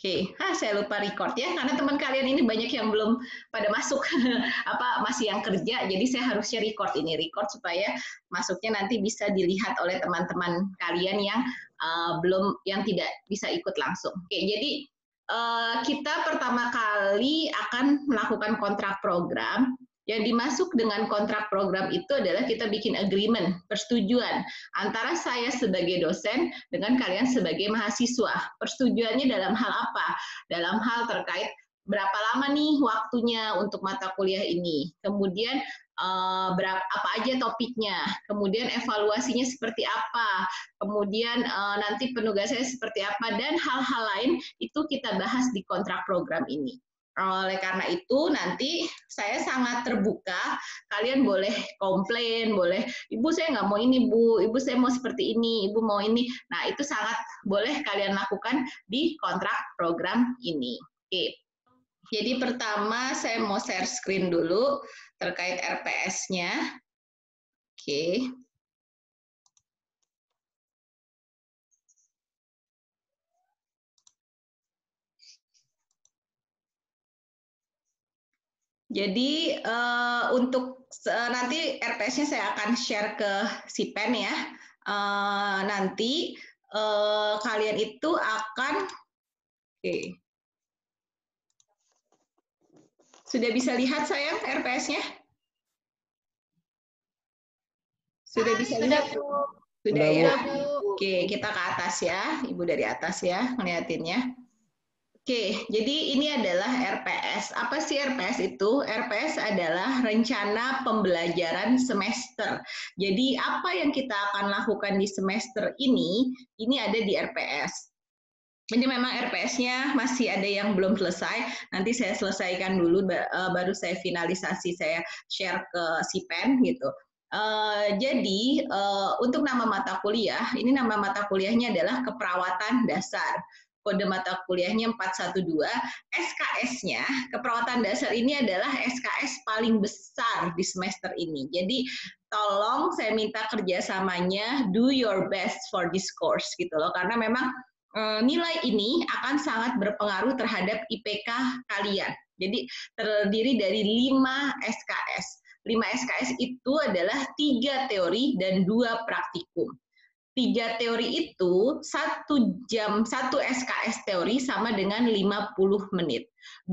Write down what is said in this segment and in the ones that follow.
Oke, saya lupa record ya, karena teman kalian ini banyak yang belum pada masuk, masih yang kerja, jadi saya harusnya record supaya masuknya nanti bisa dilihat oleh teman-teman kalian yang yang tidak bisa ikut langsung. Oke, jadi kita pertama kali akan melakukan kontrak program. Yang dimasuk dengan kontrak program itu adalah kita bikin agreement, persetujuan antara saya sebagai dosen dengan kalian sebagai mahasiswa. Persetujuannya dalam hal apa? Dalam hal terkait berapa lama nih waktunya untuk mata kuliah ini. Kemudian apa aja topiknya, kemudian evaluasinya seperti apa, kemudian nanti penugasannya seperti apa, dan hal-hal lain itu kita bahas di kontrak program ini. Oleh karena itu nanti saya sangat terbuka, kalian boleh komplain, boleh ibu saya nggak mau ini bu, ibu saya mau seperti ini, ibu mau ini. Nah itu sangat boleh kalian lakukan di kontrak program ini. Oke. Jadi pertama saya mau share screen dulu terkait RPS-nya. Oke. Jadi untuk nanti RPS-nya saya akan share ke Sipen ya. Nanti kalian itu akan, oke. Sudah bisa lihat sayang RPS-nya? Sudah bisa lihat? Sudah ya. Oke, kita ke atas ya. Ibu dari atas ya, ngeliatinnya. Oke, jadi ini adalah RPS. Apa sih RPS itu? RPS adalah rencana pembelajaran semester. Jadi apa yang kita akan lakukan di semester ini ada di RPS. Jadi memang RPS-nya masih ada yang belum selesai. Nanti saya selesaikan dulu, baru saya finalisasi, saya share ke Sipen gitu. Jadi untuk nama mata kuliah, ini nama mata kuliahnya adalah keperawatan dasar. Kode mata kuliahnya 412, SKS-nya, keperawatan dasar ini adalah SKS paling besar di semester ini. Jadi tolong saya minta kerjasamanya, do your best for this course gitu loh, karena memang nilai ini akan sangat berpengaruh terhadap IPK kalian. Jadi terdiri dari 5 SKS. 5 SKS itu adalah 3 teori dan 2 praktikum. 3 teori itu 1 jam, 1 SKS teori sama dengan 50 menit. 1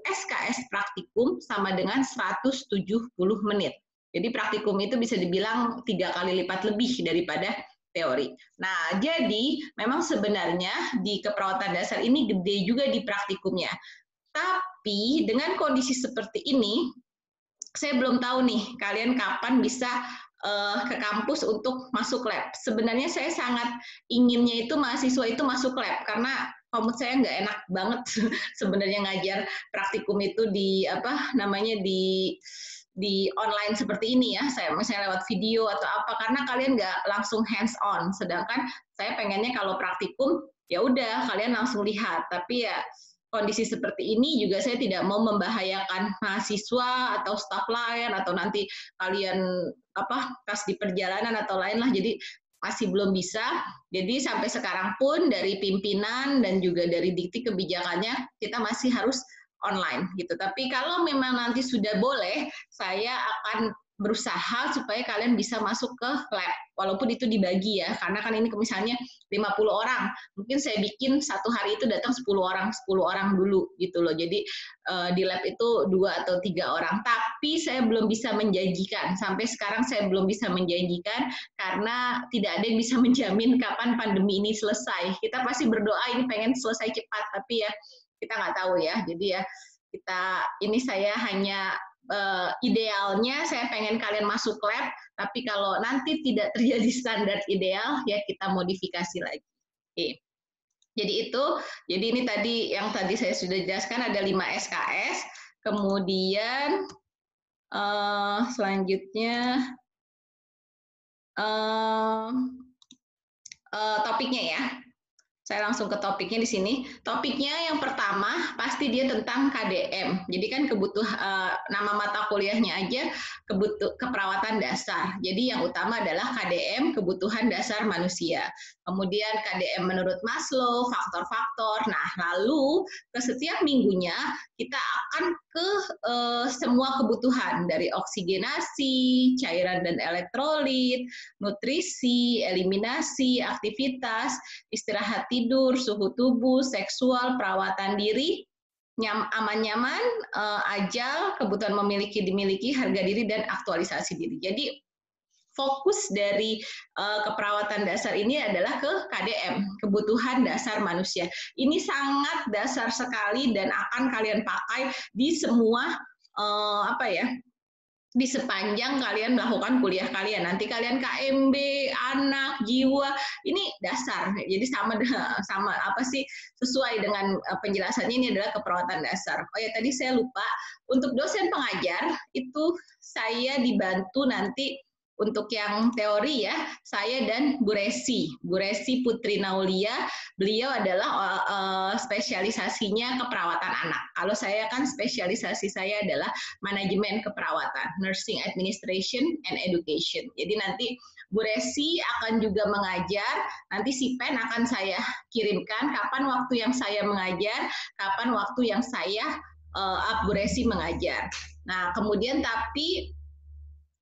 SKS praktikum sama dengan 170 menit. Jadi praktikum itu bisa dibilang 3 kali lipat lebih daripada teori. Nah, jadi memang sebenarnya di keperawatan dasar ini gede juga di praktikumnya. Tapi dengan kondisi seperti ini, saya belum tahu nih kalian kapan bisa ke kampus untuk masuk lab. Sebenarnya saya sangat inginnya itu mahasiswa itu masuk lab karena menurut saya nggak enak banget sebenarnya ngajar praktikum itu di di online seperti ini ya. Saya misalnya lewat video atau apa karena kalian nggak langsung hands on. Sedangkan saya pengennya kalau praktikum ya udah kalian langsung lihat. Tapi ya kondisi seperti ini juga saya tidak mau membahayakan mahasiswa atau staf lain atau nanti kalian pas di perjalanan atau lain lah. Jadi masih belum bisa. Jadi sampai sekarang pun dari pimpinan dan juga dari dikti kebijakannya kita masih harus online gitu. Tapi kalau memang nanti sudah boleh, saya akan berusaha supaya kalian bisa masuk ke lab walaupun itu dibagi ya karena kan ini misalnya 50 orang mungkin saya bikin satu hari itu datang 10 orang dulu gitu loh jadi di lab itu 2 atau 3 orang tapi saya belum bisa menjanjikan sampai sekarang saya belum bisa menjanjikan karena tidak ada yang bisa menjamin kapan pandemi ini selesai kita pasti berdoa ini pengen selesai cepat tapi ya kita nggak tahu ya jadi ya ini saya hanya idealnya saya pengen kalian masuk lab, tapi kalau nanti tidak terjadi standar ideal, ya kita modifikasi lagi. Oke. Jadi ini tadi yang tadi saya sudah jelaskan ada 5 SKS, kemudian selanjutnya topiknya ya. Saya langsung ke topiknya di sini. Topiknya yang pertama pasti dia tentang KDM. Jadi kan nama mata kuliahnya aja keperawatan dasar. Jadi yang utama adalah KDM, kebutuhan dasar manusia. Kemudian KDM menurut Maslow, faktor-faktor. Nah, lalu ke setiap minggunya kita akan ke semua kebutuhan dari oksigenasi, cairan dan elektrolit, nutrisi, eliminasi, aktivitas, istirahat tidur, suhu tubuh, seksual, perawatan diri, aman-nyaman, ajal, kebutuhan memiliki, dimiliki, harga diri, dan aktualisasi diri. Jadi fokus dari keperawatan dasar ini adalah ke KDM, kebutuhan dasar manusia. Ini sangat dasar sekali dan akan kalian pakai di semua di sepanjang kalian melakukan kuliah kalian. Nanti kalian KMB, anak, jiwa, ini dasar. Jadi sama sesuai dengan penjelasannya, ini adalah keperawatan dasar. Oh ya, tadi saya lupa, untuk dosen pengajar itu saya dibantu nanti untuk yang teori ya, saya dan Bu Resi Putri Naulia. Beliau adalah spesialisasinya keperawatan anak. Kalau saya kan spesialisasi saya adalah manajemen keperawatan, nursing administration and education. Jadi nanti Bu Resi akan juga mengajar, nanti si pen akan saya kirimkan kapan waktu yang saya mengajar, kapan waktu yang saya Bu Resi mengajar. Nah, kemudian tapi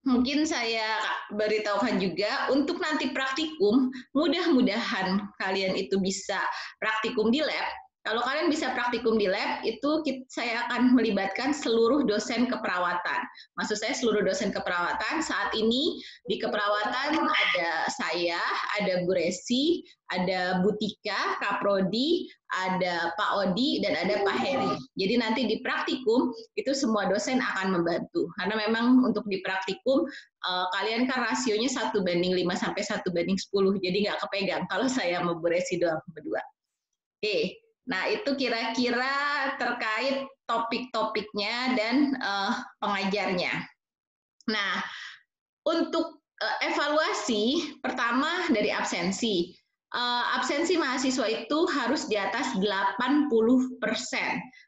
mungkin saya beritahukan juga untuk nanti praktikum, mudah-mudahan kalian itu bisa praktikum di lab. Kalau kalian bisa praktikum di lab, itu saya akan melibatkan seluruh dosen keperawatan. Maksud saya seluruh dosen keperawatan. Saat ini di keperawatan ada saya, ada Bu Resi, ada Bu Tika, Kaprodi, ada Pak Odi, dan ada Pak Heri. Jadi nanti di praktikum, itu semua dosen akan membantu. Karena memang untuk di praktikum, kalian kan rasionya 1:5 sampai 1:10. Jadi nggak kepegang kalau saya mau Bu Resi doang berdua. Oke. Nah, itu kira-kira terkait topik-topiknya dan pengajarnya. Nah, untuk evaluasi, pertama dari absensi. Absensi mahasiswa itu harus di atas 80%.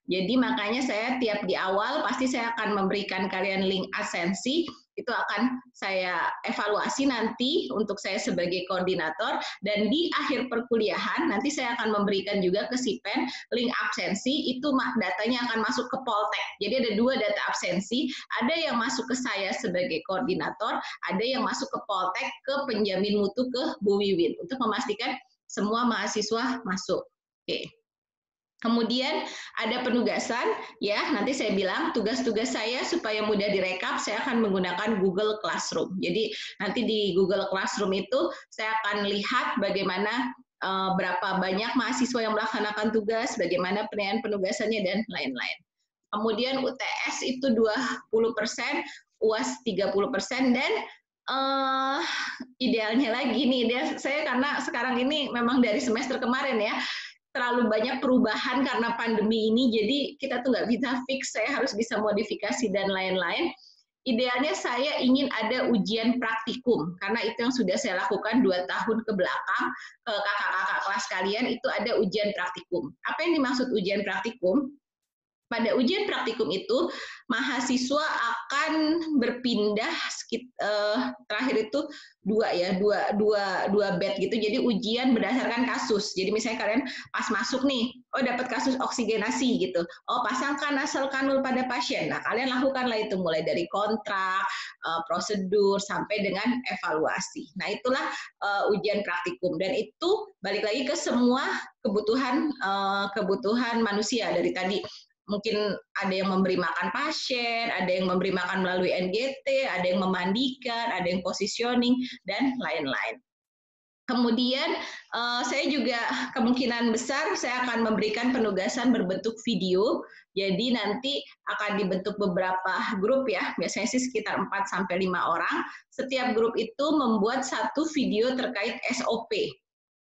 Jadi makanya saya tiap di awal pasti saya akan memberikan kalian link absensi. Itu akan saya evaluasi nanti untuk saya sebagai koordinator, dan di akhir perkuliahan nanti saya akan memberikan juga ke Sipen link absensi, itu datanya akan masuk ke Poltek. Jadi ada 2 data absensi, ada yang masuk ke saya sebagai koordinator, ada yang masuk ke Poltek, ke penjamin mutu, ke Bu Wiwin, untuk memastikan semua mahasiswa masuk. Oke. Kemudian ada penugasan, ya nanti saya bilang tugas-tugas saya supaya mudah direkap, saya akan menggunakan Google Classroom. Jadi nanti di Google Classroom itu saya akan lihat bagaimana berapa banyak mahasiswa yang melaksanakan tugas, bagaimana penilaian penugasannya, dan lain-lain. Kemudian UTS itu 20%, UAS 30%, dan idealnya lagi nih, saya karena sekarang ini memang dari semester kemarin ya, terlalu banyak perubahan karena pandemi ini, jadi kita tuh nggak bisa fix, saya harus bisa modifikasi dan lain-lain. Idealnya saya ingin ada ujian praktikum, karena itu yang sudah saya lakukan 2 tahun ke belakang, ke kakak-kakak kelas kalian itu ada ujian praktikum. Apa yang dimaksud ujian praktikum? Pada ujian praktikum itu, mahasiswa akan berpindah terakhir itu 2 bed gitu. Jadi ujian berdasarkan kasus. Jadi misalnya kalian pas masuk nih, dapat kasus oksigenasi gitu. Pasangkan nasal kanul pada pasien. Nah, kalian lakukanlah itu mulai dari kontrak, prosedur sampai dengan evaluasi. Nah, itulah ujian praktikum, dan itu balik lagi ke semua kebutuhan manusia dari tadi. Mungkin ada yang memberi makan pasien, ada yang memberi makan melalui NGT, ada yang memandikan, ada yang positioning, dan lain-lain. Kemudian saya juga kemungkinan besar saya akan memberikan penugasan berbentuk video. Jadi nanti akan dibentuk beberapa grup ya, biasanya sih sekitar 4-5 orang. Setiap grup itu membuat 1 video terkait SOP.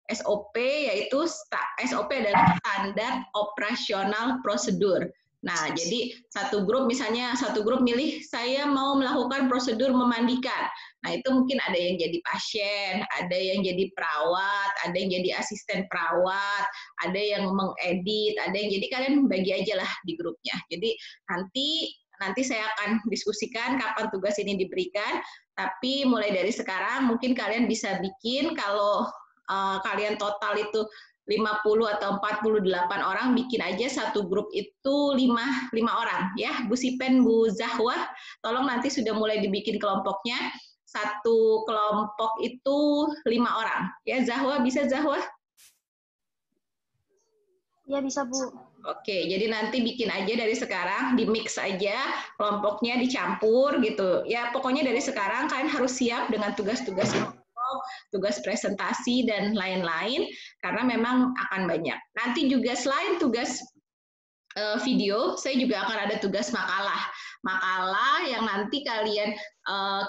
SOP yaitu SOP adalah standar operasional prosedur. Nah, jadi satu grup misalnya satu grup milih saya mau melakukan prosedur memandikan. Nah, itu mungkin ada yang jadi pasien, ada yang jadi perawat, ada yang jadi asisten perawat, ada yang mengedit, ada yang jadi kalian bagi aja lah di grupnya. Jadi nanti saya akan diskusikan kapan tugas ini diberikan, tapi mulai dari sekarang mungkin kalian bisa bikin kalau kalian total itu 50 atau 48 orang, bikin aja satu grup itu 5 orang ya. Bu Sipen, Bu Zahwa, tolong nanti sudah mulai dibikin kelompoknya. Satu kelompok itu 5 orang. Ya, Zahwa, bisa Zahwa? Ya, bisa Bu. Oke, jadi nanti bikin aja dari sekarang, di mix aja, kelompoknya dicampur gitu. Ya, pokoknya dari sekarang kalian harus siap dengan tugas-tugas tugas presentasi dan lain-lain karena memang akan banyak. Nanti juga selain tugas video, saya juga akan ada tugas makalah yang nanti kalian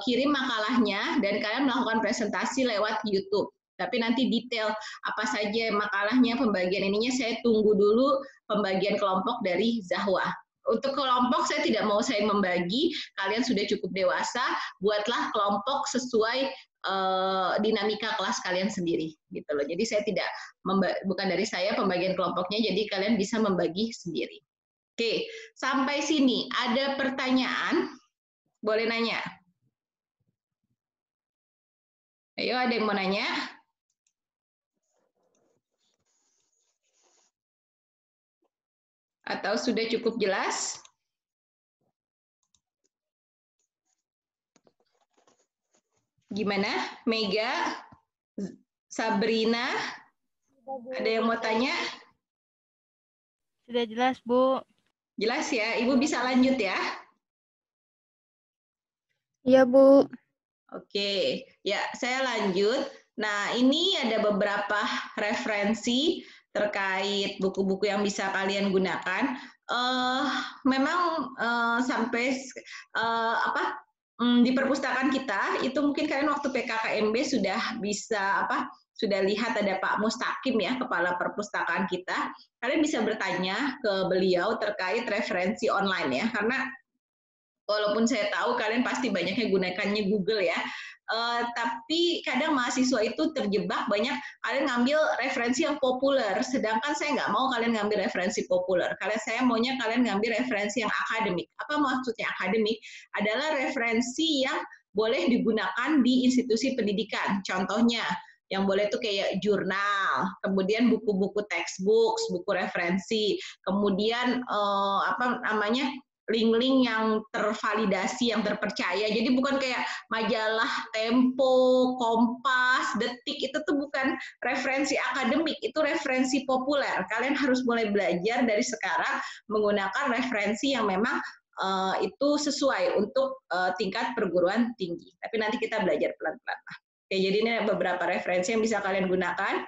kirim makalahnya dan kalian melakukan presentasi lewat YouTube. Tapi nanti detail apa saja makalahnya, pembagian ininya saya tunggu dulu pembagian kelompok dari Zahwa. Untuk kelompok saya tidak mau saya membagi, kalian sudah cukup dewasa, buatlah kelompok sesuai dinamika kelas kalian sendiri gitu loh. Jadi saya tidak bukan dari saya pembagian kelompoknya, jadi kalian bisa membagi sendiri. Oke, sampai sini ada pertanyaan? Boleh nanya? Ayo, ada yang mau nanya? Atau sudah cukup jelas? Gimana? Mega, Sabrina, ada yang mau tanya? Sudah jelas, Bu. Jelas ya? Ibu bisa lanjut ya? Iya, Bu. Oke, ya saya lanjut. Nah, ini ada beberapa referensi terkait buku-buku yang bisa kalian gunakan. Memang sampai di perpustakaan kita itu mungkin kalian waktu PKKMB sudah bisa sudah lihat ada Pak Mustaqim ya, kepala perpustakaan kita. Kalian bisa bertanya ke beliau terkait referensi online ya, karena walaupun saya tahu kalian pasti banyaknya gunakannya Google ya, tapi kadang mahasiswa itu terjebak banyak kalian ngambil referensi yang populer, sedangkan saya nggak mau kalian ngambil referensi populer. Saya maunya kalian ngambil referensi yang akademik. Apa maksudnya akademik? Adalah referensi yang boleh digunakan di institusi pendidikan. Contohnya, yang boleh itu kayak jurnal, kemudian buku-buku textbooks, buku referensi, kemudian link-link yang tervalidasi, yang terpercaya. Jadi bukan kayak majalah Tempo, Kompas, Detik, itu tuh bukan referensi akademik, itu referensi populer. Kalian harus mulai belajar dari sekarang menggunakan referensi yang memang itu sesuai untuk tingkat perguruan tinggi. Tapi nanti kita belajar pelan-pelan. Oke, jadi ini beberapa referensi yang bisa kalian gunakan.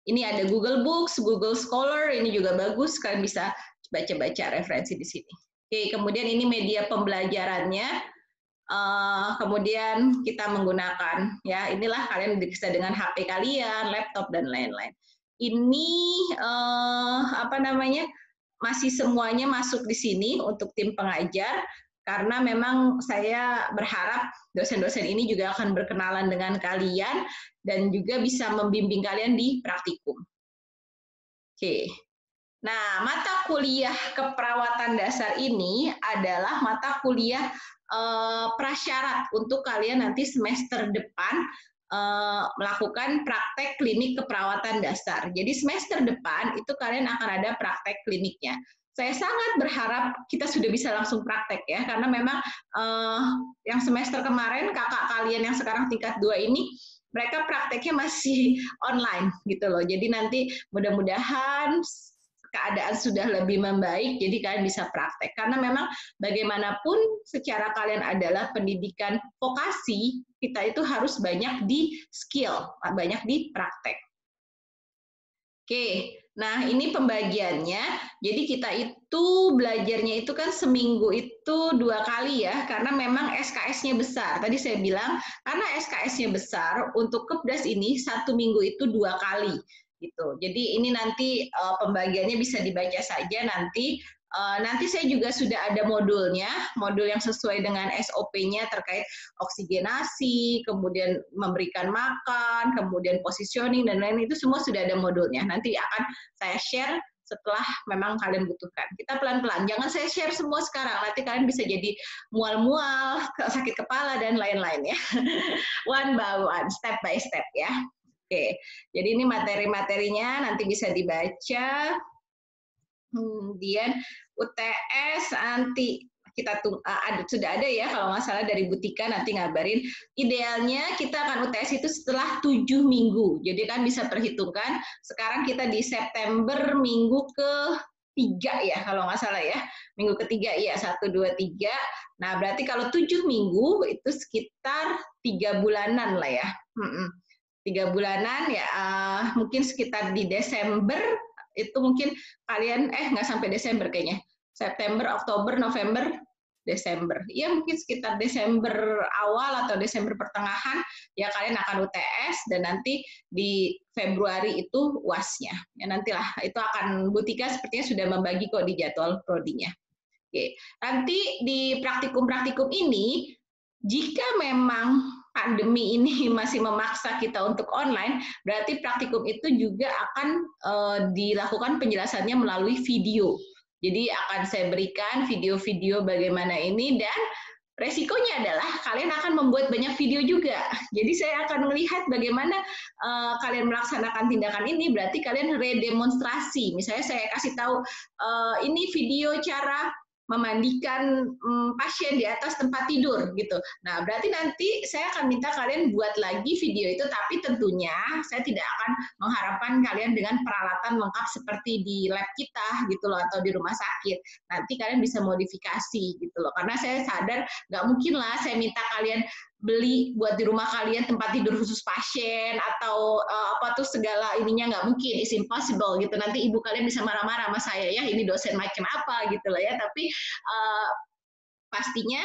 Ini ada Google Books, Google Scholar, ini juga bagus, kalian bisa baca-baca referensi di sini. Oke, kemudian ini media pembelajarannya. Kemudian kita menggunakan, ya inilah kalian bisa dengan HP kalian, laptop dan lain-lain. Ini masih semuanya masuk di sini untuk tim pengajar, karena memang saya berharap dosen-dosen ini juga akan berkenalan dengan kalian dan juga bisa membimbing kalian di praktikum. Oke. Nah, mata kuliah keperawatan dasar ini adalah mata kuliah prasyarat untuk kalian nanti semester depan melakukan praktek klinik keperawatan dasar. Jadi semester depan itu kalian akan ada praktek kliniknya. Saya sangat berharap kita sudah bisa langsung praktek ya, karena memang yang semester kemarin kakak kalian yang sekarang tingkat 2 ini mereka prakteknya masih online gitu loh. Jadi nanti mudah-mudahan keadaan sudah lebih membaik, jadi kalian bisa praktek. Karena memang bagaimanapun secara kalian adalah pendidikan vokasi, kita itu harus banyak di skill, banyak di praktek. Oke, nah ini pembagiannya. Jadi kita itu belajarnya itu kan seminggu itu 2 kali ya, karena memang SKS-nya besar. Tadi saya bilang, karena SKS-nya besar, untuk Kepdas ini 1 minggu itu 2 kali. Gitu. Jadi ini nanti pembagiannya bisa dibaca saja nanti Nanti saya juga sudah ada modulnya, modul yang sesuai dengan SOP-nya terkait oksigenasi, kemudian memberikan makan, kemudian positioning, dan lain-lain itu semua sudah ada modulnya. Nanti akan saya share setelah memang kalian butuhkan. Kita pelan-pelan, jangan saya share semua sekarang, nanti kalian bisa jadi mual-mual, sakit kepala, dan lain-lain ya. One by one, step by step ya. Oke, jadi ini materi-materinya nanti bisa dibaca. Kemudian UTS nanti kita sudah ada ya kalau nggak salah dari Butika nanti ngabarin. Idealnya kita akan UTS itu setelah 7 minggu. Jadi kan bisa perhitungkan sekarang kita di September minggu ke-3 ya kalau nggak salah ya. Minggu ketiga ya 1, 2, 3. Nah berarti kalau 7 minggu itu sekitar 3 bulanan lah ya. 3 bulanan ya mungkin sekitar di Desember itu mungkin kalian nggak sampai Desember kayaknya. September, Oktober, November, Desember. Ya mungkin sekitar Desember awal atau Desember pertengahan ya kalian akan UTS dan nanti di Februari itu UAS-nya. Ya nantilah itu akan Butika sepertinya sudah membagi kok di jadwal prodinya. Oke. Nanti di praktikum-praktikum ini jika memang pandemi ini masih memaksa kita untuk online, berarti praktikum itu juga akan dilakukan penjelasannya melalui video. Jadi akan saya berikan video-video bagaimana ini dan resikonya adalah kalian akan membuat banyak video juga. Jadi saya akan melihat bagaimana kalian melaksanakan tindakan ini, berarti kalian redemonstrasi. Misalnya saya kasih tahu ini video cara memandikan pasien di atas tempat tidur gitu. Nah, berarti nanti saya akan minta kalian buat lagi video itu, tapi tentunya saya tidak akan mengharapkan kalian dengan peralatan lengkap seperti di lab kita gitu loh atau di rumah sakit. Nanti kalian bisa modifikasi gitu loh. Karena saya sadar nggak mungkin lah saya minta kalian beli buat di rumah kalian tempat tidur khusus pasien atau apa tuh segala ininya, nggak mungkin, it's impossible gitu. Nanti ibu kalian bisa marah-marah sama saya ya, ini dosen macam apa gitu loh ya. Tapi pastinya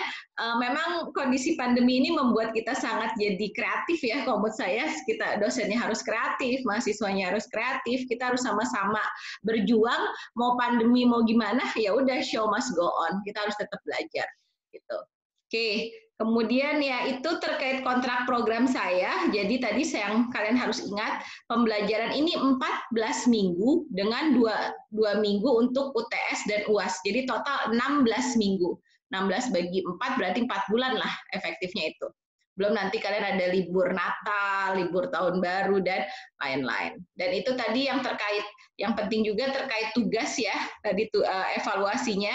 memang kondisi pandemi ini membuat kita sangat jadi kreatif ya. Kalau menurut saya kita dosennya harus kreatif, mahasiswanya harus kreatif, kita harus sama-sama berjuang. Mau pandemi mau gimana ya udah, show must go on, kita harus tetap belajar gitu. Oke, kemudian ya itu terkait kontrak program saya. Jadi tadi yang kalian harus ingat, pembelajaran ini 14 minggu dengan 2 minggu untuk UTS dan UAS. Jadi total 16 minggu. 16 bagi 4 berarti 4 bulan lah efektifnya itu. Belum nanti kalian ada libur Natal, libur Tahun Baru, dan lain-lain. Dan itu tadi yang terkait, yang penting juga terkait tugas ya, tadi tuh evaluasinya.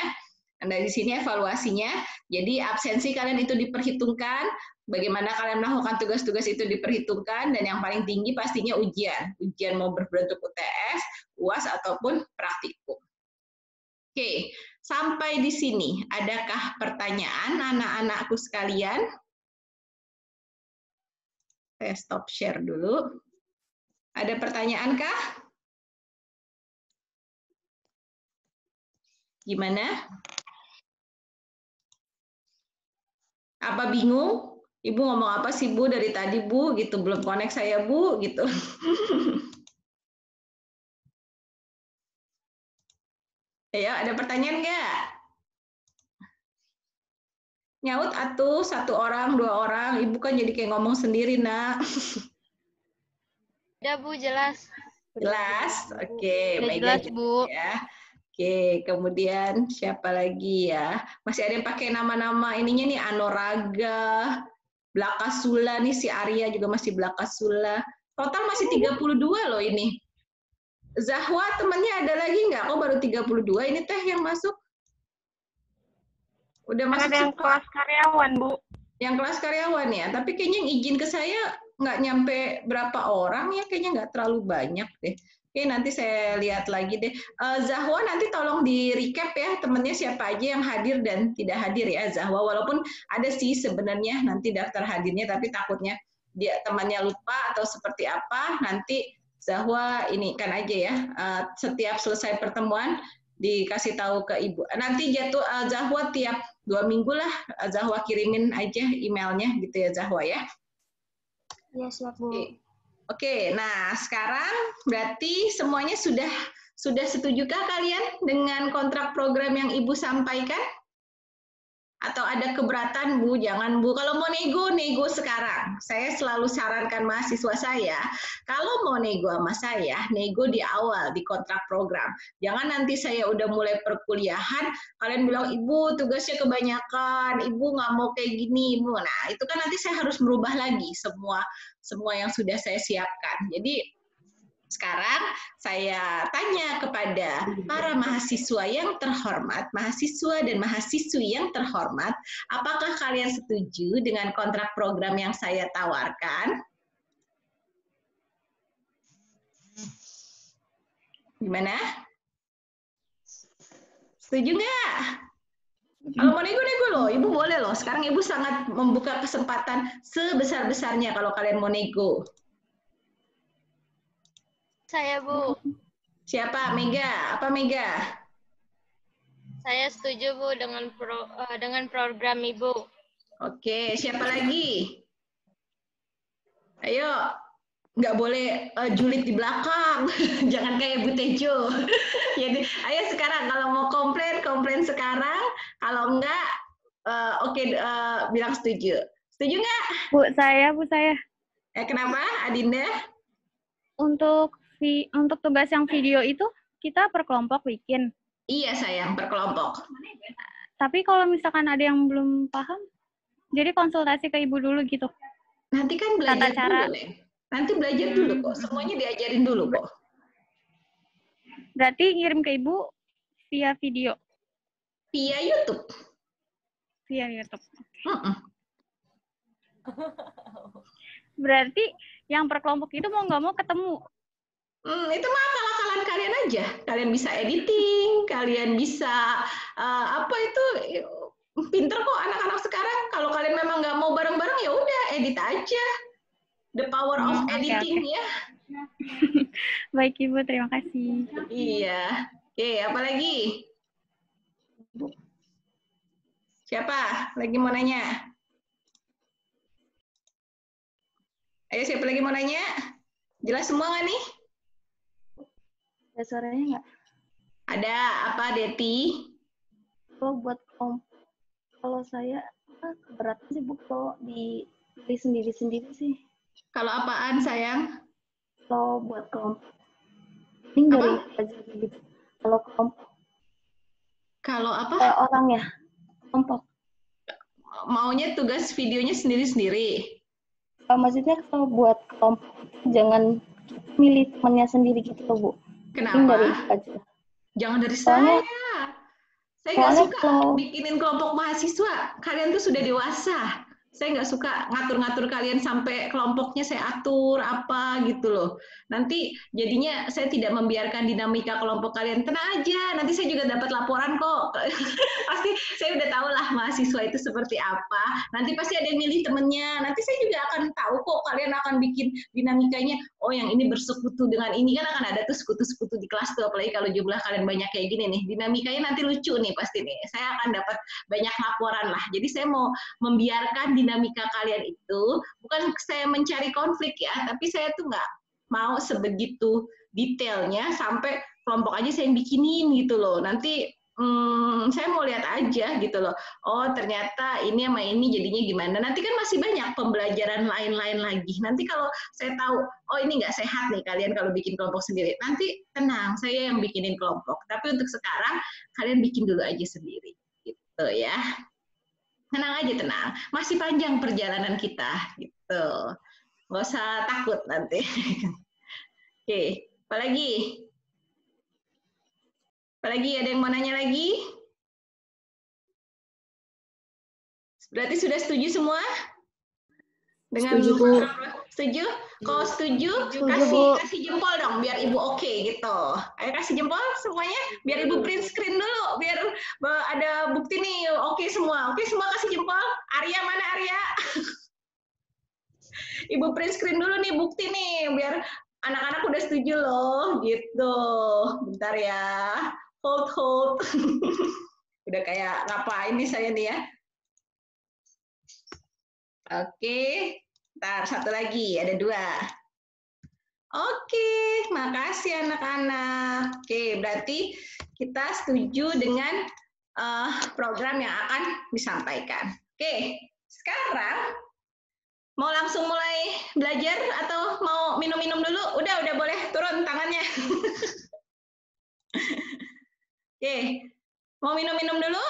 Nah, di sini evaluasinya, jadi absensi kalian itu diperhitungkan, bagaimana kalian melakukan tugas-tugas itu diperhitungkan, dan yang paling tinggi pastinya ujian. Ujian mau berbentuk UTS, UAS, ataupun praktikum. Oke, sampai di sini. Adakah pertanyaan anak-anakku sekalian? Saya stop share dulu. Ada pertanyaan kah? Gimana? Apa bingung? Ibu ngomong apa sih Bu dari tadi Bu? Gitu, belum connect saya Bu, gitu. Ya, ada pertanyaan nggak? Nyaut atuh, 1 orang, 2 orang. Ibu kan jadi kayak ngomong sendiri, Nak. Udah Bu, jelas. Jelas? Oke, Mega jelas Bu. Ya. Oke, kemudian siapa lagi ya? Masih ada yang pakai nama-nama ininya nih, Anoraga, Blakasula nih, si Arya juga masih Blakasula. Total masih 32 loh ini. Zahwa temannya ada lagi nggak? Kok baru 32 ini teh yang masuk? Udah masuk ada yang kelas karyawan Bu. Yang kelas karyawan ya, tapi kayaknya yang izin ke saya nggak nyampe berapa orang ya, kayaknya nggak terlalu banyak deh. Oke, nanti saya lihat lagi deh. Zahwa nanti tolong di recap ya temennya siapa aja yang hadir dan tidak hadir ya Zahwa. Walaupun ada sih sebenarnya nanti daftar hadirnya, tapi takutnya dia temannya lupa atau seperti apa. Nanti Zahwa ini kan aja ya. Setiap selesai pertemuan dikasih tahu ke ibu. Nanti jatuh Zahwa tiap 2 minggu lah Zahwa kirimin aja emailnya gitu ya Zahwa ya. Iya siap Bu. Oke, nah sekarang berarti semuanya sudah Sudah setujukah kalian dengan kontrak program yang Ibu sampaikan? Atau ada keberatan, Bu? Jangan, Bu. Kalau mau nego, nego sekarang. Saya selalu sarankan mahasiswa saya, kalau mau nego sama saya, nego di awal, di kontrak program. Jangan nanti saya udah mulai perkuliahan, kalian bilang, Ibu tugasnya kebanyakan, Ibu nggak mau kayak gini, Ibu. Nah, itu kan nanti saya harus merubah lagi semua yang sudah saya siapkan. Jadi, sekarang saya tanya kepada para mahasiswa yang terhormat, mahasiswa dan mahasiswi yang terhormat, apakah kalian setuju dengan kontrak program yang saya tawarkan? Gimana? Setuju nggak? Kalau mau nego-nego loh, Ibu boleh loh. Sekarang Ibu sangat membuka kesempatan sebesar-besarnya kalau kalian mau nego. Saya, Bu. Siapa? Mega? Apa Mega? Saya setuju, Bu, dengan program Ibu. Oke, siapa lagi? Ayo, nggak boleh julid di belakang. Jangan kayak Bu Tejo. Jadi, ayo sekarang kalau mau komplain, komplain sekarang. Kalau enggak, oke, bilang setuju. Setuju nggak? Bu, saya. Kenapa, Adinda? Untuk tugas yang video itu kita per kelompok bikin. Iya sayang, per kelompok. Tapi kalau misalkan ada yang belum paham, jadi konsultasi ke Ibu dulu gitu. Nanti kan belajar Tata cara. dulu, Nen. Nanti belajar dulu kok. Semuanya diajarin dulu kok. Berarti ngirim ke Ibu via video. Via YouTube. Via YouTube. Mm-mm. Berarti yang per kelompok itu mau nggak mau ketemu. Itu mah akal-akalan kalian aja. Kalian bisa editing, kalian bisa apa itu pinter kok anak-anak sekarang. Kalau kalian memang nggak mau bareng-bareng ya udah edit aja. The power of editing okay. ya. Baik Ibu, terima kasih. Iya. Oke, apa lagi? Siapa lagi mau nanya? Ayo siapa lagi mau nanya? Jelas semua nggak nih? Ada suaranya nggak? Ada apa, Deti? Kalau saya berat sih Bu, kalau di sendiri-sendiri sih. Kalau apaan, sayang? Kalau buat kelompok. Ini dari aja gitu. Kalau kelompok. Kalau apa? Orang ya, kelompok. Maunya tugas videonya sendiri-sendiri. Maksudnya kalau buat kelompok jangan milih temannya sendiri gitu loh Bu. Kenapa? Dari aja. Jangan dari Soalnya, saya nggak suka bikinin kelompok mahasiswa. Kalian tuh sudah dewasa. Saya nggak suka ngatur-ngatur kalian sampai kelompoknya saya atur apa gitu loh. Nanti jadinya saya tidak membiarkan dinamika kelompok kalian. Tenang aja, nanti saya juga dapat laporan kok. Pasti saya udah tahu lah mahasiswa itu seperti apa. Nanti pasti ada yang milih temennya. Nanti saya juga akan tahu kok kalian akan bikin dinamikanya. Oh yang ini bersekutu dengan ini, kan akan ada tuh sekutu-sekutu di kelas tuh. Apalagi kalau jumlah kalian banyak kayak gini nih. Dinamikanya nanti lucu nih pasti nih. Saya akan dapat banyak laporan lah. Jadi saya mau membiarkan dinamika kalian itu, bukan saya mencari konflik ya, tapi saya tuh nggak mau sebegitu detailnya sampai kelompok aja saya yang bikinin gitu loh. Nanti saya mau lihat aja gitu loh. Oh ternyata ini sama ini jadinya gimana. Nanti kan masih banyak pembelajaran lain-lain lagi. Nanti kalau saya tahu, oh ini nggak sehat nih kalian kalau bikin kelompok sendiri. Nanti tenang, saya yang bikinin kelompok. Tapi untuk sekarang kalian bikin dulu aja sendiri. Gitu ya. Tenang aja, tenang. Masih panjang perjalanan kita, gitu. Nggak usah takut nanti. Oke, apa lagi? Apa lagi? Ada yang mau nanya lagi? Berarti sudah setuju semua? Dengan setuju? Kalau setuju, kasih jempol dong, biar Ibu oke gitu. Ayo kasih jempol semuanya, biar Ibu print screen dulu, biar ada bukti nih, oke semua. Oke semua kasih jempol. Arya mana Arya? Ibu print screen dulu nih, bukti nih, biar anak-anak udah setuju loh, gitu. Bentar ya, hold. Udah kayak ngapain nih saya nih ya. Oke, ntar satu lagi, ada 2. Oke, makasih anak-anak. Oke, berarti kita setuju dengan program yang akan disampaikan. Oke, sekarang mau langsung mulai belajar atau mau minum-minum dulu? Udah boleh turun tangannya. Oke, mau minum-minum dulu?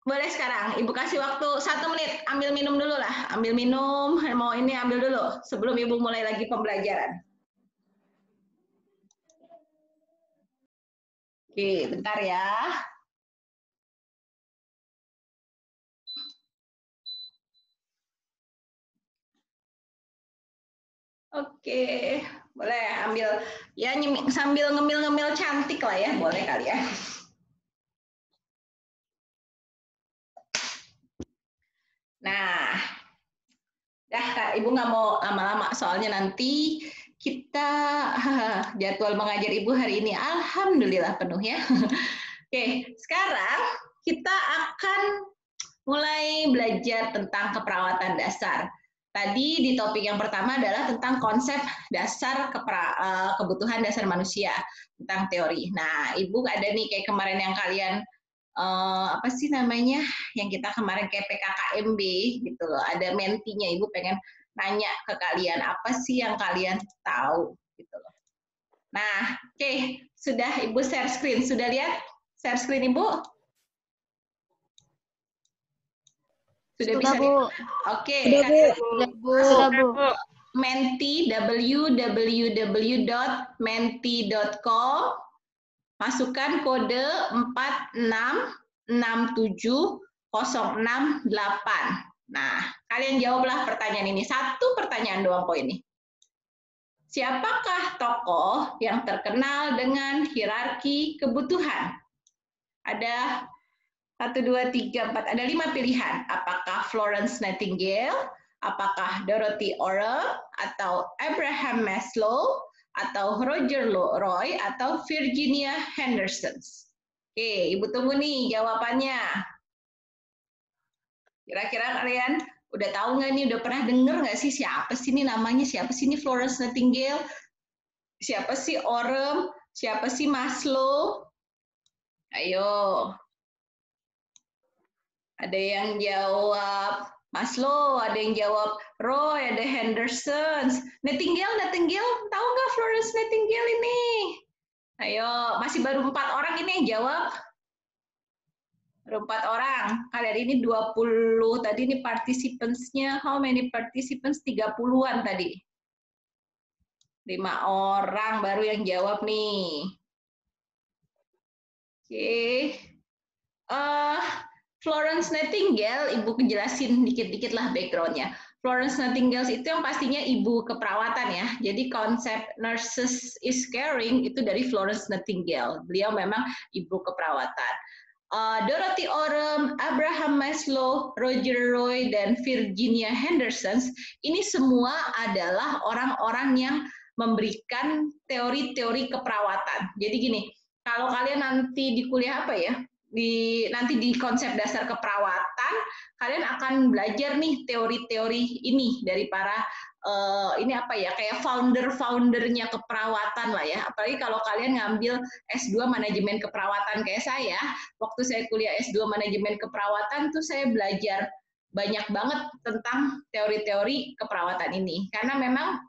Boleh sekarang. Ibu kasih waktu 1 menit. Ambil minum dulu lah. Ambil minum. Mau ini ambil dulu sebelum Ibu mulai lagi pembelajaran. Oke, bentar ya. Oke, boleh ambil ya sambil ngemil-ngemil cantik lah ya, boleh kali ya. Nah, dah Kak, Ibu nggak mau lama-lama soalnya nanti kita jadwal mengajar Ibu hari ini alhamdulillah penuh ya. Oke, sekarang kita akan mulai belajar tentang keperawatan dasar. Tadi di topik yang pertama adalah tentang konsep dasar kebutuhan dasar manusia, tentang teori. Nah, Ibu ada nih kayak kemarin yang kalian apa sih namanya, yang kita kemarin kayak PKKMB gitu loh, ada mentinya, Ibu pengen nanya ke kalian, apa sih yang kalian tahu gitu loh. Nah, oke, sudah Ibu share screen, sudah lihat share screen Ibu? Sudah bisa Bu. Oke. Sudah Bu. Menti, www.menti.com, masukkan kode 4667068. Nah, kalian jawablah pertanyaan ini. Satu pertanyaan doang kok ini. Siapakah tokoh yang terkenal dengan hierarki kebutuhan? Ada 1, 2, 3, 4, ada 5 pilihan. Apakah Florence Nightingale, apakah Dorothy Orem, atau Abraham Maslow, atau Roger Roy, atau Virginia Henderson? Oke, Ibu tunggu nih jawabannya. Kira-kira kalian udah tahu nggak nih, udah pernah dengar nggak sih siapa sih ini namanya, siapa sih ini Florence Nightingale, siapa sih Orem, siapa sih Maslow? Ayo. Ada yang jawab Maslow, ada yang jawab Roy, ada Henderson. Nightingale, tahu nggak Florence Nightingale ini? Ayo, masih baru 4 orang ini yang jawab. Baru 4 orang. Kalian ini 20, tadi ini participants-nya, how many participants? 30-an tadi. 5 orang baru yang jawab nih. Oke. Florence Nightingale, Ibu jelasin dikit-dikit lah background-nya. Florence Nightingale itu yang pastinya ibu keperawatan ya. Jadi konsep nurses is caring itu dari Florence Nightingale. Beliau memang ibu keperawatan. Dorothy Orem, Abraham Maslow, Roger Roy, dan Virginia Henderson, ini semua adalah orang-orang yang memberikan teori-teori keperawatan. Jadi gini, kalau kalian nanti di kuliah apa ya, nanti di konsep dasar keperawatan, kalian akan belajar nih teori-teori ini dari para ini apa ya, kayak founder-foundernya keperawatan lah ya. Apalagi kalau kalian ngambil S2 manajemen keperawatan kayak saya, waktu saya kuliah S2 manajemen keperawatan tuh saya belajar banyak banget tentang teori-teori keperawatan ini. Karena memang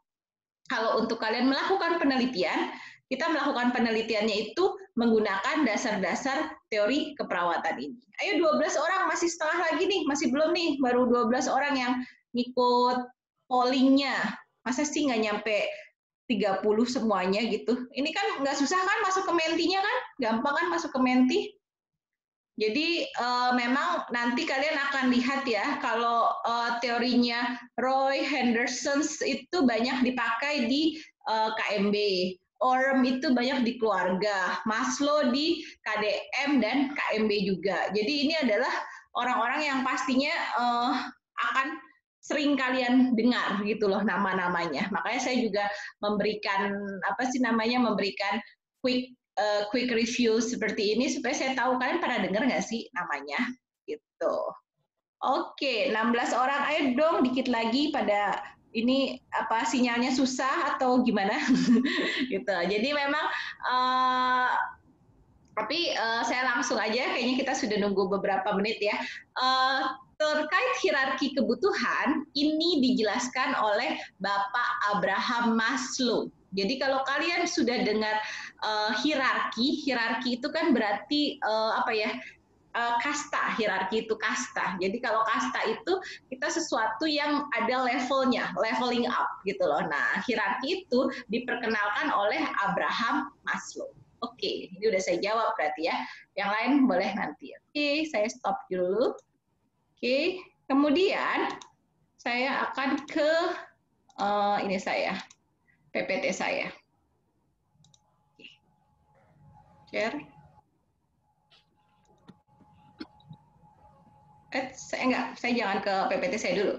kalau untuk kalian melakukan penelitian, kita melakukan penelitiannya itu menggunakan dasar-dasar teori keperawatan ini. Ayo 12 orang, masih setengah lagi nih, masih belum nih, baru 12 orang yang ngikut pollingnya. Masa sih nggak nyampe 30 semuanya gitu. Ini kan nggak susah kan masuk ke mentinya kan? Gampang kan masuk ke menti? Jadi memang nanti kalian akan lihat ya, kalau teorinya Roy Henderson itu banyak dipakai di KMB. Orem itu banyak di keluarga, Maslow di KDM dan KMB juga. Jadi ini adalah orang-orang yang pastinya akan sering kalian dengar gitu loh nama-namanya. Makanya saya juga memberikan memberikan quick review seperti ini supaya saya tahu kalian pernah dengar nggak sih namanya gitu. Oke, 16 orang, ayo dong dikit lagi pada ini apa sinyalnya susah atau gimana gitu. Jadi memang Tapi saya langsung aja, kayaknya kita sudah nunggu beberapa menit ya. Terkait hierarki kebutuhan, ini dijelaskan oleh Bapak Abraham Maslow. Jadi kalau kalian sudah dengar hierarki itu kan berarti apa ya? Kasta, hierarki itu kasta. Jadi kalau kasta itu kita sesuatu yang ada levelnya, leveling up gitu loh. Nah, hierarki itu diperkenalkan oleh Abraham Maslow. Oke, ini udah saya jawab berarti ya. Yang lain boleh nanti. Oke, saya stop dulu. Oke, kemudian saya akan ke ini saya, PPT saya. Share. Saya jangan ke PPT saya dulu.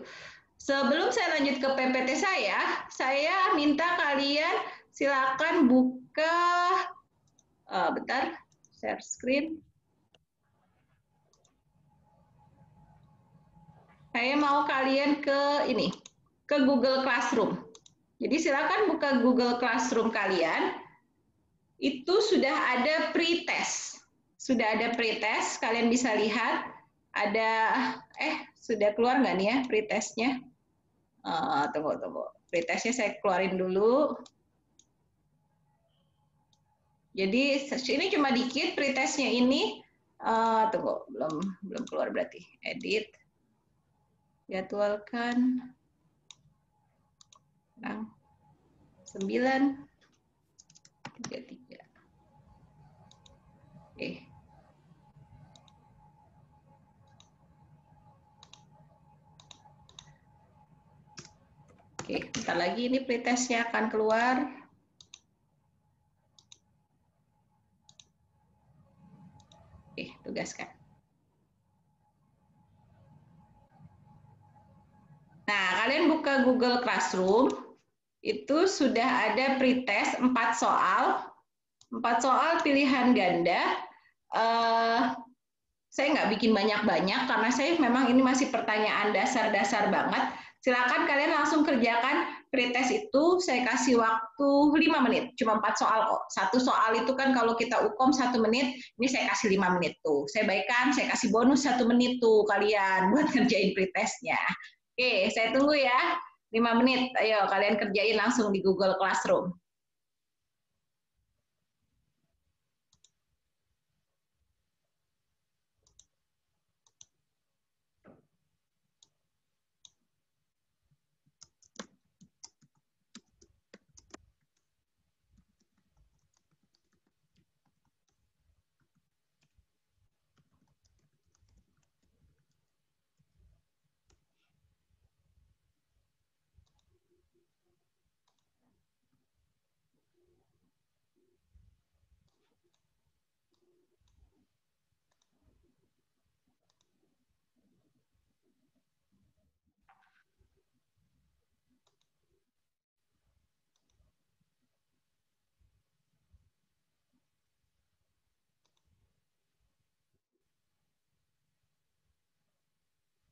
Sebelum saya lanjut ke PPT saya minta kalian silakan buka, bentar, share screen. Saya mau kalian ke ini, ke Google Classroom. Jadi silakan buka Google Classroom kalian. Itu sudah ada pretest. Sudah ada pretest, kalian bisa lihat. Ada, sudah keluar nggak nih ya pretestnya? Tunggu. Pretestnya saya keluarin dulu. Jadi ini cuma dikit pretestnya ini. Tunggu, belum keluar berarti. Edit, jadwalkan. 9:33. Oke. Oke, bentar lagi ini pretestnya akan keluar. Oke, tugaskan. Nah, kalian buka Google Classroom, itu sudah ada pretest 4 soal. 4 soal pilihan ganda. Saya nggak bikin banyak-banyak, karena saya memang ini masih pertanyaan dasar-dasar banget. Silakan kalian langsung kerjakan pretest itu, saya kasih waktu 5 menit, cuma 4 soal kok. Satu soal itu kan kalau kita ukom 1 menit, ini saya kasih 5 menit tuh. Saya baikkan, saya kasih bonus 1 menit tuh kalian buat kerjain pretestnya. Oke, saya tunggu ya, 5 menit. Ayo kalian kerjain langsung di Google Classroom.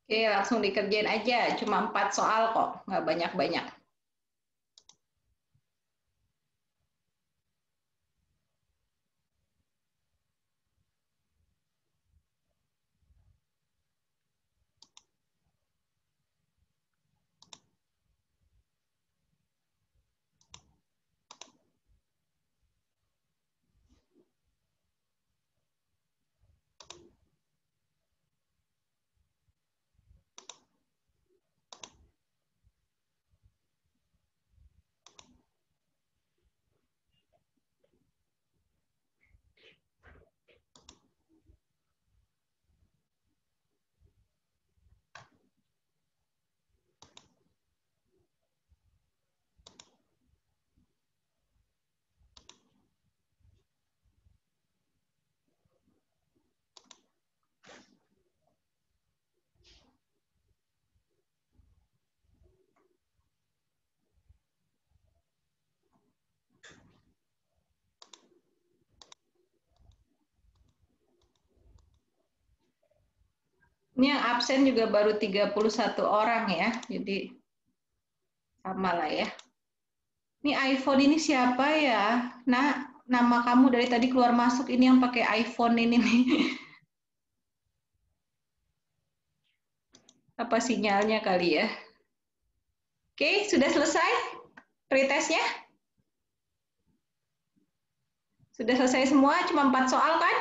Oke, langsung dikerjain aja. Cuma 4 soal kok, nggak banyak-banyak. Ini yang absen juga baru 31 orang ya, jadi sama lah ya. Ini iPhone ini siapa ya? Nah, nama kamu dari tadi keluar masuk ini yang pakai iPhone ini nih. Apa sinyalnya kali ya? Oke, sudah selesai pretestnya? Sudah selesai semua? Cuma 4 soal kan?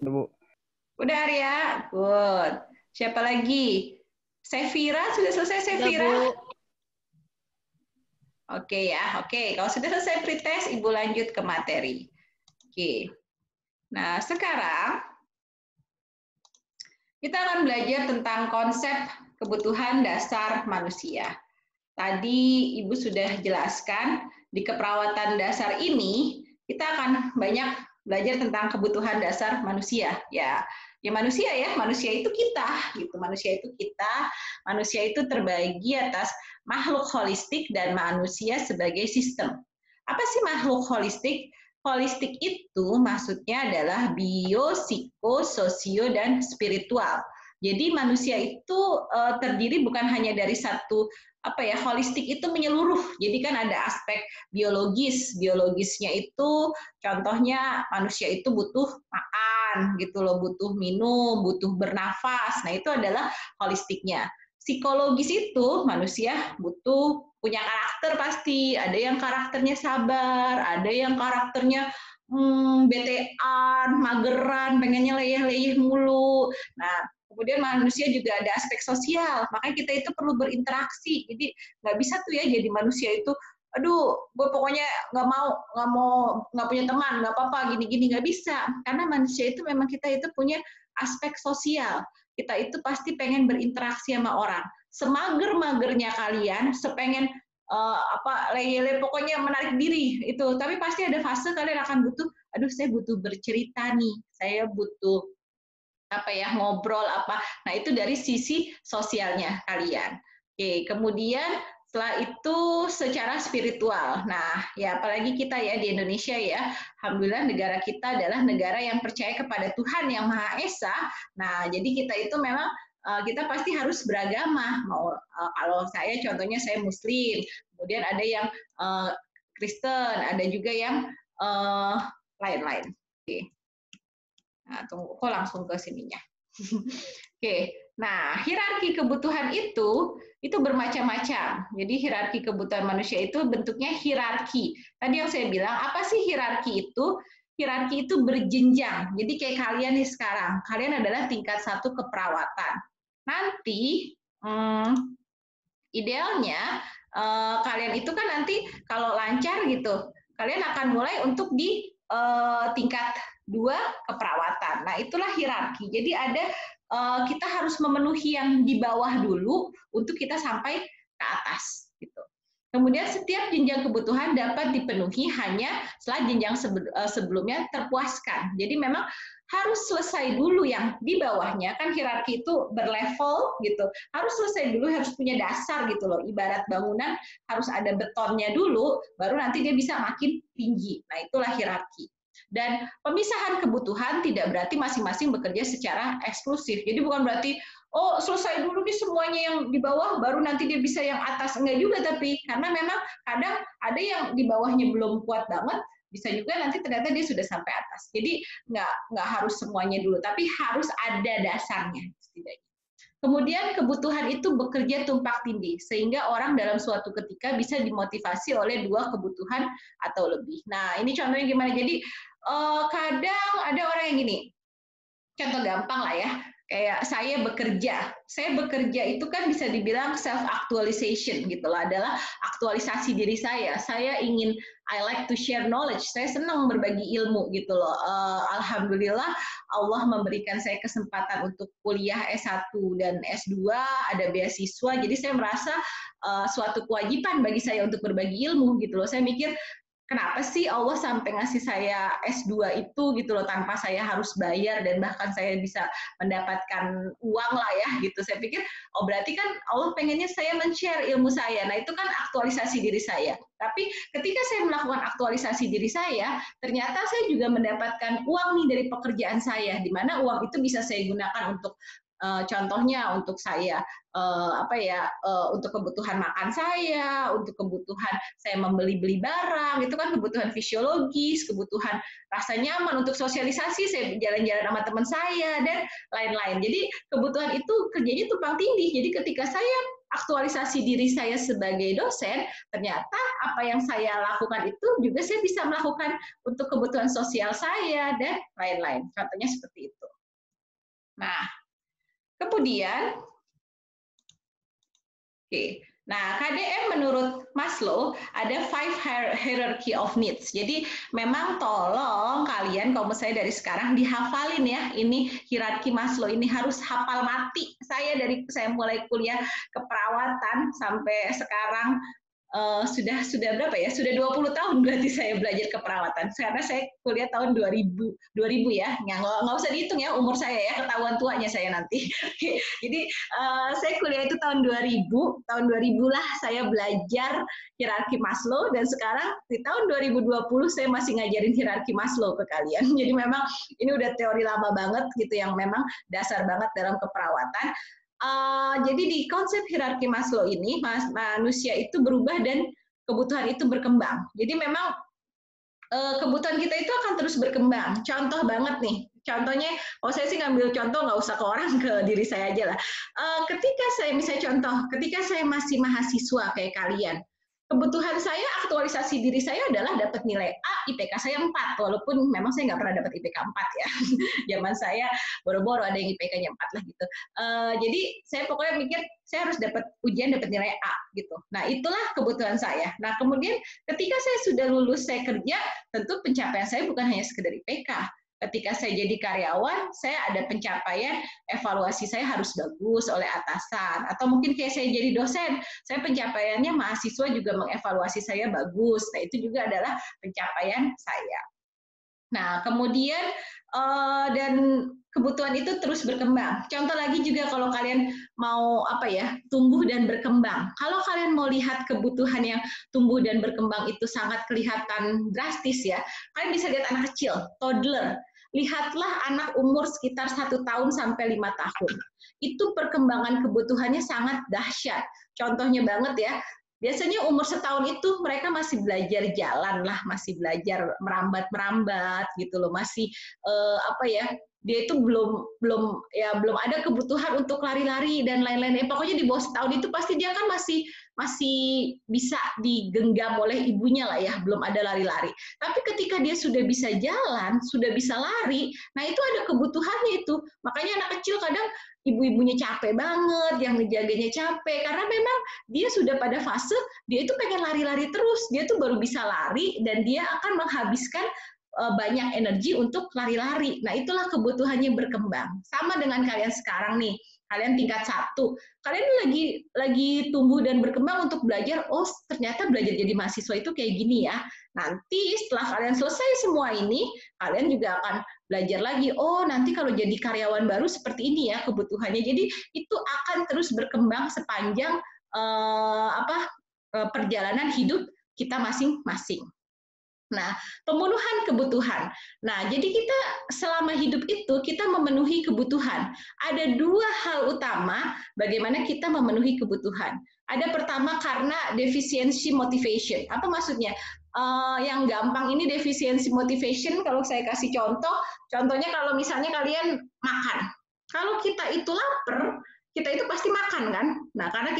Udah, Bu. Udah Arya? Good. Siapa lagi? Sevira, sudah selesai Sevira? Oke ya, oke. Kalau sudah selesai pretest, Ibu lanjut ke materi. Oke. Nah, sekarang kita akan belajar tentang konsep kebutuhan dasar manusia. Tadi Ibu sudah jelaskan, di keperawatan dasar ini kita akan banyak belajar tentang kebutuhan dasar manusia. Ya manusia ya, manusia itu kita, gitu. Manusia itu kita, manusia itu terbagi atas makhluk holistik dan manusia sebagai sistem. Apa sih makhluk holistik? Holistik itu maksudnya adalah bio, psiko, sosio, dan spiritual. Jadi manusia itu terdiri bukan hanya dari satu, holistik itu menyeluruh. Jadi kan ada aspek biologisnya itu contohnya manusia itu butuh makan gitu loh, butuh minum, butuh bernafas. Nah, itu adalah holistiknya. Psikologis itu manusia butuh punya karakter pasti. Ada yang karakternya sabar, ada yang karakternya betean, mageran, pengennya leyeh-leyeh mulu. Nah, kemudian manusia juga ada aspek sosial, makanya kita itu perlu berinteraksi. Jadi nggak bisa tuh ya jadi manusia itu, aduh, gue pokoknya nggak punya teman, nggak apa-apa, gini-gini, nggak bisa. Karena manusia itu memang kita itu punya aspek sosial. Kita itu pasti pengen berinteraksi sama orang. Semager-magernya kalian, sepengen lele pokoknya menarik diri itu. Tapi pasti ada fase kalian akan butuh, aduh saya butuh bercerita nih, saya butuh ngobrol apa. Nah, itu dari sisi sosialnya kalian. Oke, kemudian setelah itu secara spiritual. Nah, ya apalagi kita ya di Indonesia ya, alhamdulillah negara kita adalah negara yang percaya kepada Tuhan yang Maha Esa. Nah, jadi kita itu memang kita pasti harus beragama. Kalau saya contohnya saya Muslim, kemudian ada yang Kristen, ada juga yang lain-lain. Oke. Nah, tunggu, kok langsung ke sininya. Oke, nah hierarki kebutuhan itu bermacam-macam. Jadi hierarki kebutuhan manusia itu bentuknya hierarki. Tadi yang saya bilang, apa sih hierarki itu? Hierarki itu berjenjang. Jadi kayak kalian nih sekarang, kalian adalah tingkat 1 keperawatan. Nanti idealnya kalian itu kan nanti kalau lancar gitu, kalian akan mulai untuk di tingkat 2 keperawatan. Nah, itulah hierarki. Jadi ada kita harus memenuhi yang di bawah dulu untuk kita sampai ke atas gitu. Kemudian setiap jenjang kebutuhan dapat dipenuhi hanya setelah jenjang sebelumnya terpuaskan. Jadi memang harus selesai dulu yang di bawahnya, kan hierarki itu berlevel gitu. Harus selesai dulu, harus punya dasar gitu loh. Ibarat bangunan harus ada betonnya dulu, baru nanti dia bisa makin tinggi. Nah, itulah hierarki. Dan pemisahan kebutuhan tidak berarti masing-masing bekerja secara eksklusif. Jadi bukan berarti, oh selesai dulu nih semuanya yang di bawah, baru nanti dia bisa yang atas. Enggak juga, tapi karena memang kadang ada yang di bawahnya belum kuat banget, bisa juga nanti ternyata dia sudah sampai atas. Jadi nggak harus semuanya dulu, tapi harus ada dasarnya setidaknya. Kemudian kebutuhan itu bekerja tumpang tindih, sehingga orang dalam suatu ketika bisa dimotivasi oleh 2 kebutuhan atau lebih. Nah, ini contohnya gimana? Jadi, kadang ada orang yang gini, contoh gampang lah ya, kayak saya bekerja itu kan bisa dibilang self-actualization gitu loh, adalah aktualisasi diri saya. Saya ingin, I like to share knowledge, saya senang berbagi ilmu gitu loh. Alhamdulillah Allah memberikan saya kesempatan untuk kuliah S1 dan S2, ada beasiswa, jadi saya merasa suatu kewajiban bagi saya untuk berbagi ilmu gitu loh. Saya mikir, kenapa sih Allah sampai ngasih saya S2 itu gitu loh, tanpa saya harus bayar dan bahkan saya bisa mendapatkan uang lah ya gitu. Saya pikir, oh berarti kan Allah pengennya saya men-share ilmu saya. Nah, itu kan aktualisasi diri saya. Tapi ketika saya melakukan aktualisasi diri saya, ternyata saya juga mendapatkan uang nih dari pekerjaan saya, di mana uang itu bisa saya gunakan untuk Contohnya untuk saya untuk kebutuhan makan saya, untuk kebutuhan saya membeli-beli barang, itu kan kebutuhan fisiologis, kebutuhan rasa nyaman, untuk sosialisasi saya jalan-jalan sama teman saya dan lain-lain. Jadi kebutuhan itu kerjanya tumpang tindih. Jadi ketika saya aktualisasi diri saya sebagai dosen, ternyata apa yang saya lakukan itu juga saya bisa melakukan untuk kebutuhan sosial saya dan lain-lain. Contohnya seperti itu. Nah, kemudian, nah KDM menurut Maslow ada 5 hierarchy of needs. Jadi memang tolong kalian kalau misalnya dari sekarang dihafalin ya, ini hierarki Maslow ini harus hafal mati. Saya mulai kuliah keperawatan sampai sekarang sudah berapa ya? Sudah 20 tahun berarti saya belajar keperawatan. Karena saya kuliah tahun 2000 ya. Nggak usah dihitung ya umur saya ya, ketahuan tuanya saya nanti. Jadi saya kuliah itu tahun 2000 lah saya belajar hierarki Maslow, dan sekarang di tahun 2020 saya masih ngajarin hierarki Maslow ke kalian. Jadi memang ini udah teori lama banget gitu yang memang dasar banget dalam keperawatan. Jadi di konsep hierarki Maslow ini, manusia itu berubah dan kebutuhan itu berkembang. Jadi memang kebutuhan kita itu akan terus berkembang. Contoh banget nih, contohnya, saya sih ngambil contoh nggak usah ke orang, ke diri saya aja lah. Ketika saya masih mahasiswa kayak kalian, kebutuhan saya, aktualisasi diri saya adalah dapat nilai A, IPK saya 4, walaupun memang saya nggak pernah dapat IPK 4 ya. Zaman saya boro-boro ada yang IPK-nya 4 lah gitu. Jadi saya pokoknya mikir, saya harus dapat ujian, dapat nilai A gitu. Nah, itulah kebutuhan saya. Nah, kemudian ketika saya sudah lulus, saya kerja, tentu pencapaian saya bukan hanya sekedar IPK. Ketika saya jadi karyawan, saya ada pencapaian, evaluasi saya harus bagus oleh atasan. Atau mungkin kayak saya jadi dosen, saya pencapaiannya mahasiswa juga mengevaluasi saya bagus. Nah, itu juga adalah pencapaian saya. Nah, kemudian dan kebutuhan itu terus berkembang. Contoh lagi juga kalau kalian mau tumbuh dan berkembang. Kalau kalian mau lihat kebutuhan yang tumbuh dan berkembang itu sangat kelihatan drastis ya. Kalian bisa lihat anak kecil, toddler. Lihatlah anak umur sekitar 1 tahun sampai 5 tahun. Itu perkembangan kebutuhannya sangat dahsyat. Contohnya banget ya, biasanya umur setahun itu mereka masih belajar jalan lah, masih belajar merambat gitu loh, masih dia itu belum ada kebutuhan untuk lari-lari dan lain-lain. Pokoknya di bawah setahun itu pasti dia kan masih bisa digenggam oleh ibunya lah ya, belum ada lari-lari. Tapi ketika dia sudah bisa jalan, sudah bisa lari, nah itu ada kebutuhannya itu. Makanya anak kecil kadang ibu-ibunya capek banget, yang ngejaganya capek, karena memang dia sudah pada fase, dia itu pengen lari-lari terus, dia tuh baru bisa lari, dan dia akan menghabiskan banyak energi untuk lari-lari. Nah, itulah kebutuhannya berkembang. Sama dengan kalian sekarang nih, kalian tingkat 1, kalian lagi tumbuh dan berkembang untuk belajar, oh ternyata belajar jadi mahasiswa itu kayak gini ya. Nanti setelah kalian selesai semua ini, kalian juga akan belajar lagi, oh nanti kalau jadi karyawan baru seperti ini ya kebutuhannya. Jadi itu akan terus berkembang sepanjang perjalanan hidup kita masing-masing. Nah, pemenuhan kebutuhan. Nah, jadi kita selama hidup itu kita memenuhi kebutuhan. Ada 2 hal utama bagaimana kita memenuhi kebutuhan. Ada pertama karena defisiensi motivation. Apa maksudnya? Yang gampang ini defisiensi motivation, kalau saya kasih contohnya kalau misalnya kalian makan. Kalau kita itu lapar, kita itu pasti makan kan? Nah, karena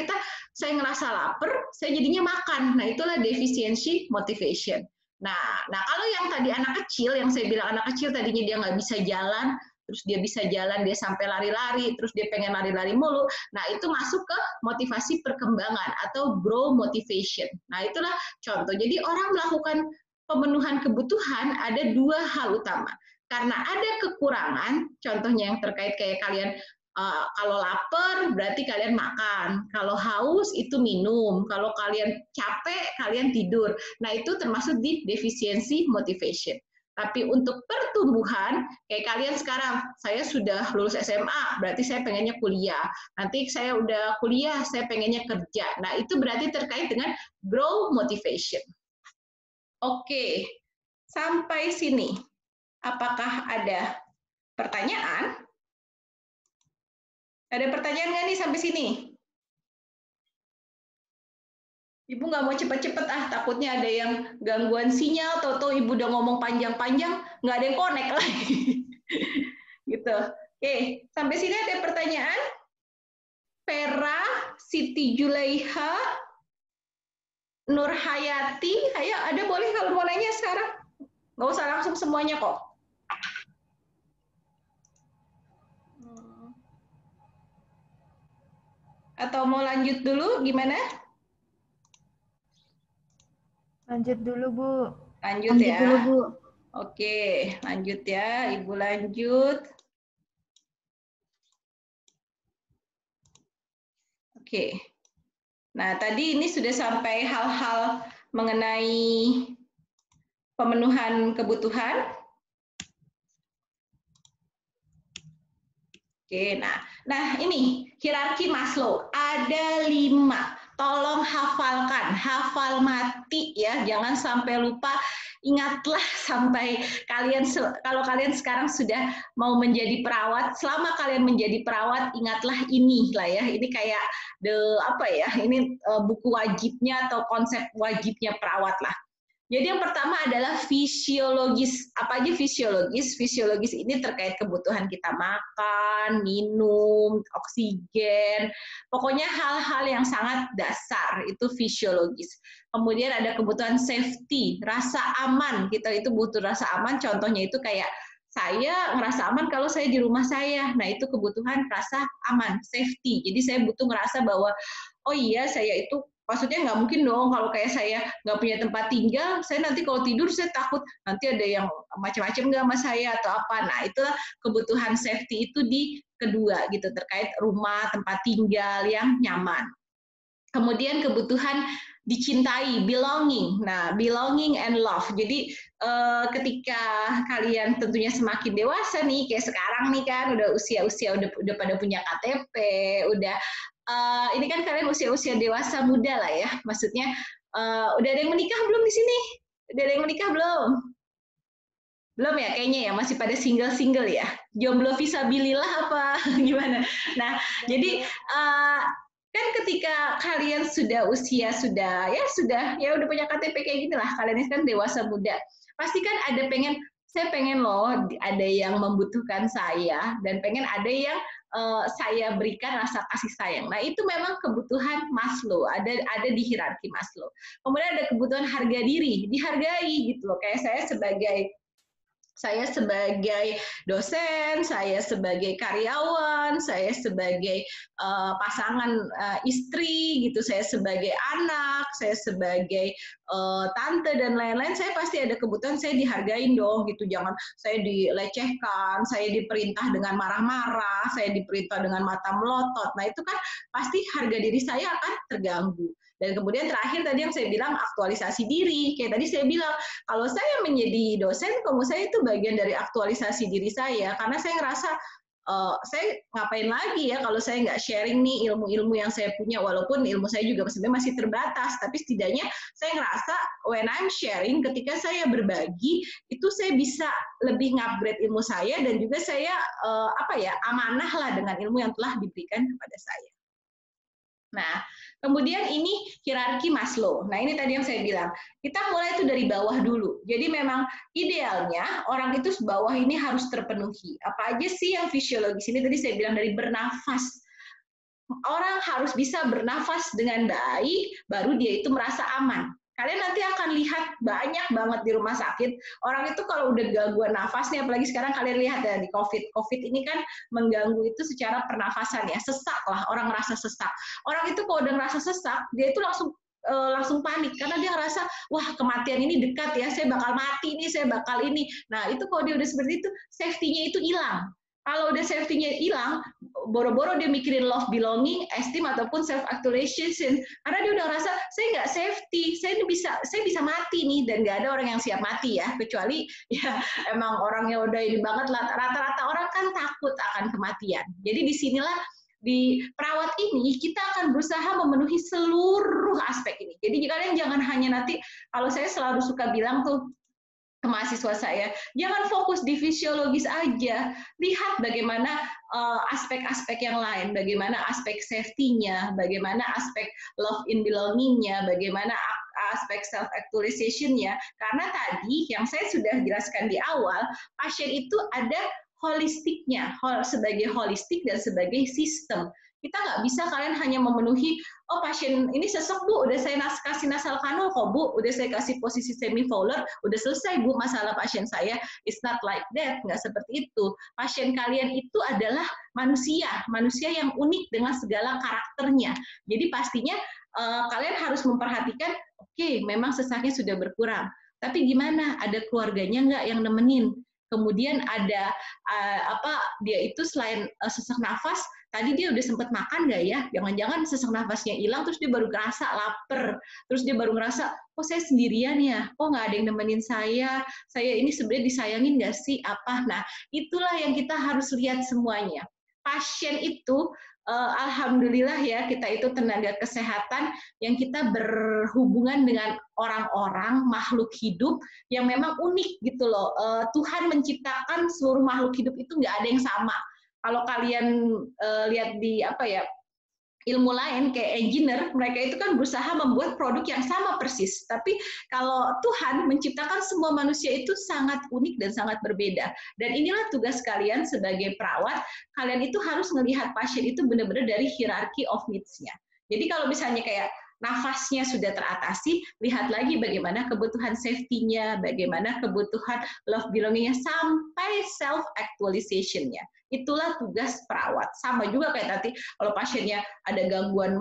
saya ngerasa lapar, saya jadinya makan. Nah, itulah defisiensi motivation. Nah, kalau yang tadi anak kecil, yang saya bilang anak kecil tadinya dia nggak bisa jalan, terus dia bisa jalan, dia sampai lari-lari, terus dia pengen lari-lari mulu. Nah, itu masuk ke motivasi perkembangan atau grow motivation. Nah, itulah contoh. Jadi orang melakukan pemenuhan kebutuhan ada 2 hal utama. Karena ada kekurangan, contohnya yang terkait kayak kalian, kalau lapar berarti kalian makan, kalau haus itu minum, kalau kalian capek kalian tidur. Nah, itu termasuk di defisiensi motivation. Tapi untuk pertumbuhan, kayak kalian sekarang, saya sudah lulus SMA, berarti saya pengennya kuliah. Nanti saya udah kuliah, saya pengennya kerja. Nah, itu berarti terkait dengan grow motivation. Oke, sampai sini. Apakah ada pertanyaan? Ada pertanyaan nggak nih sampai sini? Ibu nggak mau cepet-cepet takutnya ada yang gangguan sinyal, atau ibu udah ngomong panjang-panjang, nggak ada yang connect lagi. Gitu. Oke, sampai sini ada pertanyaan? Vera, Siti Julaiha, Nur Hayati, ayo ada boleh kalau mau nanya sekarang? Nggak usah langsung semuanya kok. Atau mau lanjut dulu, gimana? Lanjut dulu, Bu. Lanjut ya. dulu, Bu. Oke, lanjut ya. Ibu lanjut. Oke. Nah, tadi ini sudah sampai hal-hal mengenai pemenuhan kebutuhan. Oke, nah ini hierarki Maslow ada 5. Tolong hafalkan, hafal mati ya, jangan sampai lupa. Ingatlah sampai kalian, kalau kalian sekarang sudah mau menjadi perawat, selama kalian menjadi perawat, ingatlah ini lah ya. Ini kayak ini buku wajibnya atau konsep wajibnya perawat lah. Jadi yang pertama adalah fisiologis. Apa aja fisiologis? Fisiologis ini terkait kebutuhan kita makan, minum, oksigen, pokoknya hal-hal yang sangat dasar itu fisiologis. Kemudian ada kebutuhan safety, rasa aman. Kita itu butuh rasa aman, contohnya itu kayak saya ngerasa aman kalau saya di rumah saya. Nah, itu kebutuhan rasa aman, safety. Jadi saya butuh ngerasa bahwa, oh iya saya itu, maksudnya nggak mungkin dong kalau kayak saya nggak punya tempat tinggal, saya nanti kalau tidur saya takut nanti ada yang macam-macam nggak sama saya atau apa. Nah, itulah kebutuhan safety itu di kedua gitu, terkait rumah, tempat tinggal yang nyaman. Kemudian kebutuhan dicintai, belonging. Nah, belonging and love. Jadi ketika kalian tentunya semakin dewasa nih, kayak sekarang nih kan udah usia-usia udah pada punya KTP, udah ini kan kalian usia-usia dewasa muda lah ya. Maksudnya udah ada yang menikah belum di sini? Udah ada yang menikah belum? Belum ya kayaknya ya, masih pada single-single ya. Jomblo visabilillah apa gimana? Nah, jadi kan ketika kalian sudah usia sudah udah punya KTP kayak gini lah, kalian ini kan dewasa muda, pasti kan saya pengen loh ada yang membutuhkan saya dan pengen ada yang saya berikan rasa kasih sayang. Nah, itu memang kebutuhan Maslow, ada di hierarki Maslow. Kemudian ada kebutuhan harga diri, dihargai gitu loh. Kayak saya sebagai dosen, saya sebagai karyawan, saya sebagai pasangan istri gitu, saya sebagai anak, saya sebagai tante dan lain-lain, saya pasti ada kebutuhan saya dihargain dong gitu. Jangan saya dilecehkan, saya diperintah dengan marah-marah, saya diperintah dengan mata melotot. Nah, itu kan pasti harga diri saya akan terganggu. Dan kemudian terakhir tadi yang saya bilang aktualisasi diri. Kayak tadi saya bilang, kalau saya menjadi dosen, saya itu bagian dari aktualisasi diri saya. Karena saya ngerasa, saya ngapain lagi ya kalau saya nggak sharing nih ilmu-ilmu yang saya punya. Walaupun ilmu saya juga sebenarnya masih terbatas. Tapi setidaknya saya ngerasa when I'm sharing, ketika saya berbagi, itu saya bisa lebih ngupgrade ilmu saya. Dan juga saya amanah lah dengan ilmu yang telah diberikan kepada saya. Nah, kemudian ini hierarki Maslow. Nah, ini tadi yang saya bilang. Kita mulai itu dari bawah dulu. Jadi memang idealnya orang itu bawah ini harus terpenuhi. Apa aja sih yang fisiologis ini? Tadi saya bilang dari bernafas. Orang harus bisa bernafas dengan baik, baru dia itu merasa aman. Kalian nanti akan lihat banyak banget di rumah sakit, orang itu kalau udah gangguan nafas nih, apalagi sekarang kalian lihat ya di COVID. COVID ini kan mengganggu itu secara pernafasan ya, sesak lah, orang merasa sesak. Orang itu kalau udah merasa sesak, dia itu langsung panik, karena dia ngerasa, wah kematian ini dekat ya, saya bakal mati nih, saya bakal ini. Nah itu kalau dia udah seperti itu, safety-nya itu hilang. Kalau udah safety-nya hilang, boro-boro dia mikirin love, belonging, esteem, ataupun self-actualization. Karena dia udah ngerasa, saya nggak safety, saya bisa mati nih, dan nggak ada orang yang siap mati ya, kecuali ya emang orangnya udah ini banget, rata-rata orang kan takut akan kematian. Jadi disinilah, di perawat ini, kita akan berusaha memenuhi seluruh aspek ini. Jadi kalian jangan hanya nanti, kalau saya selalu suka bilang tuh, ke mahasiswa saya, jangan fokus di fisiologis aja, lihat bagaimana aspek-aspek yang lain, bagaimana aspek safety-nya, bagaimana aspek love in belonging-nya, bagaimana aspek self-actualization-nya, karena tadi yang saya sudah jelaskan di awal, pasien itu ada holistiknya, sebagai holistik dan sebagai sistem. Kita nggak bisa kalian hanya memenuhi, oh pasien ini sesek Bu, udah saya kasih nasal kanul kok Bu, udah saya kasih posisi semivolar, udah selesai Bu masalah pasien saya. It's not like that, nggak seperti itu. Pasien kalian itu adalah manusia, manusia yang unik dengan segala karakternya. Jadi pastinya kalian harus memperhatikan, oke, memang sesaknya sudah berkurang, tapi gimana? Ada keluarganya nggak yang nemenin? Kemudian ada dia itu selain sesak nafas, tadi dia udah sempat makan nggak ya? Jangan-jangan sesak nafasnya hilang, terus dia baru ngerasa lapar, terus dia baru ngerasa, oh saya sendirian ya, oh nggak ada yang nemenin saya ini sebenarnya disayangin nggak sih apa? Nah itulah yang kita harus lihat semuanya. Pasien itu alhamdulillah ya, kita itu tenaga kesehatan yang kita berhubungan dengan orang-orang, makhluk hidup yang memang unik gitu loh. Tuhan menciptakan seluruh makhluk hidup itu nggak ada yang sama. Kalau kalian lihat di ilmu lain kayak engineer, mereka itu kan berusaha membuat produk yang sama persis. Tapi kalau Tuhan menciptakan semua manusia itu sangat unik dan sangat berbeda. Dan inilah tugas kalian sebagai perawat, kalian itu harus melihat pasien itu benar-benar dari hierarchy of needs-nya. Jadi kalau misalnya kayak nafasnya sudah teratasi, lihat lagi bagaimana kebutuhan safety-nya, bagaimana kebutuhan love belonging-nya, sampai self-actualization-nya. Itulah tugas perawat. Sama juga kayak tadi, kalau pasiennya ada gangguan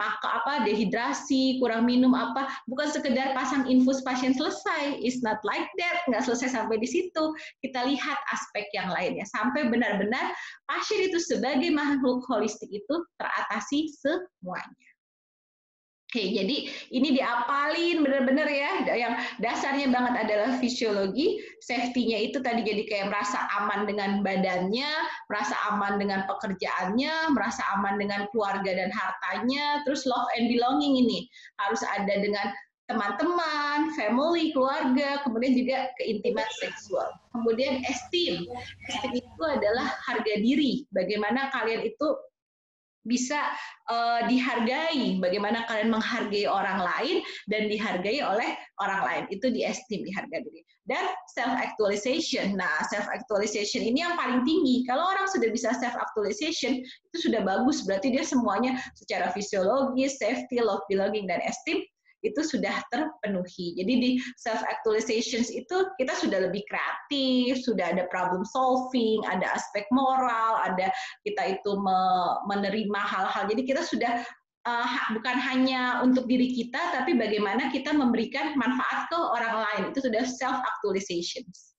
dehidrasi, kurang minum bukan sekedar pasang infus pasien selesai. It's not like that, nggak selesai sampai di situ. Kita lihat aspek yang lainnya, sampai benar-benar pasien itu sebagai makhluk holistik itu teratasi semuanya. Oke, jadi ini diapalin benar-benar ya, yang dasarnya banget adalah fisiologi, safety-nya itu tadi jadi kayak merasa aman dengan badannya, merasa aman dengan pekerjaannya, merasa aman dengan keluarga dan hartanya, terus love and belonging ini harus ada dengan teman-teman, family, keluarga, kemudian juga keintiman seksual. Kemudian esteem itu adalah harga diri, bagaimana kalian itu bisa dihargai, bagaimana kalian menghargai orang lain dan dihargai oleh orang lain, itu di esteem, dihargai diri. Dan self actualization. Nah, self actualization ini yang paling tinggi. Kalau orang sudah bisa self actualization, itu sudah bagus, berarti dia semuanya secara fisiologis, safety, love belonging dan esteem itu sudah terpenuhi. Jadi di self actualizations itu kita sudah lebih kreatif, sudah ada problem solving, ada aspek moral, ada kita itu menerima hal-hal. Jadi kita sudah bukan hanya untuk diri kita, tapi bagaimana kita memberikan manfaat ke orang lain. Itu sudah self actualizations.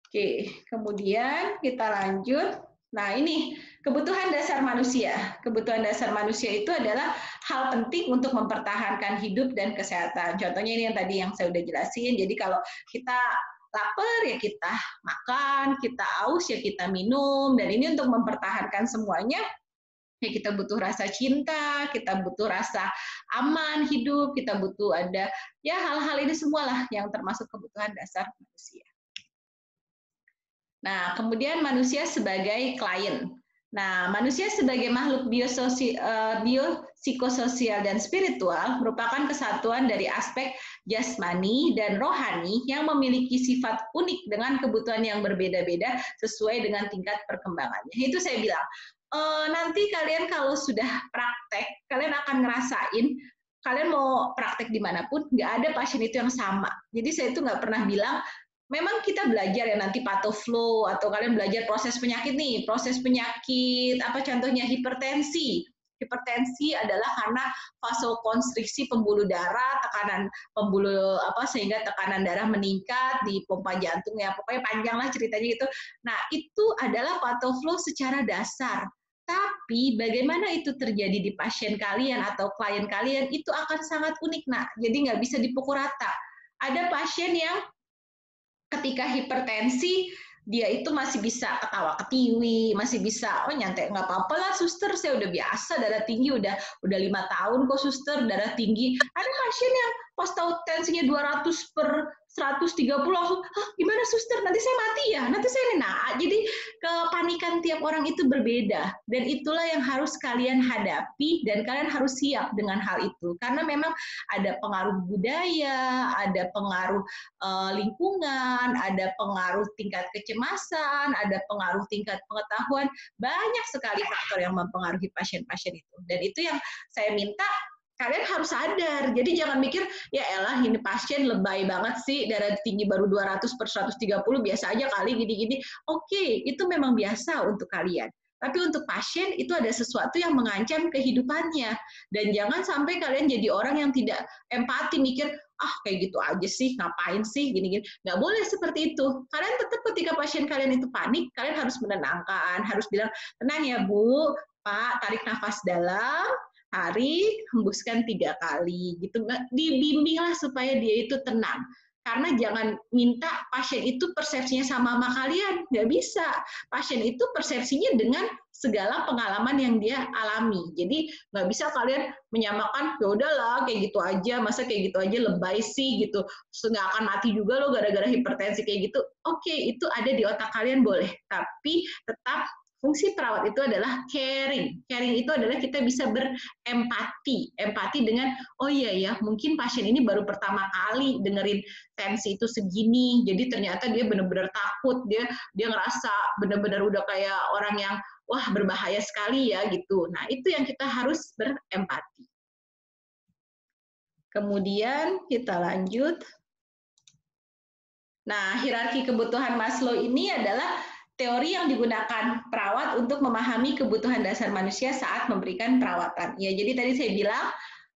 Oke, kemudian kita lanjut. Nah, ini kebutuhan dasar manusia. Kebutuhan dasar manusia itu adalah hal penting untuk mempertahankan hidup dan kesehatan. Contohnya ini yang tadi yang saya udah jelasin. Jadi kalau kita lapar ya kita makan, kita haus ya kita minum, dan ini untuk mempertahankan semuanya. Ya, kita butuh rasa cinta, kita butuh rasa aman hidup, kita butuh ada ya hal-hal ini semualah yang termasuk kebutuhan dasar manusia. Nah, kemudian manusia sebagai klien. Nah, manusia sebagai makhluk biopsikososial dan spiritual merupakan kesatuan dari aspek jasmani dan rohani yang memiliki sifat unik dengan kebutuhan yang berbeda-beda sesuai dengan tingkat perkembangannya. Itu saya bilang, nanti kalian kalau sudah praktek, kalian akan ngerasain, kalian mau praktek dimanapun, nggak ada pasien itu yang sama. Jadi saya itu nggak pernah bilang, memang kita belajar ya nanti patoflow atau kalian belajar proses penyakit nih, proses penyakit apa contohnya hipertensi. Hipertensi adalah karena vasokonstriksi pembuluh darah, tekanan pembuluh sehingga tekanan darah meningkat di pompa jantung ya, pokoknya panjang lah ceritanya itu. Nah, itu adalah patoflow secara dasar. Tapi bagaimana itu terjadi di pasien kalian atau klien kalian itu akan sangat unik, nah. Jadi nggak bisa dipukul rata. Ada pasien yang ketika hipertensi dia itu masih bisa ketawa ketiwi, masih bisa oh nyantai, nggak apa-apa lah suster, saya udah biasa darah tinggi, udah 5 tahun kok suster darah tinggi. Ada pasien yang pas tahu tensinya 200/130 langsung, gimana suster, nanti saya mati ya, nanti saya kena. Jadi kepanikan tiap orang itu berbeda, dan itulah yang harus kalian hadapi, dan kalian harus siap dengan hal itu, karena memang ada pengaruh budaya, ada pengaruh lingkungan, ada pengaruh tingkat kecemasan, ada pengaruh tingkat pengetahuan, banyak sekali faktor yang mempengaruhi pasien-pasien itu. Dan itu yang saya minta kalian harus sadar. Jadi jangan mikir, ya elah ini pasien lebay banget sih, darah tinggi baru 200/130, biasa aja kali gini-gini. Oke, itu memang biasa untuk kalian. Tapi untuk pasien itu ada sesuatu yang mengancam kehidupannya. Dan jangan sampai kalian jadi orang yang tidak empati, mikir, kayak gitu aja sih, ngapain sih, gini-gini. Nggak boleh seperti itu. Kalian tetap ketika pasien kalian itu panik, kalian harus menenangkan, harus bilang, tenang ya Bu, Pak, tarik nafas dalam, tarik, hembuskan 3 kali. Gitu. Dibimbinglah supaya dia itu tenang. Karena jangan minta pasien itu persepsinya sama kalian, nggak bisa. Pasien itu persepsinya dengan segala pengalaman yang dia alami. Jadi nggak bisa kalian menyamakan, ya udahlah kayak gitu aja, masa kayak gitu aja lebay sih gitu, nggak akan mati juga loh gara-gara hipertensi kayak gitu. Oke, itu ada di otak kalian boleh, tapi tetap fungsi perawat itu adalah caring. Caring itu adalah kita bisa berempati. Empati dengan, oh iya ya, mungkin pasien ini baru pertama kali dengerin tensi itu segini, jadi ternyata dia benar-benar takut, dia ngerasa benar-benar udah kayak orang yang, wah berbahaya sekali ya gitu. Nah itu yang kita harus berempati. Kemudian kita lanjut. Nah, hierarki kebutuhan Maslow ini adalah teori yang digunakan perawat untuk memahami kebutuhan dasar manusia saat memberikan perawatan. Ya, jadi tadi saya bilang,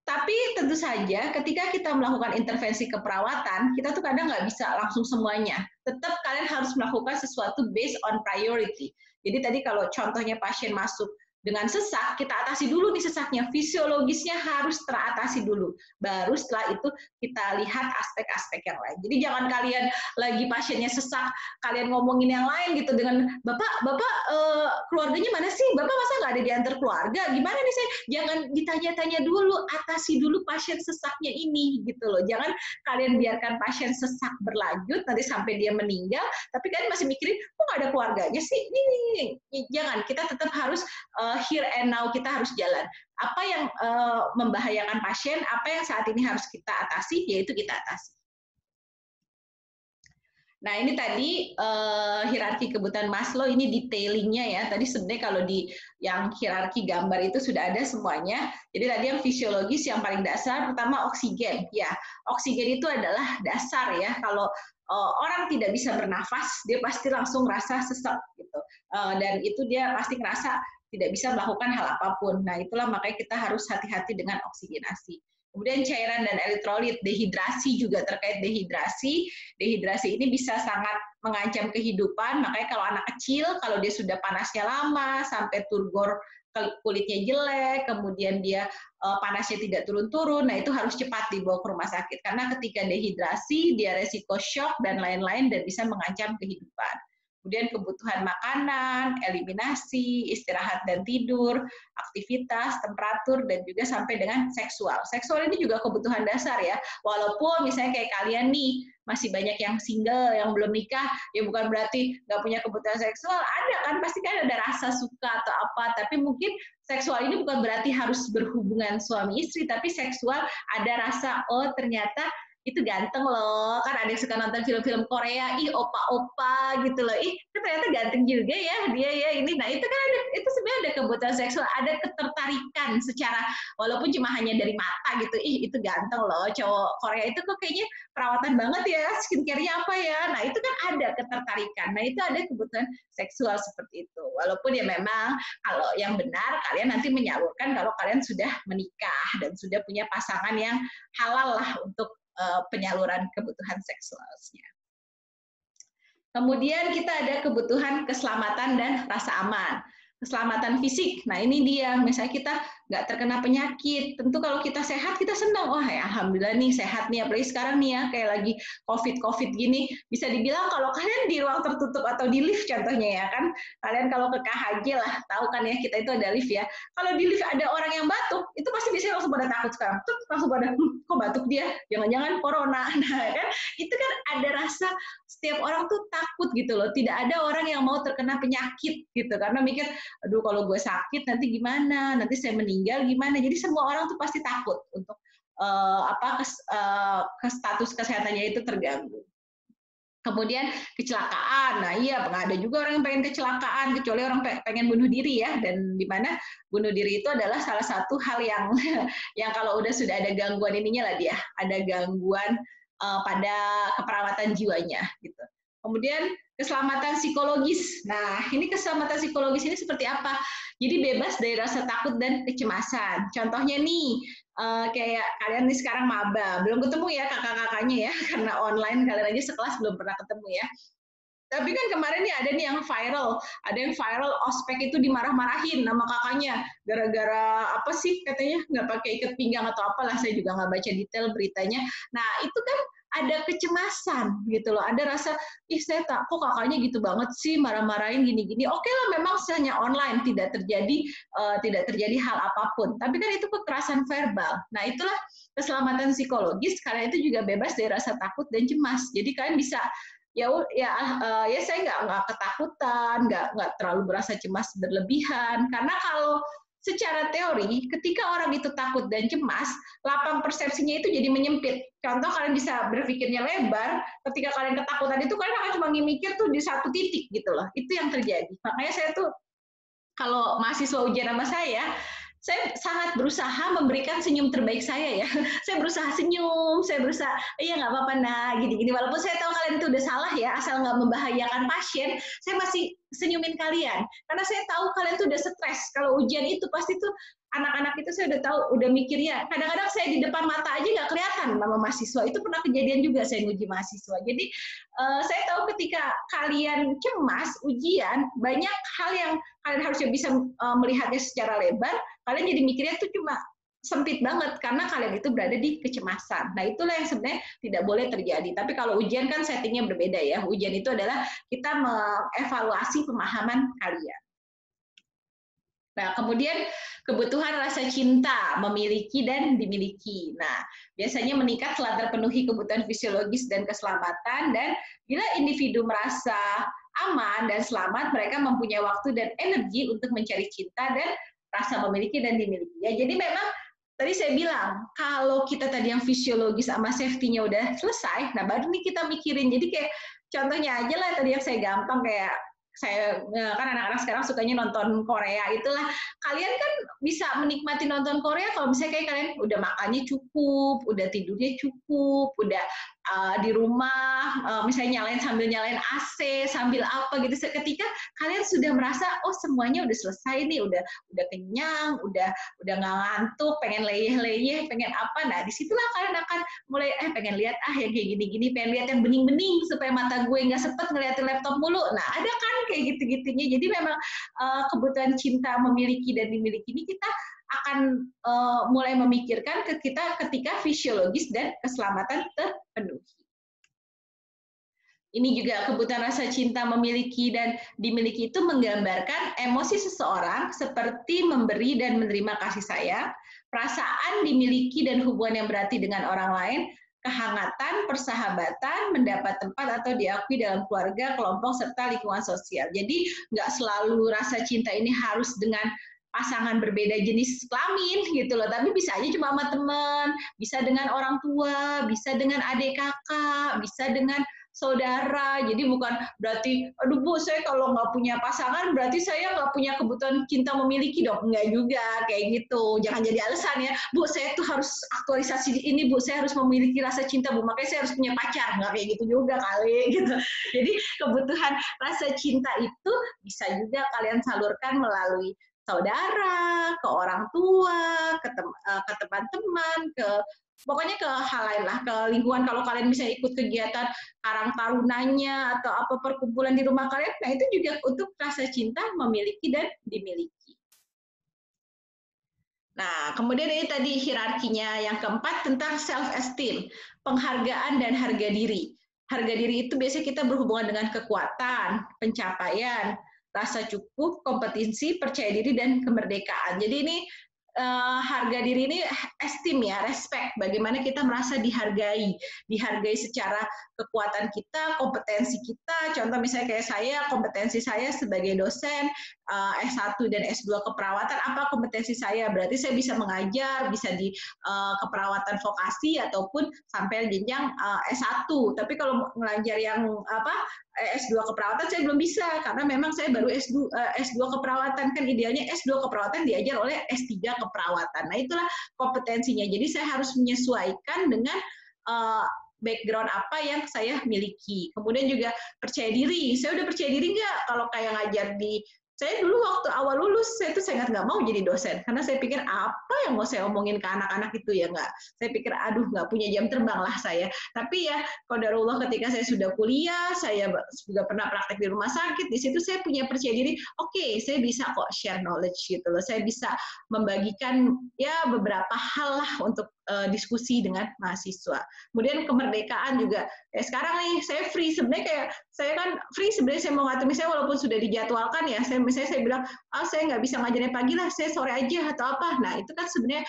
tapi tentu saja ketika kita melakukan intervensi keperawatan, kita tuh kadang nggak bisa langsung semuanya. Tetap kalian harus melakukan sesuatu based on priority. Jadi tadi kalau contohnya pasien masuk dengan sesak, kita atasi dulu nih sesaknya, fisiologisnya harus teratasi dulu. Baru setelah itu kita lihat aspek-aspek yang lain. Jadi jangan kalian lagi pasiennya sesak, kalian ngomongin yang lain gitu dengan, Bapak keluarganya mana sih? Bapak masa nggak ada diantar keluarga? Gimana nih saya? Jangan ditanya-tanya dulu, atasi dulu pasien sesaknya ini gitu loh. Jangan kalian biarkan pasien sesak berlanjut, nanti sampai dia meninggal, tapi kalian masih mikirin, kok nggak ada keluarganya sih? Ini. Jangan, kita tetap harus here and now, kita harus jalan. Apa yang membahayakan pasien, apa yang saat ini harus kita atasi, yaitu kita atasi. Nah ini tadi hierarki kebutuhan Maslow, ini detailingnya ya. Tadi sebenarnya kalau di yang hierarki gambar itu sudah ada semuanya. Jadi tadi yang fisiologis yang paling dasar, pertama oksigen. Ya, oksigen itu adalah dasar ya. Kalau orang tidak bisa bernafas, dia pasti langsung rasa sesak gitu. Dan itu dia pasti ngerasa tidak bisa melakukan hal apapun. Nah, itulah makanya kita harus hati-hati dengan oksigenasi. Kemudian cairan dan elektrolit, dehidrasi juga terkait dehidrasi. Dehidrasi ini bisa sangat mengancam kehidupan, makanya kalau anak kecil, kalau dia sudah panasnya lama, sampai turgor kulitnya jelek, kemudian dia panasnya tidak turun-turun, nah itu harus cepat dibawa ke rumah sakit. Karena ketika dehidrasi, dia resiko shock dan lain-lain dan bisa mengancam kehidupan. Kemudian kebutuhan makanan, eliminasi, istirahat dan tidur, aktivitas, temperatur, dan juga sampai dengan seksual. Seksual ini juga kebutuhan dasar ya. Walaupun misalnya kayak kalian nih, masih banyak yang single, yang belum nikah, ya bukan berarti nggak punya kebutuhan seksual. Ada kan, pasti kan ada rasa suka atau apa, tapi mungkin seksual ini bukan berarti harus berhubungan suami istri, tapi seksual ada rasa, oh ternyata itu ganteng loh, kan ada yang suka nonton film-film Korea, ih opa-opa gitu loh, ih ternyata ganteng juga ya dia ya ini. Nah itu kan ada, itu sebenarnya ada kebutuhan seksual, ada ketertarikan secara walaupun cuma hanya dari mata gitu, ih itu ganteng loh cowok Korea itu kok kayaknya perawatan banget ya, skincare-nya apa ya. Nah itu kan ada ketertarikan, nah itu ada kebutuhan seksual seperti itu. Walaupun ya memang kalau yang benar kalian nanti menyalurkan kalau kalian sudah menikah dan sudah punya pasangan yang halal lah untuk penyaluran kebutuhan seksualnya. Kemudian kita ada kebutuhan keselamatan dan rasa aman. keselamatan fisik. Nah ini dia, misalnya kita nggak terkena penyakit. Tentu kalau kita sehat, kita senang. Wah ya alhamdulillah nih sehat nih. Apalagi sekarang nih ya, kayak lagi COVID gini, bisa dibilang kalau kalian di ruang tertutup atau di lift contohnya ya kan, kalian kalau ke KHJ lah, tahu kan ya kita itu ada lift ya. Kalau di lift ada orang yang batuk, itu pasti biasanya langsung pada takut sekarang. Tuh langsung pada, kok batuk dia? Jangan-jangan corona. Nah kan, itu kan ada rasa setiap orang tuh takut gitu loh. Tidak ada orang yang mau terkena penyakit gitu, karena mikir, aduh kalau gue sakit nanti gimana, nanti saya meninggal gimana. Jadi semua orang tuh pasti takut untuk ke status kesehatannya itu terganggu. Kemudian kecelakaan, nah iya ada juga orang yang pengen kecelakaan, kecuali orang pengen bunuh diri ya, dan di mana bunuh diri itu adalah salah satu hal yang yang kalau udah sudah ada gangguan ininya lah dia, ada gangguan pada keperawatan jiwanya gitu. Kemudian keselamatan psikologis. Nah, ini keselamatan psikologis ini seperti apa? Jadi bebas dari rasa takut dan kecemasan. Contohnya nih, kayak kalian nih sekarang maba, belum ketemu ya kakak-kakaknya ya, karena online kalian aja sekelas belum pernah ketemu ya. Tapi kan kemarin nih ada nih yang viral ospek itu dimarah-marahin sama kakaknya, gara-gara apa sih katanya nggak pakai ikat pinggang atau apalah, saya juga nggak baca detail beritanya. Nah itu kan ada kecemasan gitu loh, ada rasa, ih saya tak, kok kakaknya gitu banget sih marah-marahin gini-gini. Oke lah memang hanya online, tidak terjadi hal apapun, tapi kan itu kekerasan verbal. Nah itulah keselamatan psikologis, kalian itu juga bebas dari rasa takut dan cemas. Jadi kalian bisa ya saya nggak ketakutan, nggak terlalu berasa cemas berlebihan, karena kalau secara teori ketika orang itu takut dan cemas, lapang persepsinya itu jadi menyempit. Contoh kalian bisa berpikirnya lebar, ketika kalian ketakutan itu kalian akan cuma mikir tuh di satu titik gitu loh. Itu yang terjadi. Makanya saya tuh kalau mahasiswa ujian sama saya sangat berusaha memberikan senyum terbaik saya ya. Saya berusaha senyum, saya berusaha, iya nggak apa-apa nah, gini-gini. Walaupun saya tahu kalian itu udah salah ya, asal nggak membahayakan pasien, saya masih senyumin kalian. Karena saya tahu kalian tuh udah stres. Kalau ujian itu pasti tuh anak-anak itu saya udah tahu, udah mikirnya. Kadang-kadang saya di depan mata aja nggak kelihatan sama mahasiswa. Itu pernah kejadian juga saya nguji mahasiswa. Jadi saya tahu ketika kalian cemas ujian, banyak hal yang kalian harusnya bisa melihatnya secara lebar, kalian jadi mikirnya tuh cuma sempit banget karena kalian itu berada di kecemasan. Nah itulah yang sebenarnya tidak boleh terjadi. Tapi kalau ujian kan settingnya berbeda ya. Ujian itu adalah kita mengevaluasi pemahaman kalian. Nah, kemudian kebutuhan rasa cinta, memiliki dan dimiliki. Nah, biasanya meningkat setelah terpenuhi kebutuhan fisiologis dan keselamatan, dan bila individu merasa aman dan selamat, mereka mempunyai waktu dan energi untuk mencari cinta dan rasa memiliki dan dimiliki. Ya, jadi memang tadi saya bilang, kalau kita tadi yang fisiologis sama safety-nya udah selesai, nah baru nih kita mikirin. Jadi kayak contohnya aja lah tadi yang saya gampang kayak, saya kan anak-anak sekarang sukanya nonton Korea, itulah kalian kan bisa menikmati nonton Korea kalau misalnya kayak kalian udah makannya cukup, udah tidurnya cukup, udah di rumah misalnya sambil nyalain AC sambil apa gitu. Ketika kalian sudah merasa oh semuanya udah selesai nih, udah kenyang, udah nggak ngantuk, pengen leyeh-leyeh, pengen apa, nah disitulah kalian akan mulai pengen lihat yang kayak gini-gini, pengen lihat yang bening-bening supaya mata gue nggak sepet ngeliatin laptop mulu. Nah ada kan kayak gitu-gitunya. Jadi memang kebutuhan cinta, memiliki dan dimiliki ini kita akan mulai memikirkan ke kita ketika fisiologis dan keselamatan terpenuhi. Ini juga kebutuhan rasa cinta, memiliki dan dimiliki itu menggambarkan emosi seseorang seperti memberi dan menerima kasih sayang, perasaan dimiliki dan hubungan yang berarti dengan orang lain, kehangatan, persahabatan, mendapat tempat atau diakui dalam keluarga, kelompok, serta lingkungan sosial. Jadi nggak selalu rasa cinta ini harus dengan pasangan berbeda jenis kelamin gitu loh, tapi bisa aja cuma sama teman, bisa dengan orang tua, bisa dengan adik kakak, bisa dengan saudara. Jadi bukan berarti, aduh Bu, saya kalau nggak punya pasangan berarti saya nggak punya kebutuhan cinta memiliki dong. Enggak juga kayak gitu. Jangan jadi alasan ya, Bu, saya tuh harus aktualisasi ini, Bu, saya harus memiliki rasa cinta, Bu, makanya saya harus punya pacar. Nggak kayak gitu juga kali gitu. Jadi kebutuhan rasa cinta itu bisa juga kalian salurkan melalui saudara, ke orang tua, ke teman-teman, ke pokoknya ke hal lain lah, ke lingkungan. Kalau kalian bisa ikut kegiatan Karang Tarunanya atau apa perkumpulan di rumah kalian, nah itu juga untuk rasa cinta memiliki dan dimiliki. Nah, kemudian ini tadi hierarkinya yang keempat tentang self-esteem, penghargaan dan harga diri. Harga diri itu biasanya kita berhubungan dengan kekuatan, pencapaian, rasa cukup, kompetensi, percaya diri, dan kemerdekaan. Jadi ini harga diri ini esteem ya, respect. Bagaimana kita merasa dihargai secara kekuatan kita, kompetensi kita. Contoh misalnya kayak saya, kompetensi saya sebagai dosen S1 dan S2 keperawatan, apa kompetensi saya? Berarti saya bisa mengajar, bisa di keperawatan vokasi ataupun sampai jenjang S1. Tapi kalau mengajar yang S2 keperawatan saya belum bisa karena memang saya baru S2 keperawatan, kan idealnya S2 keperawatan diajar oleh S3 keperawatan. Nah, itulah kompetensinya. Jadi saya harus menyesuaikan dengan background apa yang saya miliki. Kemudian juga percaya diri. Saya udah percaya diri nggak kalau kayak ngajar di saya dulu waktu awal lulus, saya tuh sangat nggak mau jadi dosen. Karena saya pikir, apa yang mau saya omongin ke anak-anak itu ya nggak. Saya pikir, aduh nggak punya jam terbang lah saya. Tapi ya, qadarullah ketika saya sudah kuliah, saya juga pernah praktek di rumah sakit, di situ saya punya percaya diri, oke, saya bisa kok share knowledge gitu loh. Saya bisa membagikan ya beberapa hal lah untuk diskusi dengan mahasiswa. Kemudian kemerdekaan juga. Sekarang nih saya free, sebenarnya kayak saya kan free sebenarnya, saya mau ngatur misalnya walaupun sudah dijadwalkan ya, misalnya saya bilang saya nggak bisa ngajarin pagi lah, saya sore aja atau apa. Nah itu kan sebenarnya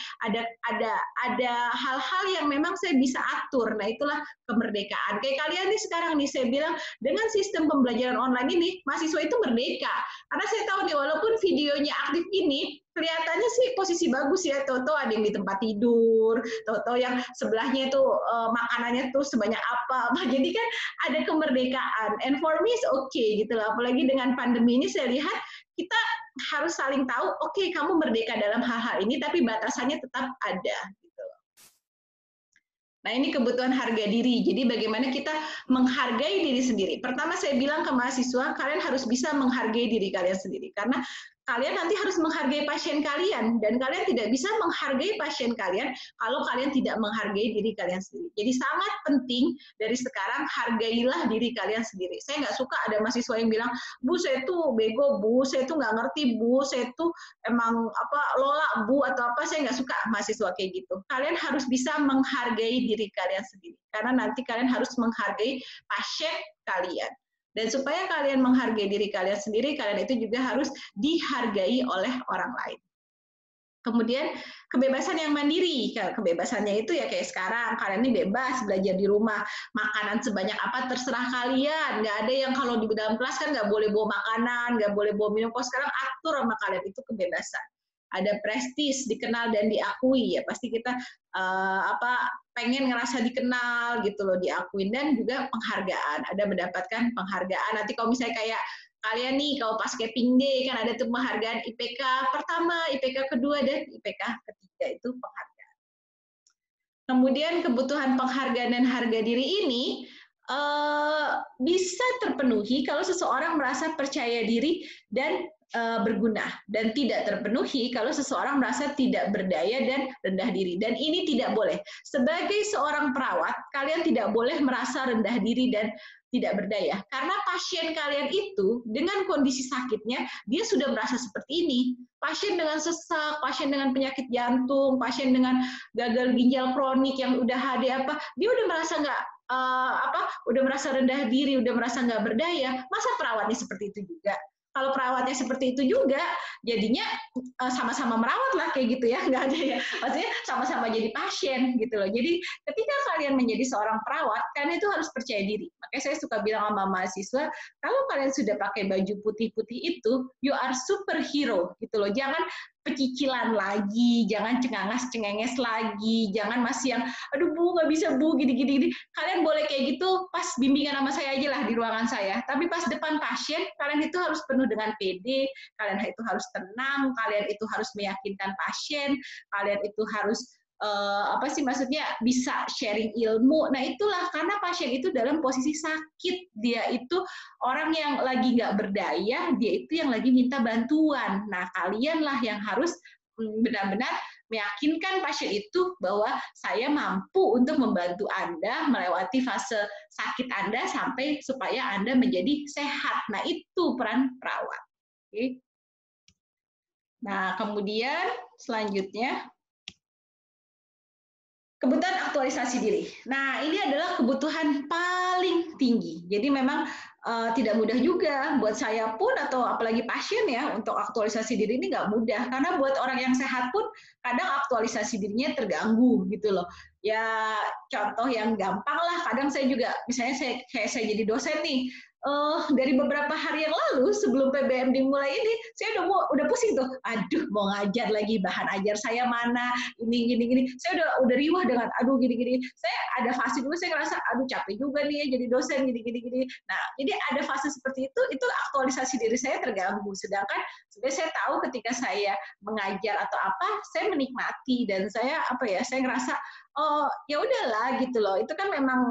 ada hal-hal yang memang saya bisa atur. Nah itulah kemerdekaan. Kayak kalian nih sekarang nih, saya bilang dengan sistem pembelajaran online ini mahasiswa itu merdeka. Karena saya tahu nih walaupun videonya aktif ini kelihatannya sih posisi bagus ya, Toto ada yang di tempat tidur, Toto yang sebelahnya itu makanannya tuh sebanyak apa. Jadi kan ada kemerdekaan. And for me is okay gitu loh. Apalagi dengan pandemi ini saya lihat kita harus saling tahu, oke, kamu merdeka dalam hal-hal ini, tapi batasannya tetap ada. Gitu. Nah ini kebutuhan harga diri. Jadi bagaimana kita menghargai diri sendiri. Pertama saya bilang ke mahasiswa, kalian harus bisa menghargai diri kalian sendiri. Karena kalian nanti harus menghargai pasien kalian, dan kalian tidak bisa menghargai pasien kalian kalau kalian tidak menghargai diri kalian sendiri. Jadi sangat penting dari sekarang, hargailah diri kalian sendiri. Saya nggak suka ada mahasiswa yang bilang, Bu saya tuh bego Bu, saya tuh nggak ngerti Bu, saya tuh emang lola Bu atau apa. Saya nggak suka mahasiswa kayak gitu. Kalian harus bisa menghargai diri kalian sendiri, karena nanti kalian harus menghargai pasien kalian. Dan supaya kalian menghargai diri kalian sendiri, kalian itu juga harus dihargai oleh orang lain. Kemudian kebebasan yang mandiri. Kebebasannya itu ya kayak sekarang, kalian ini bebas belajar di rumah, makanan sebanyak apa terserah kalian. Nggak ada yang kalau di dalam kelas kan nggak boleh bawa makanan, nggak boleh bawa minum. Kalau sekarang atur sama kalian, itu kebebasan. Ada prestis, dikenal dan diakui ya, pasti kita pengen ngerasa dikenal gitu loh, diakuin, dan juga penghargaan, ada mendapatkan penghargaan. Nanti kalau misalnya kayak kalian nih, kalau pas Caping Day kan ada tuh penghargaan IPK pertama, IPK kedua, dan IPK ketiga, itu penghargaan. Kemudian kebutuhan penghargaan dan harga diri ini bisa terpenuhi kalau seseorang merasa percaya diri dan berguna, dan tidak terpenuhi kalau seseorang merasa tidak berdaya dan rendah diri. Dan ini tidak boleh. Sebagai seorang perawat, kalian tidak boleh merasa rendah diri dan tidak berdaya. Karena pasien kalian itu dengan kondisi sakitnya, dia sudah merasa seperti ini. Pasien dengan sesak, pasien dengan penyakit jantung, pasien dengan gagal ginjal kronik yang udah dia udah merasa udah merasa rendah diri, udah merasa nggak berdaya. Masa perawatnya seperti itu juga? Kalau perawatnya seperti itu juga, jadinya sama-sama merawat lah kayak gitu ya, nggak ada ya. Maksudnya sama-sama jadi pasien gitu loh. Jadi ketika kalian menjadi seorang perawat, kalian itu harus percaya diri. Makanya saya suka bilang sama mahasiswa, kalau kalian sudah pakai baju putih-putih itu, you are superhero gitu loh. Jangan pecicilan lagi, jangan cengangas-cengenges lagi, jangan masih yang, aduh Bu, nggak bisa Bu, gini-gini. Kalian boleh kayak gitu pas bimbingan sama saya aja lah di ruangan saya. Tapi pas depan pasien, kalian itu harus penuh dengan PD, kalian itu harus tenang, kalian itu harus meyakinkan pasien, kalian itu harus maksudnya bisa sharing ilmu. Nah itulah karena pasien itu dalam posisi sakit, dia itu orang yang lagi nggak berdaya, dia itu yang lagi minta bantuan. Nah kalianlah yang harus benar-benar meyakinkan pasien itu bahwa saya mampu untuk membantu Anda melewati fase sakit Anda sampai supaya Anda menjadi sehat. Nah, itu peran perawat. Oke. Nah, kemudian selanjutnya, kebutuhan aktualisasi diri. Nah, ini adalah kebutuhan paling tinggi. Jadi memang tidak mudah juga buat saya pun atau apalagi pasien ya untuk aktualisasi diri ini nggak mudah karena buat orang yang sehat pun kadang aktualisasi dirinya terganggu gitu loh. Ya contoh yang gampang lah, kadang saya juga misalnya saya jadi dosen nih. Dari beberapa hari yang lalu sebelum PBM dimulai ini saya udah pusing tuh, aduh mau ngajar lagi, bahan ajar saya mana, ini gini saya udah riwah dengan aduh gini saya ada fase dulu saya ngerasa aduh capek juga nih ya jadi dosen gini. Nah jadi ada fase seperti itu aktualisasi diri saya terganggu, sedangkan sebenarnya saya tahu ketika saya mengajar atau apa saya menikmati dan saya saya ngerasa oh ya udahlah gitu loh, itu kan memang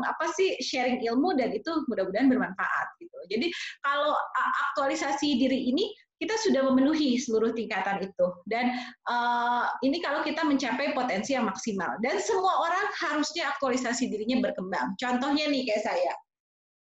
sharing ilmu dan itu mudah-mudahan bermanfaat gitu. Jadi kalau aktualisasi diri ini kita sudah memenuhi seluruh tingkatan itu dan ini kalau kita mencapai potensi yang maksimal dan semua orang harusnya aktualisasi dirinya berkembang. Contohnya nih kayak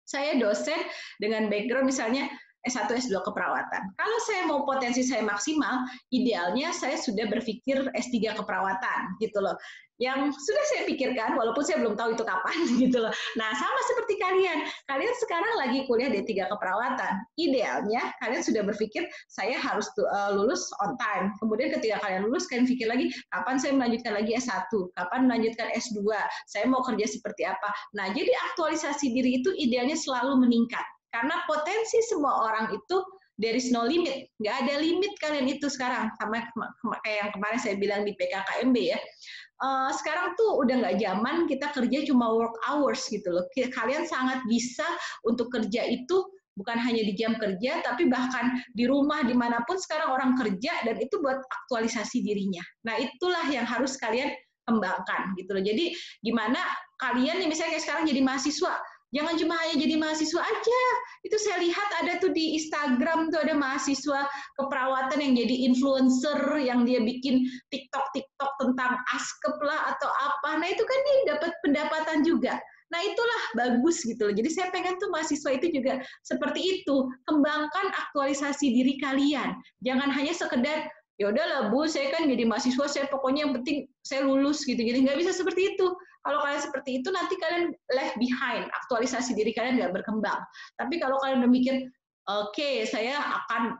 saya dosen dengan background misalnya S1, S2 keperawatan. Kalau saya mau potensi saya maksimal, idealnya saya sudah berpikir S3 keperawatan gitu loh. Yang sudah saya pikirkan, walaupun saya belum tahu itu kapan gitu loh. Nah, sama seperti kalian sekarang lagi kuliah D3 keperawatan. Idealnya kalian sudah berpikir saya harus lulus on time. Kemudian ketika kalian lulus, kalian pikir lagi kapan saya melanjutkan lagi S1, kapan melanjutkan S2, saya mau kerja seperti apa. Nah, jadi aktualisasi diri itu idealnya selalu meningkat. Karena potensi semua orang itu there is no limit, nggak ada limit kalian itu sekarang. Sama kayak yang kemarin saya bilang di PKKMB ya. Sekarang tuh udah nggak zaman kita kerja cuma work hours gitu loh. Kalian sangat bisa untuk kerja itu bukan hanya di jam kerja, tapi bahkan di rumah dimanapun sekarang orang kerja dan itu buat aktualisasi dirinya. Nah itulah yang harus kalian kembangkan gitu loh. Jadi gimana kalian nih misalnya kayak sekarang jadi mahasiswa, jangan cuma hanya jadi mahasiswa aja. Itu saya lihat ada tuh di Instagram tuh ada mahasiswa keperawatan yang jadi influencer, yang dia bikin TikTok tentang askep lah atau apa. Nah itu kan dia dapat pendapatan juga. Nah itulah bagus gitu loh. Jadi saya pengen tuh mahasiswa itu juga seperti itu. Kembangkan aktualisasi diri kalian. Jangan hanya sekedar ya udahlah Bu, saya kan jadi mahasiswa, saya pokoknya yang penting saya lulus gitu-gitu. Nggak bisa seperti itu. Kalau kalian seperti itu, nanti kalian left behind, aktualisasi diri kalian nggak berkembang. Tapi kalau kalian udah mikir, oke, saya akan,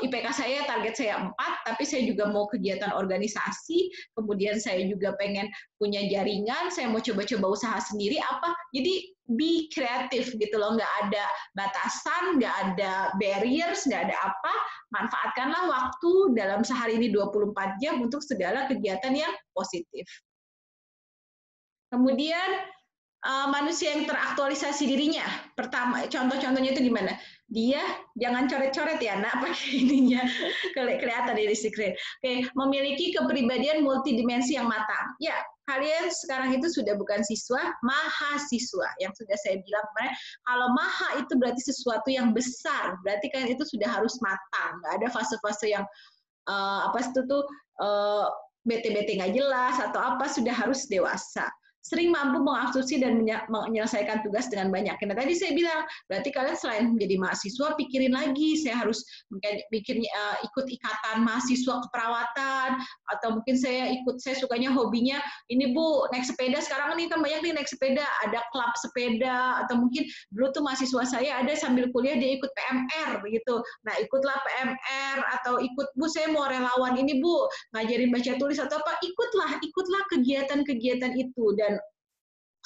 IPK saya, target saya 4, tapi saya juga mau kegiatan organisasi, kemudian saya juga pengen punya jaringan, saya mau coba-coba usaha sendiri, apa, jadi be kreatif gitu loh, nggak ada batasan, nggak ada barriers, nggak ada apa, manfaatkanlah waktu dalam sehari ini 24 jam untuk segala kegiatan yang positif. Kemudian manusia yang teraktualisasi dirinya. Pertama, contoh-contohnya itu gimana? Dia jangan coret-coret ya, nak, pakai ininya kelihatan di screen. Oke, memiliki kepribadian multidimensi yang matang. Ya, kalian sekarang itu sudah bukan siswa, mahasiswa. Yang sudah saya bilang kemarin, kalau maha itu berarti sesuatu yang besar. Berarti kalian itu sudah harus matang. Nggak ada fase-fase yang bete-bete nggak jelas atau apa, sudah harus dewasa. Sering mampu mengaksesi dan menyelesaikan tugas dengan banyak. Nah, tadi saya bilang, berarti kalian selain menjadi mahasiswa, pikirin lagi, saya harus ikut ikatan mahasiswa keperawatan, atau mungkin saya sukanya hobinya, ini Bu, naik sepeda, sekarang nih kan banyak nih naik sepeda, ada klub sepeda, atau mungkin dulu tuh mahasiswa saya ada sambil kuliah dia ikut PMR, gitu. Nah, ikutlah PMR, atau ikut, Bu, saya mau relawan ini Bu, ngajarin baca tulis atau apa, ikutlah kegiatan-kegiatan itu, dan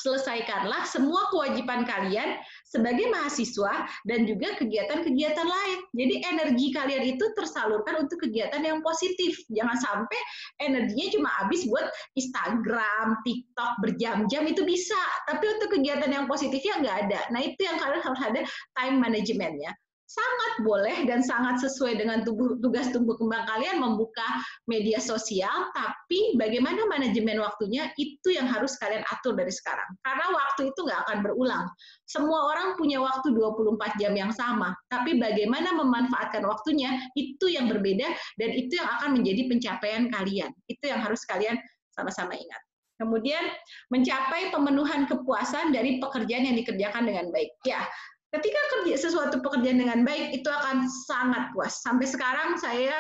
selesaikanlah semua kewajiban kalian sebagai mahasiswa dan juga kegiatan-kegiatan lain. Jadi energi kalian itu tersalurkan untuk kegiatan yang positif. Jangan sampai energinya cuma habis buat Instagram, TikTok berjam-jam, itu bisa. Tapi untuk kegiatan yang positifnya nggak ada. Nah itu yang kalian harus ada time management-nya. sangat boleh dan sangat sesuai dengan tugas tumbuh kembang kalian membuka media sosial, tapi bagaimana manajemen waktunya itu yang harus kalian atur dari sekarang. Karena waktu itu nggak akan berulang. Semua orang punya waktu 24 jam yang sama, tapi bagaimana memanfaatkan waktunya itu yang berbeda dan itu yang akan menjadi pencapaian kalian. Itu yang harus kalian sama-sama ingat. Kemudian mencapai pemenuhan kepuasan dari pekerjaan yang dikerjakan dengan baik. Ya, ketika sesuatu pekerjaan dengan baik, itu akan sangat puas. Sampai sekarang saya,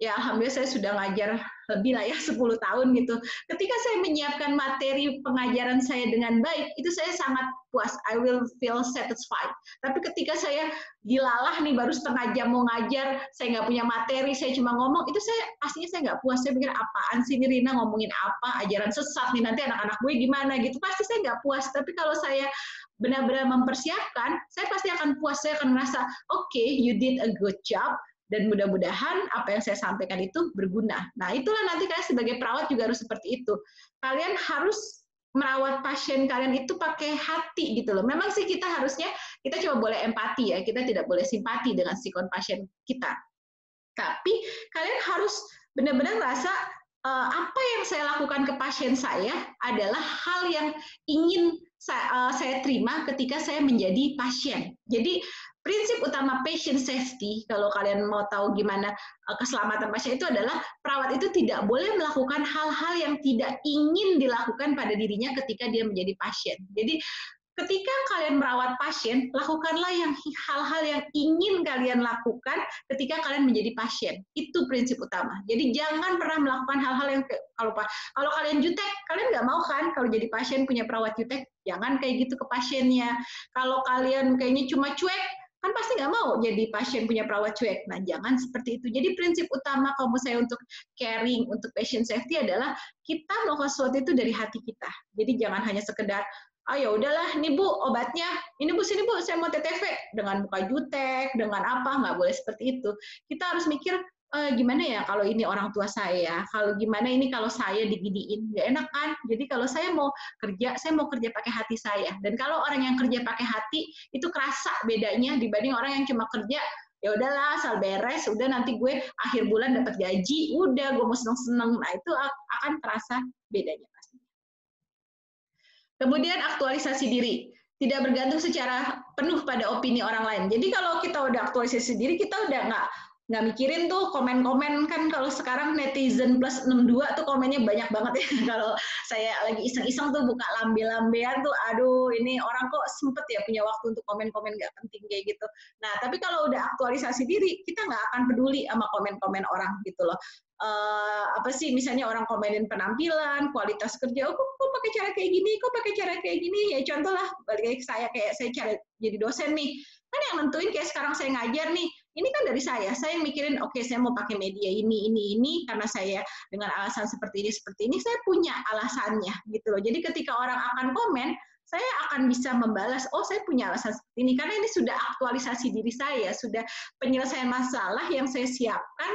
ya alhamdulillah saya sudah ngajar lebih lah ya 10 tahun gitu. Ketika saya menyiapkan materi pengajaran saya dengan baik, itu saya sangat puas. I will feel satisfied. Tapi ketika saya dilalah nih baru setengah jam mau ngajar, saya nggak punya materi, saya cuma ngomong, itu pastinya saya nggak puas. Saya pikir apaan sih ini Rina ngomongin apa, ajaran sesat nih, nanti anak-anak gue gimana gitu. Pasti saya nggak puas. Tapi kalau saya benar-benar mempersiapkan, saya pasti akan puas, saya akan merasa, oke, you did a good job, dan mudah-mudahan apa yang saya sampaikan itu berguna. Nah, itulah nanti kalian sebagai perawat juga harus seperti itu. Kalian harus merawat pasien kalian itu pakai hati gitu loh. Memang sih kita harusnya, kita cuma boleh empati ya, kita tidak boleh simpati dengan sikon pasien kita. Tapi kalian harus benar-benar rasa, apa yang saya lakukan ke pasien saya adalah hal yang ingin saya terima ketika saya menjadi pasien. Jadi prinsip utama patient safety, kalau kalian mau tahu gimana keselamatan pasien itu adalah perawat itu tidak boleh melakukan hal-hal yang tidak ingin dilakukan pada dirinya ketika dia menjadi pasien. Jadi ketika kalian merawat pasien, lakukanlah hal-hal yang ingin kalian lakukan ketika kalian menjadi pasien. Itu prinsip utama. Jadi jangan pernah melakukan hal-hal yang kalau kalian jutek, kalian nggak mau kan kalau jadi pasien punya perawat jutek, jangan kayak gitu ke pasiennya. Kalau kalian kayaknya cuma cuek, kan pasti nggak mau jadi pasien punya perawat cuek. Nah, jangan seperti itu. Jadi prinsip utama kalau saya untuk caring, untuk patient safety adalah kita melakukan sesuatu itu dari hati kita. Jadi jangan hanya sekedar, ya udahlah, ini Bu obatnya, ini Bu sini Bu, saya mau TTV, dengan muka jutek, dengan apa, nggak boleh seperti itu. Kita harus mikir, gimana ya kalau ini orang tua saya, kalau gimana ini kalau saya diginiin, nggak enak kan? Jadi kalau saya mau kerja pakai hati saya. Dan kalau orang yang kerja pakai hati, itu kerasa bedanya dibanding orang yang cuma kerja, ya udahlah asal beres, udah nanti gue akhir bulan dapat gaji, udah gue mau seneng-seneng. Nah itu akan terasa bedanya. Kemudian aktualisasi diri, tidak bergantung secara penuh pada opini orang lain. Jadi kalau kita udah aktualisasi diri, kita udah nggak mikirin tuh komen-komen, kan kalau sekarang netizen plus 62 tuh komennya banyak banget ya. Kalau saya lagi iseng-iseng tuh buka lambe-lambean tuh, aduh ini orang kok sempet ya punya waktu untuk komen-komen nggak penting kayak gitu. Nah tapi kalau udah aktualisasi diri, kita nggak akan peduli sama komen-komen orang gitu loh. Apa sih misalnya orang komenin penampilan, kualitas kerja, kok pakai cara kayak gini, kok pakai cara kayak gini, ya contoh lah balik saya kayak saya cara jadi dosen nih, kan yang nentuin kayak sekarang saya ngajar nih, ini kan dari saya yang mikirin, oke, saya mau pakai media ini, karena saya dengan alasan seperti ini, saya punya alasannya gitu loh. Jadi ketika orang akan komen, saya akan bisa membalas, oh saya punya alasan seperti ini, karena ini sudah aktualisasi diri saya, sudah penyelesaian masalah yang saya siapkan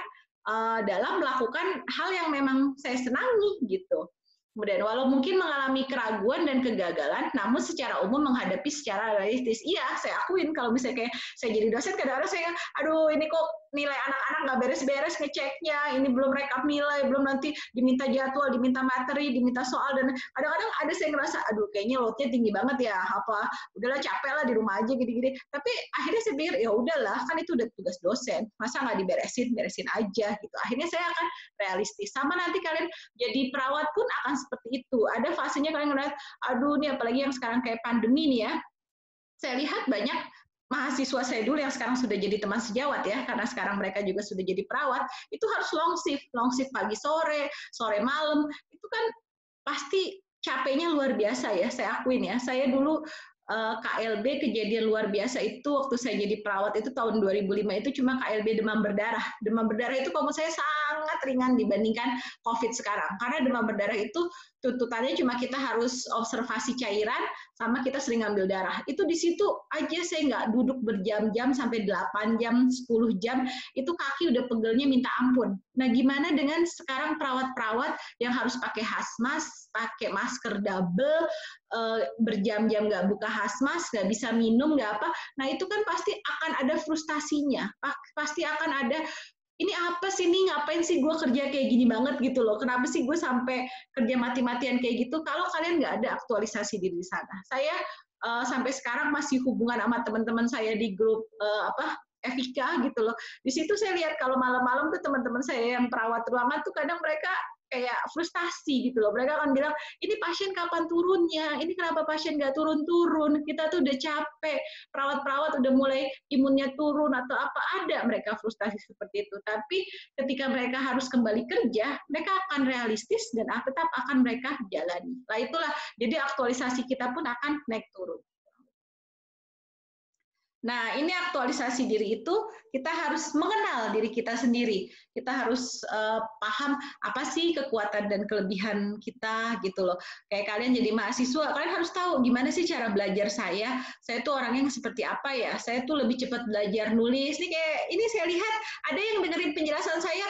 dalam melakukan hal yang memang saya senangi gitu. Kemudian walau mungkin mengalami keraguan dan kegagalan, namun secara umum menghadapi secara realistis. Iya, saya akuin kalau misalnya kayak saya jadi dosen, kadang-kadang saya, aduh ini kok nilai anak-anak nggak beres-beres ngeceknya, ini belum rekap nilai, belum nanti diminta jadwal, diminta materi, diminta soal, dan kadang-kadang ada saya ngerasa, aduh kayaknya loadnya tinggi banget ya, apa udahlah capek lah di rumah aja gini-gini. Tapi akhirnya saya pikir ya udahlah, kan itu udah tugas dosen, masa nggak beresin aja gitu. Akhirnya saya akan realistis. Sama nanti kalian jadi perawat pun akan seperti itu. Ada fasenya kalian ngeliat, aduh nih apalagi yang sekarang kayak pandemi nih ya, saya lihat banyak mahasiswa saya dulu yang sekarang sudah jadi teman sejawat ya, karena sekarang mereka juga sudah jadi perawat, itu harus long shift pagi sore malam, itu kan pasti capeknya luar biasa ya, saya akuin ya. Saya dulu KLB kejadian luar biasa itu waktu saya jadi perawat itu tahun 2005 itu cuma KLB demam berdarah. Demam berdarah itu kalau saya sangat ringan dibandingkan COVID sekarang. Karena demam berdarah itu tuntutannya cuma kita harus observasi cairan sama kita sering ngambil darah. Itu di situ aja saya nggak duduk berjam-jam sampai 8 jam, 10 jam, itu kaki udah pegelnya minta ampun. Nah, gimana dengan sekarang perawat-perawat yang harus pakai hazmat, pakai masker double, berjam-jam nggak buka hazmat, nggak bisa minum, nggak apa. Nah, itu kan pasti akan ada frustasinya. Pasti akan ada, ini apa sih nih, ngapain sih gue kerja kayak gini banget gitu loh. Kenapa sih gue sampai kerja mati-matian kayak gitu? Kalau kalian nggak ada aktualisasi diri di sana. Saya sampai sekarang masih hubungan sama teman-teman saya di grup Evika gitu loh. Di situ saya lihat kalau malam-malam tuh teman-teman saya yang perawat ruangan tuh kadang mereka kayak frustasi gitu loh. Mereka akan bilang, ini pasien kapan turunnya? Ini kenapa pasien nggak turun-turun? Kita tuh udah capek. Perawat-perawat udah mulai imunnya turun atau apa. Ada mereka frustasi seperti itu. Tapi ketika mereka harus kembali kerja, mereka akan realistis dan tetap akan mereka jalani. Nah itulah, jadi aktualisasi kita pun akan naik turun. Nah, ini aktualisasi diri itu kita harus mengenal diri kita sendiri. Kita harus paham apa sih kekuatan dan kelebihan kita gitu loh. Kayak kalian jadi mahasiswa, kalian harus tahu gimana sih cara belajar saya. Saya tuh orangnya seperti apa ya? Saya tuh lebih cepat belajar nulis. Nih kayak ini saya lihat ada yang dengerin penjelasan saya,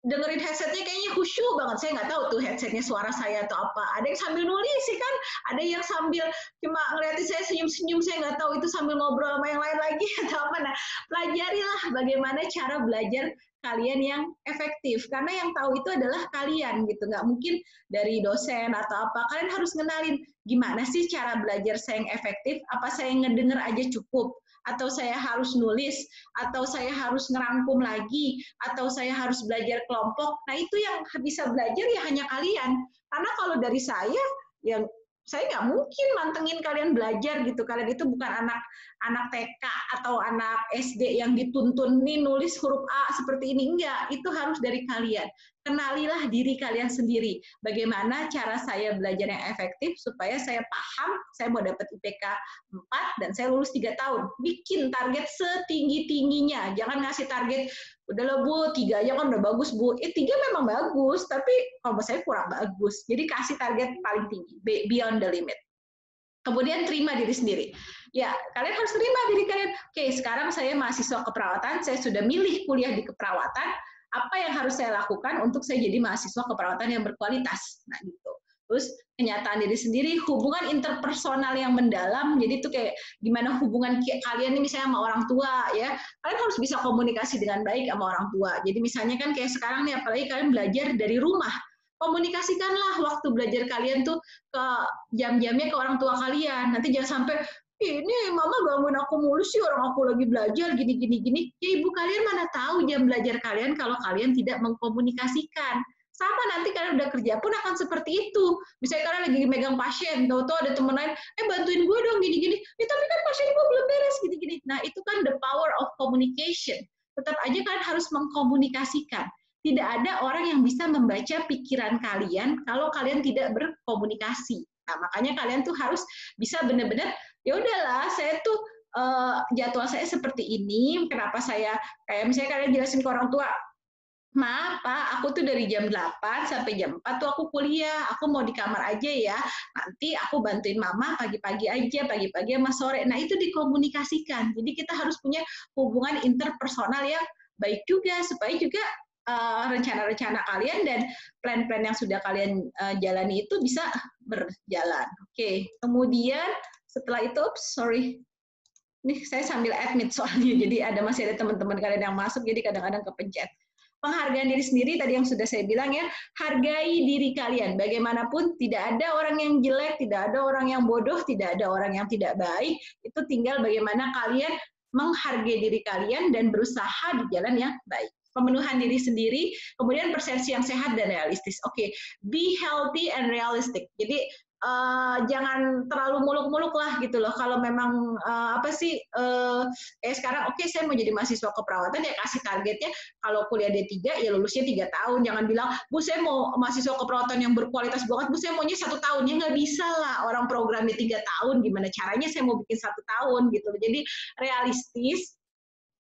dengerin headsetnya kayaknya khusyuk banget. Saya nggak tahu tuh headsetnya suara saya atau apa. Ada yang sambil nulis sih kan, ada yang sambil cuma ngeliatin saya senyum-senyum, saya nggak tahu itu sambil ngobrol sama yang lain lagi atau apa. Nah, pelajarilah bagaimana cara belajar kalian yang efektif. Karena yang tahu itu adalah kalian gitu. Nggak mungkin dari dosen atau apa. Kalian harus ngenalin gimana sih cara belajar saya yang efektif. Apa saya ngedenger aja cukup? Atau saya harus nulis, atau saya harus ngerangkum lagi, atau saya harus belajar kelompok. Nah, itu yang bisa belajar ya hanya kalian. Karena kalau dari saya, yang saya nggak mungkin mantengin kalian belajar gitu. Kalian itu bukan anak TK atau anak SD yang dituntun nih nulis huruf A seperti ini. Enggak, itu harus dari kalian. Kenalilah diri kalian sendiri. Bagaimana cara saya belajar yang efektif supaya saya paham, saya mau dapat IPK 4 dan saya lulus 3 tahun. Bikin target setinggi-tingginya. Jangan ngasih target, udah lah Bu, 3 aja kan udah bagus Bu. 3 memang bagus, tapi kalau saya kurang bagus. Jadi kasih target paling tinggi, beyond the limit. Kemudian terima diri sendiri. Ya, kalian harus terima diri kalian. Oke, sekarang saya mahasiswa keperawatan, saya sudah milih kuliah di keperawatan, apa yang harus saya lakukan untuk saya jadi mahasiswa keperawatan yang berkualitas. Nah, gitu. Terus kenyataan diri sendiri, hubungan interpersonal yang mendalam. Jadi itu kayak gimana hubungan kalian ini misalnya sama orang tua ya. Kalian harus bisa komunikasi dengan baik sama orang tua. Jadi misalnya kan kayak sekarang nih, apalagi kalian belajar dari rumah. Komunikasikanlah waktu belajar kalian tuh ke jam-jamnya ke orang tua kalian. Nanti jangan sampai, ini mama gangguin aku mulu sih, orang aku lagi belajar gini. Ya ibu kalian mana tahu jam belajar kalian kalau kalian tidak mengkomunikasikan. Sama nanti kalian udah kerja pun akan seperti itu. Misalnya kalian lagi megang pasien, tahu-tahu ada temen lain, bantuin gue dong gini-gini. Tapi kan pasien gue belum beres gini-gini. Nah itu kan the power of communication. Tetap aja kalian harus mengkomunikasikan. Tidak ada orang yang bisa membaca pikiran kalian kalau kalian tidak berkomunikasi. Nah, makanya kalian tuh harus bisa benar-benar, ya udahlah, saya tuh jadwal saya seperti ini, kenapa saya, kayak misalnya kalian jelasin ke orang tua, maaf Pak, aku tuh dari jam 8 sampai jam 4 tuh aku kuliah, aku mau di kamar aja ya, nanti aku bantuin mama pagi-pagi aja, pagi-pagi sama sore. Nah, itu dikomunikasikan. Jadi kita harus punya hubungan interpersonal yang baik juga, supaya juga rencana-rencana kalian dan plan-plan yang sudah kalian jalani itu bisa berjalan. Oke, kemudian setelah itu, sorry, nih saya sambil admit soalnya, jadi masih ada teman-teman kalian yang masuk, jadi kadang-kadang kepencet. Penghargaan diri sendiri tadi yang sudah saya bilang ya, hargai diri kalian. Bagaimanapun tidak ada orang yang jelek, tidak ada orang yang bodoh, tidak ada orang yang tidak baik. Itu tinggal bagaimana kalian menghargai diri kalian dan berusaha di jalan yang baik. Pemenuhan diri sendiri, kemudian persepsi yang sehat dan realistis. Oke, be healthy and realistic. Jadi jangan terlalu muluk-muluk lah gitu loh. Kalau memang kayak sekarang, oke, saya mau jadi mahasiswa keperawatan, ya kasih targetnya kalau kuliah D3 ya lulusnya 3 tahun. Jangan bilang, Bu saya mau mahasiswa keperawatan yang berkualitas banget, Bu saya maunya 1 tahun. Ya nggak bisa lah, orang programnya 3 tahun, gimana caranya saya mau bikin 1 tahun gitu loh. Jadi realistis,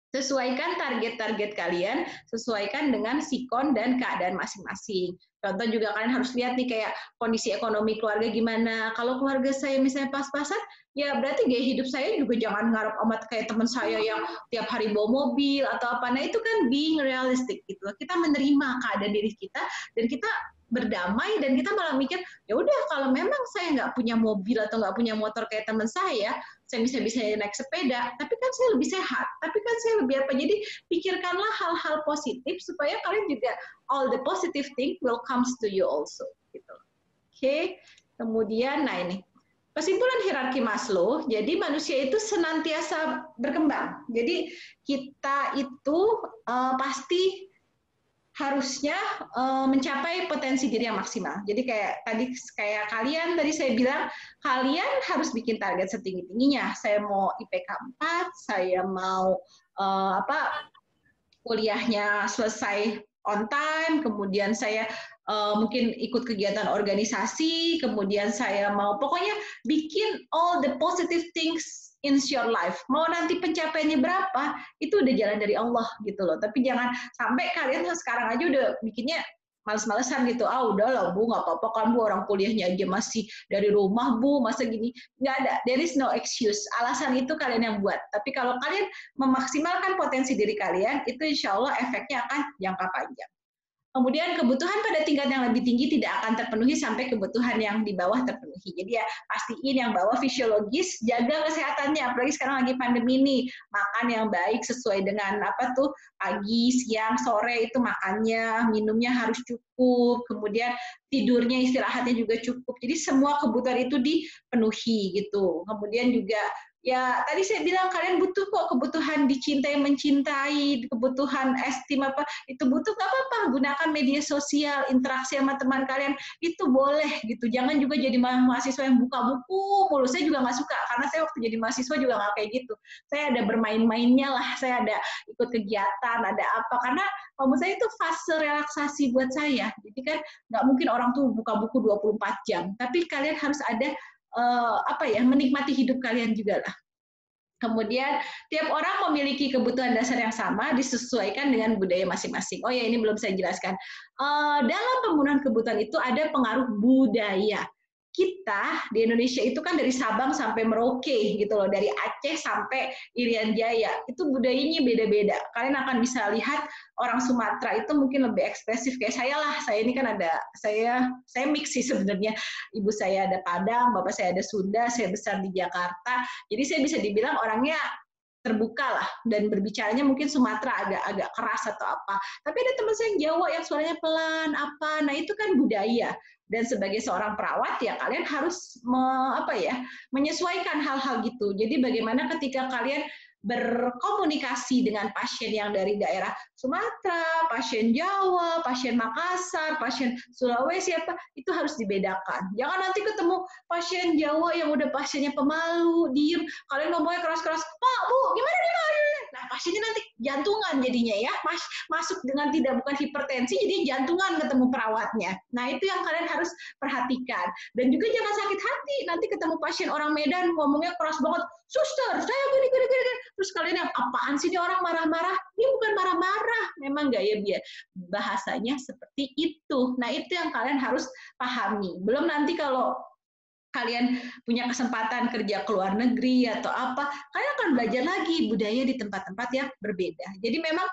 Sesuaikan target-target kalian, sesuaikan dengan sikon dan keadaan masing-masing. Contoh juga kalian harus lihat nih kayak kondisi ekonomi keluarga gimana. Kalau keluarga saya misalnya pas-pasan, ya berarti gaya hidup saya juga jangan ngarep amat kayak teman saya yang tiap hari bawa mobil atau apa. Nah itu kan being realistic gitu. Kita menerima keadaan diri kita dan kita berdamai dan kita malah mikir ya udah kalau memang saya nggak punya mobil atau nggak punya motor kayak teman saya bisa naik sepeda, tapi kan saya lebih sehat, tapi kan saya lebih apa, jadi pikirkanlah hal-hal positif supaya kalian juga all the positive thing will comes to you also. Gitu. Oke, kemudian, nah ini, kesimpulan hierarki Maslow, jadi manusia itu senantiasa berkembang, jadi kita itu pasti harusnya mencapai potensi diri yang maksimal. Jadi kayak kalian tadi saya bilang, kalian harus bikin target setinggi-tingginya. Saya mau IPK 4, saya mau kuliahnya selesai on time, kemudian saya mungkin ikut kegiatan organisasi, kemudian saya mau pokoknya bikin all the positive things in your life. Mau nanti pencapaiannya berapa, itu udah jalan dari Allah gitu loh. Tapi jangan sampai kalian sekarang aja udah bikinnya males-malesan gitu. Udah lah Bu, nggak apa-apa kan Bu, orang kuliahnya aja masih dari rumah Bu, masa gini. Nggak ada, there is no excuse. Alasan itu kalian yang buat. Tapi kalau kalian memaksimalkan potensi diri kalian, itu insya Allah efeknya akan jangka panjang. Kemudian kebutuhan pada tingkat yang lebih tinggi tidak akan terpenuhi sampai kebutuhan yang di bawah terpenuhi. Jadi ya pastiin yang bawah fisiologis, jaga kesehatannya. Apalagi sekarang lagi pandemi nih, makan yang baik sesuai dengan pagi, siang, sore itu makannya, minumnya harus cukup. Kemudian tidurnya, istirahatnya juga cukup. Jadi semua kebutuhan itu dipenuhi gitu. Kemudian juga ya tadi saya bilang kalian butuh kok kebutuhan dicintai, mencintai, kebutuhan esteem itu butuh, nggak apa-apa, gunakan media sosial, interaksi sama teman kalian itu boleh gitu. Jangan juga jadi mahasiswa yang buka buku mulu. Saya juga nggak suka karena saya waktu jadi mahasiswa juga nggak kayak gitu. Saya ada bermain-mainnya lah, saya ada ikut kegiatan, ada apa, karena menurut saya itu fase relaksasi buat saya. Jadi kan nggak mungkin orang tuh buka buku 24 jam, tapi kalian harus ada menikmati hidup kalian juga lah. Kemudian tiap orang memiliki kebutuhan dasar yang sama disesuaikan dengan budaya masing-masing. Oh ya, ini belum saya jelaskan. Dalam pemenuhan kebutuhan itu ada pengaruh budaya. Kita di Indonesia itu kan dari Sabang sampai Merauke gitu loh, dari Aceh sampai Irian Jaya, itu budayanya beda-beda. Kalian akan bisa lihat orang Sumatera itu mungkin lebih ekspresif kayak saya lah. Saya ini kan saya mix sih sebenarnya. Ibu saya ada Padang, bapak saya ada Sunda, saya besar di Jakarta. Jadi saya bisa dibilang orangnya terbuka lah, dan berbicaranya mungkin Sumatera agak keras atau apa. Tapi ada teman saya yang Jawa yang suaranya pelan apa. Nah, itu kan budaya. Dan sebagai seorang perawat ya kalian harus menyesuaikan hal-hal gitu. Jadi bagaimana ketika kalian berkomunikasi dengan pasien yang dari daerah Sumatera, pasien Jawa, pasien Makassar, pasien Sulawesi itu harus dibedakan. Jangan nanti ketemu pasien Jawa yang udah pasiennya pemalu, diem, kalian ngomongnya keras-keras, Pak, Bu, gimana nih? Nah, pasiennya nanti jantungan jadinya ya, masuk dengan bukan hipertensi, jadi jantungan ketemu perawatnya. Nah, itu yang kalian harus perhatikan. Dan juga jangan sakit hati, nanti ketemu pasien orang Medan ngomongnya keras banget, suster, saya gini. Terus kalian yang apaan sih ini orang marah-marah? Ini bukan marah-marah, memang gaya bahasanya seperti itu. Nah, itu yang kalian harus pahami. Belum nanti kalau kalian punya kesempatan kerja ke luar negeri atau apa, kalian akan belajar lagi budaya di tempat-tempat yang berbeda. Jadi memang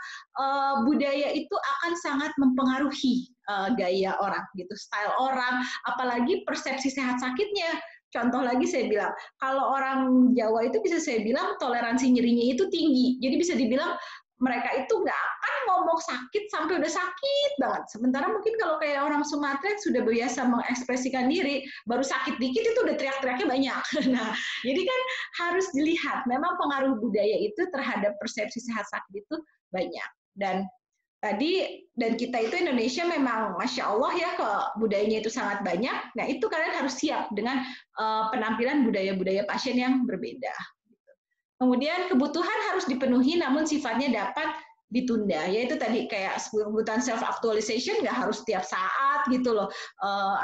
budaya itu akan sangat mempengaruhi gaya orang, gitu, style orang, apalagi persepsi sehat sakitnya. Contoh lagi saya bilang, kalau orang Jawa itu bisa saya bilang toleransi nyerinya itu tinggi. Jadi bisa dibilang mereka itu nggak akan ngomong sakit sampai udah sakit banget. Sementara mungkin kalau kayak orang Sumatera sudah biasa mengekspresikan diri, baru sakit dikit itu udah teriak-teriaknya banyak. Nah, jadi kan harus dilihat, memang pengaruh budaya itu terhadap persepsi sehat sakit itu banyak. Dan kita itu Indonesia memang Masya Allah ya, ke budayanya itu sangat banyak. Nah, itu kalian harus siap dengan penampilan budaya-budaya pasien yang berbeda. Kemudian kebutuhan harus dipenuhi namun sifatnya dapat ditunda, yaitu tadi kayak kebutuhan self actualization nggak harus tiap saat gitu loh.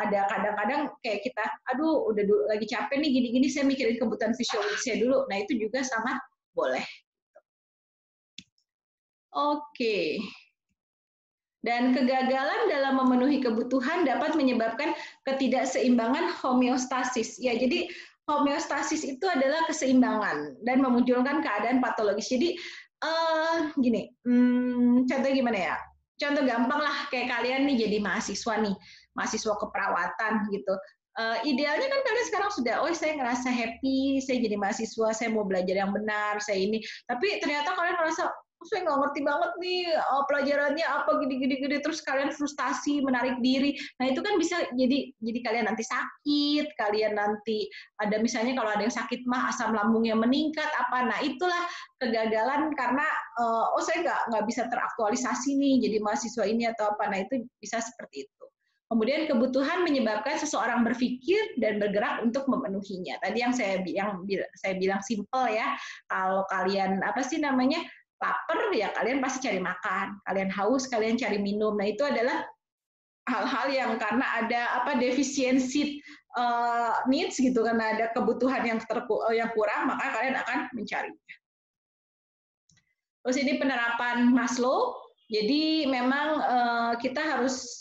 Ada kadang-kadang kayak kita, aduh udah lagi capek nih gini-gini, saya mikirin kebutuhan fisiologis saya dulu. Nah, itu juga sangat boleh. Oke. Dan kegagalan dalam memenuhi kebutuhan dapat menyebabkan ketidakseimbangan homeostasis. Ya, jadi homeostasis itu adalah keseimbangan dan memunculkan keadaan patologis. Jadi gini, contoh gimana ya? Contoh gampang lah, kayak kalian nih jadi mahasiswa nih, mahasiswa keperawatan gitu. Idealnya kan kalian sekarang sudah, oh saya ngerasa happy, saya jadi mahasiswa, saya mau belajar yang benar, saya ini. Tapi ternyata kalian merasa, oh, saya nggak ngerti banget nih pelajarannya apa gini-gini, terus kalian frustasi, menarik diri. Nah itu kan bisa jadi kalian nanti sakit, kalian nanti ada misalnya kalau ada yang sakit mah asam lambungnya meningkat apa. Nah itulah kegagalan karena oh saya nggak bisa teraktualisasi nih jadi mahasiswa ini atau apa. Nah itu bisa seperti itu. Kemudian kebutuhan menyebabkan seseorang berpikir dan bergerak untuk memenuhinya. Tadi yang saya bilang simple ya. Kalau kalian apa sih namanya lapar ya kalian pasti cari makan. Kalian haus kalian cari minum. Nah itu adalah hal-hal yang karena ada apa defisiensi needs gitu karena ada kebutuhan yang kurang maka kalian akan mencarinya. Terus ini penerapan Maslow. Jadi memang kita harus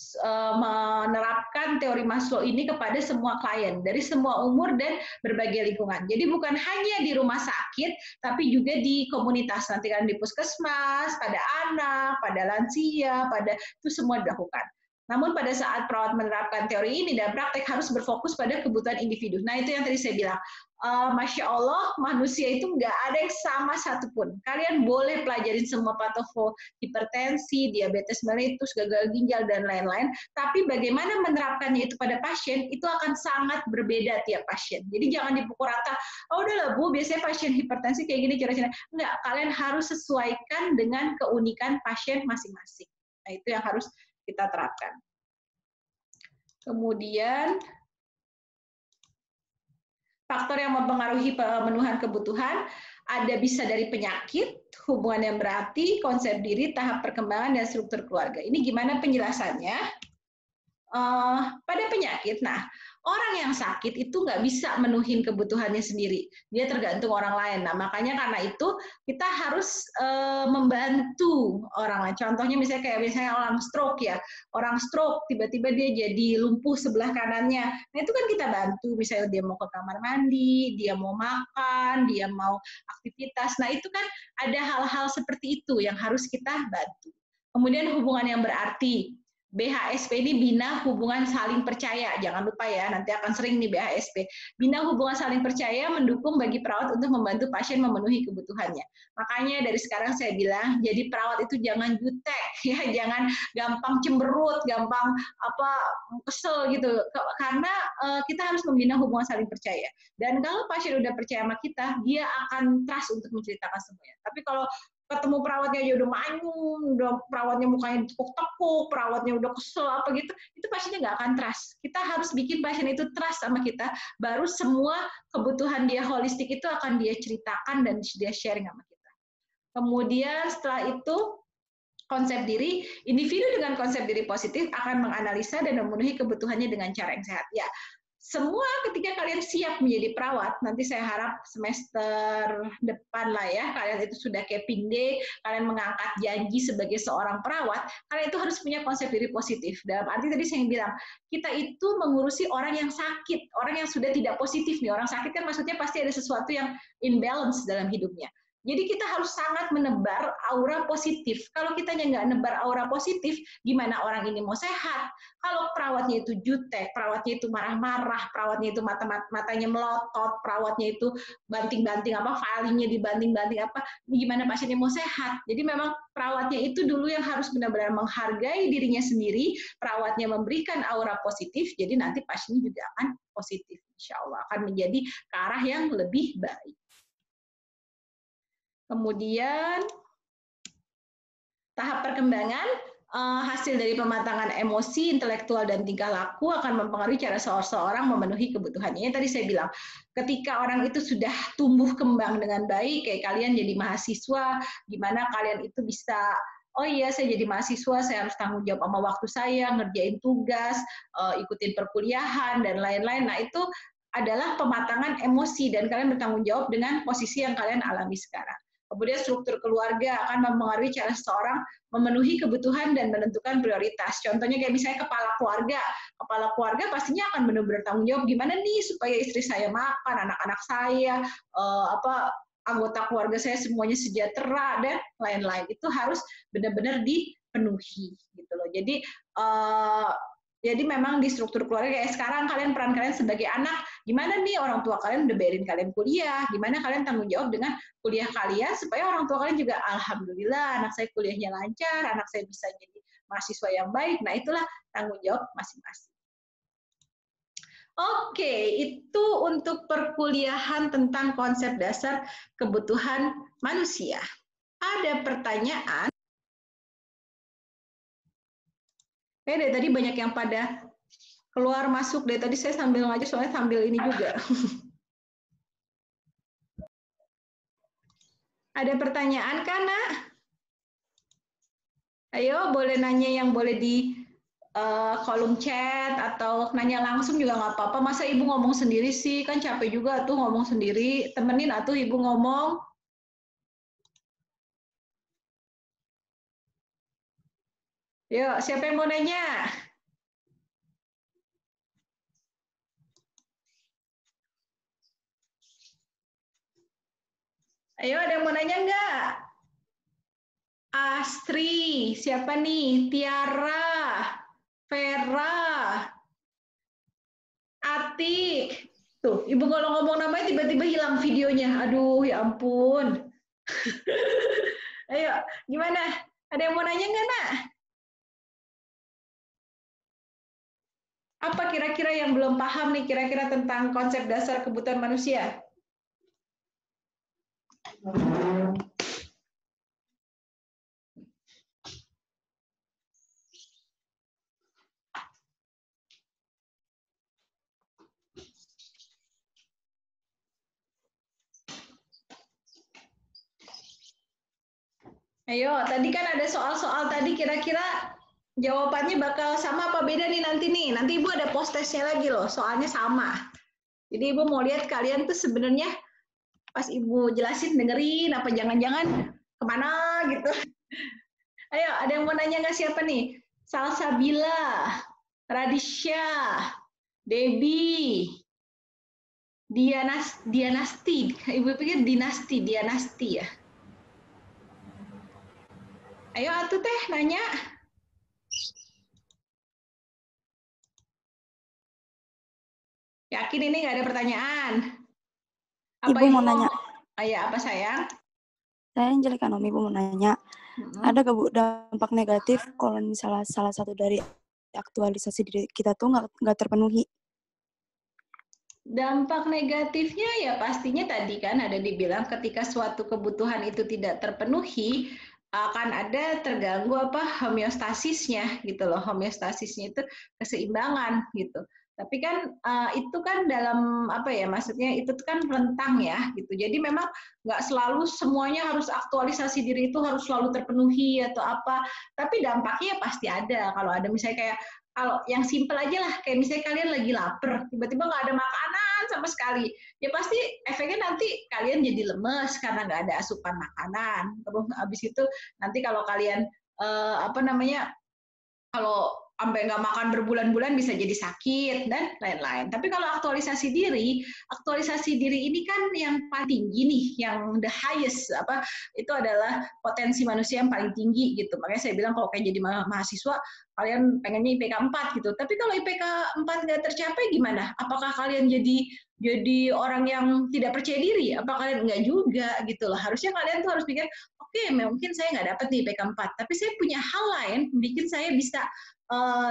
menerapkan teori Maslow ini kepada semua klien dari semua umur dan berbagai lingkungan. Jadi bukan hanya di rumah sakit, tapi juga di komunitas. Nanti kan di puskesmas, pada anak, pada lansia, pada itu semua dilakukan. Namun pada saat perawat menerapkan teori ini dan praktek harus berfokus pada kebutuhan individu. Nah itu yang tadi saya bilang. Masya Allah, manusia itu nggak ada yang sama satupun. Kalian boleh pelajarin semua patofo, hipertensi, diabetes mellitus, gagal ginjal, dan lain-lain. Tapi bagaimana menerapkannya itu pada pasien, itu akan sangat berbeda tiap pasien. Jadi jangan dipukul rata, oh udahlah Bu, biasanya pasien hipertensi kayak gini, cara-cara. Enggak, kalian harus sesuaikan dengan keunikan pasien masing-masing. Nah itu yang harus kita terapkan. Kemudian, faktor yang mempengaruhi pemenuhan kebutuhan ada bisa dari penyakit, hubungan yang berarti, konsep diri, tahap perkembangan, dan struktur keluarga. Ini gimana penjelasannya? Pada penyakit, nah orang yang sakit itu nggak bisa menuhin kebutuhannya sendiri, dia tergantung orang lain. Nah makanya karena itu kita harus membantu orang lain. Contohnya misalnya orang stroke ya, orang stroke tiba-tiba dia jadi lumpuh sebelah kanannya. Nah itu kan kita bantu, misalnya dia mau ke kamar mandi, dia mau makan, dia mau aktivitas. Nah itu kan ada hal-hal seperti itu yang harus kita bantu. Kemudian hubungan yang berarti. BHSP ini bina hubungan saling percaya. Jangan lupa ya, nanti akan sering nih BHSP. Bina hubungan saling percaya mendukung bagi perawat untuk membantu pasien memenuhi kebutuhannya. Makanya dari sekarang saya bilang, jadi perawat itu jangan jutek, ya, jangan gampang cemberut, gampang kesel gitu. Karena kita harus membina hubungan saling percaya. Dan kalau pasien udah percaya sama kita, dia akan trust untuk menceritakan semuanya. Tapi kalau ketemu perawatnya aja udah manyun, udah perawatnya mukanya tekuk-tekuk, perawatnya udah kesel apa gitu, itu pasiennya nggak akan trust. Kita harus bikin pasien itu trust sama kita, baru semua kebutuhan dia holistik itu akan dia ceritakan dan dia sharing sama kita. Kemudian setelah itu, konsep diri, individu dengan konsep diri positif akan menganalisa dan memenuhi kebutuhannya dengan cara yang sehat. Ya, semua ketika kalian siap menjadi perawat, nanti saya harap semester depan lah ya, kalian itu sudah caping day, kalian mengangkat janji sebagai seorang perawat, kalian itu harus punya konsep diri positif. Dalam arti tadi saya bilang, kita itu mengurusi orang yang sakit, orang yang sudah tidak positif nih. Orang sakit kan maksudnya pasti ada sesuatu yang imbalance dalam hidupnya. Jadi kita harus sangat menebar aura positif. Kalau kita nggak nebar aura positif, gimana orang ini mau sehat? Kalau perawatnya itu jutek, perawatnya itu marah-marah, perawatnya itu matanya melotot, perawatnya itu banting-banting filingnya dibanting-banting gimana pasiennya mau sehat? Jadi memang perawatnya itu dulu yang harus benar-benar menghargai dirinya sendiri, perawatnya memberikan aura positif, jadi nanti pasiennya juga akan positif. Insya Allah akan menjadi ke arah yang lebih baik. Kemudian tahap perkembangan, hasil dari pematangan emosi, intelektual, dan tingkah laku akan mempengaruhi cara seseorang memenuhi kebutuhannya. Yang tadi saya bilang, ketika orang itu sudah tumbuh kembang dengan baik, kayak kalian jadi mahasiswa, gimana kalian itu bisa, oh iya saya jadi mahasiswa, saya harus tanggung jawab sama waktu saya, ngerjain tugas, ikutin perkuliahan, dan lain-lain. Nah itu adalah pematangan emosi, dan kalian bertanggung jawab dengan posisi yang kalian alami sekarang. Kemudian struktur keluarga akan mempengaruhi cara seseorang memenuhi kebutuhan dan menentukan prioritas. Contohnya kayak misalnya kepala keluarga. Kepala keluarga pastinya akan benar-benar tanggung jawab gimana nih supaya istri saya makan, anak-anak saya, anggota keluarga saya semuanya sejahtera dan lain-lain. Itu harus benar-benar dipenuhi gitu loh. Jadi memang di struktur keluarga kayak sekarang peran kalian sebagai anak, gimana nih orang tua kalian udah bayarin kalian kuliah, gimana kalian tanggung jawab dengan kuliah kalian supaya orang tua kalian juga alhamdulillah anak saya kuliahnya lancar, anak saya bisa jadi mahasiswa yang baik. Nah, itulah tanggung jawab masing-masing. Oke, itu untuk perkuliahan tentang konsep dasar kebutuhan manusia. Ada pertanyaan? Dari tadi banyak yang pada keluar masuk. Dari tadi saya sambil ngajar, soalnya sambil ini juga. Ada pertanyaan kan, Nak? Ayo, boleh nanya yang boleh di kolom chat atau nanya langsung juga nggak apa-apa. Masa Ibu ngomong sendiri sih? Kan capek juga tuh ngomong sendiri. Temenin atuh Ibu ngomong. Yuk, siapa yang mau nanya? Ayo, ada yang mau nanya nggak? Astri, siapa nih? Tiara, Vera, Atik. Tuh, Ibu kalau ngomong namanya tiba-tiba hilang videonya. Aduh, ya ampun. Ayo, gimana? Ada yang mau nanya nggak, Nak? Apa kira-kira yang belum paham nih kira-kira tentang konsep dasar kebutuhan manusia? Ayo, tadi kan ada soal-soal tadi kira-kira jawabannya bakal sama apa beda nih nanti nih. Nanti Ibu ada post testnya lagi loh, soalnya sama. Jadi Ibu mau lihat kalian tuh sebenarnya pas Ibu jelasin dengerin apa jangan-jangan kemana gitu. Ayo, ada yang mau nanya nggak siapa nih? Salsabila, Radisha, Debbie, Dianasti. Ibu pikir Dianasti ya. Ayo atuh teh nanya. Yakin ini nggak ada pertanyaan? Apa Ibu mau nanya. Ayah, apa sayang? Saya Angelika Nomi, Ibu mau nanya. Ada nggak Bu dampak negatif kalau misalnya salah satu dari aktualisasi diri kita tuh nggak terpenuhi? Dampak negatifnya ya pastinya tadi kan ada dibilang ketika suatu kebutuhan itu tidak terpenuhi akan ada terganggu homeostasisnya gitu loh. Homeostasisnya itu keseimbangan gitu. Tapi kan itu kan dalam maksudnya itu kan rentang ya gitu. Jadi memang nggak selalu semuanya harus aktualisasi diri itu harus selalu terpenuhi atau apa. Tapi dampaknya pasti ada. Kalau ada misalnya kayak kalau yang simpel aja lah, kayak misalnya kalian lagi lapar, tiba-tiba nggak ada makanan sama sekali, ya pasti efeknya nanti kalian jadi lemes karena nggak ada asupan makanan. Terus habis itu nanti kalau kalian kalau sampai nggak makan berbulan-bulan bisa jadi sakit dan lain-lain. Tapi kalau aktualisasi diri ini kan yang paling tinggi nih, yang the highest itu adalah potensi manusia yang paling tinggi gitu. Makanya saya bilang kalau kayak jadi mahasiswa kalian pengennya IPK 4 gitu. Tapi kalau IPK 4 nggak tercapai gimana? Apakah kalian jadi orang yang tidak percaya diri? Apa kalian nggak juga gitu loh. Harusnya kalian tuh harus pikir, oke, mungkin saya nggak dapat nih IPK 4, tapi saya punya hal lain bikin saya bisa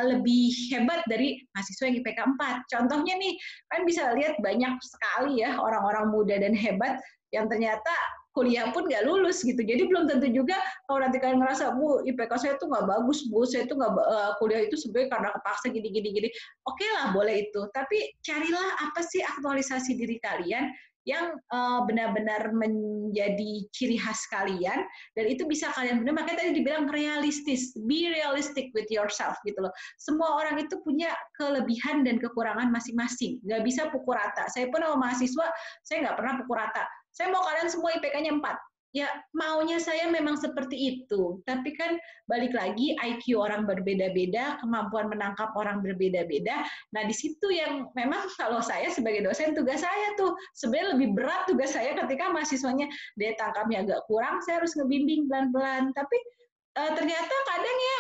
lebih hebat dari mahasiswa yang IPK 4. Contohnya nih, kan bisa lihat banyak sekali ya orang-orang muda dan hebat yang ternyata kuliah pun nggak lulus gitu. Jadi belum tentu juga kalau nanti kalian ngerasa, Bu, IPK saya tuh nggak bagus, Bu, saya tuh nggak kuliah itu sebenarnya karena kepaksa gini. Oke lah, boleh itu. Tapi carilah apa sih aktualisasi diri kalian yang benar-benar menjadi ciri khas kalian, dan itu bisa kalian benar. Makanya tadi dibilang realistis, be realistic with yourself gitu loh. Semua orang itu punya kelebihan dan kekurangan masing-masing, nggak bisa pukul rata. Saya pun sama mahasiswa, saya nggak pernah pukul rata. Saya mau kalian semua IPK-nya 4, ya maunya saya memang seperti itu. Tapi kan balik lagi IQ orang berbeda-beda, kemampuan menangkap orang berbeda-beda. Nah di situ yang memang kalau saya sebagai dosen tugas saya tuh sebenarnya lebih berat tugas saya ketika mahasiswanya daya tangkapnya agak kurang, saya harus ngebimbing pelan-pelan. Tapi ternyata kadang ya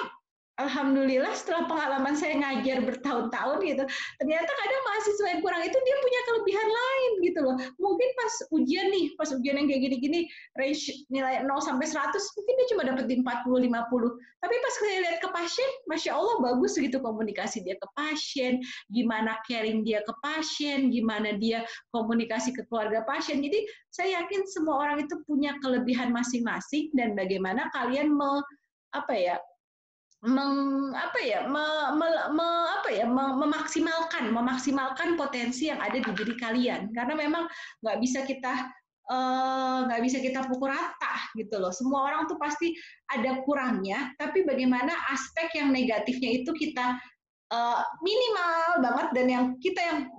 alhamdulillah setelah pengalaman saya ngajar bertahun-tahun gitu, ternyata kadang mahasiswa yang kurang itu dia punya kelebihan lain gitu loh. Mungkin pas ujian nih, pas ujian yang kayak gini-gini, range nilai 0 sampai 100, mungkin dia cuma dapetin 40, 50. Tapi pas saya lihat ke pasien, Masya Allah bagus gitu komunikasi dia ke pasien, gimana caring dia ke pasien, gimana dia komunikasi ke keluarga pasien. Jadi saya yakin semua orang itu punya kelebihan masing-masing dan bagaimana kalian memaksimalkan potensi yang ada di diri kalian, karena memang nggak bisa kita pukul rata gitu loh. Semua orang tuh pasti ada kurangnya, tapi bagaimana aspek yang negatifnya itu kita minimal banget, dan yang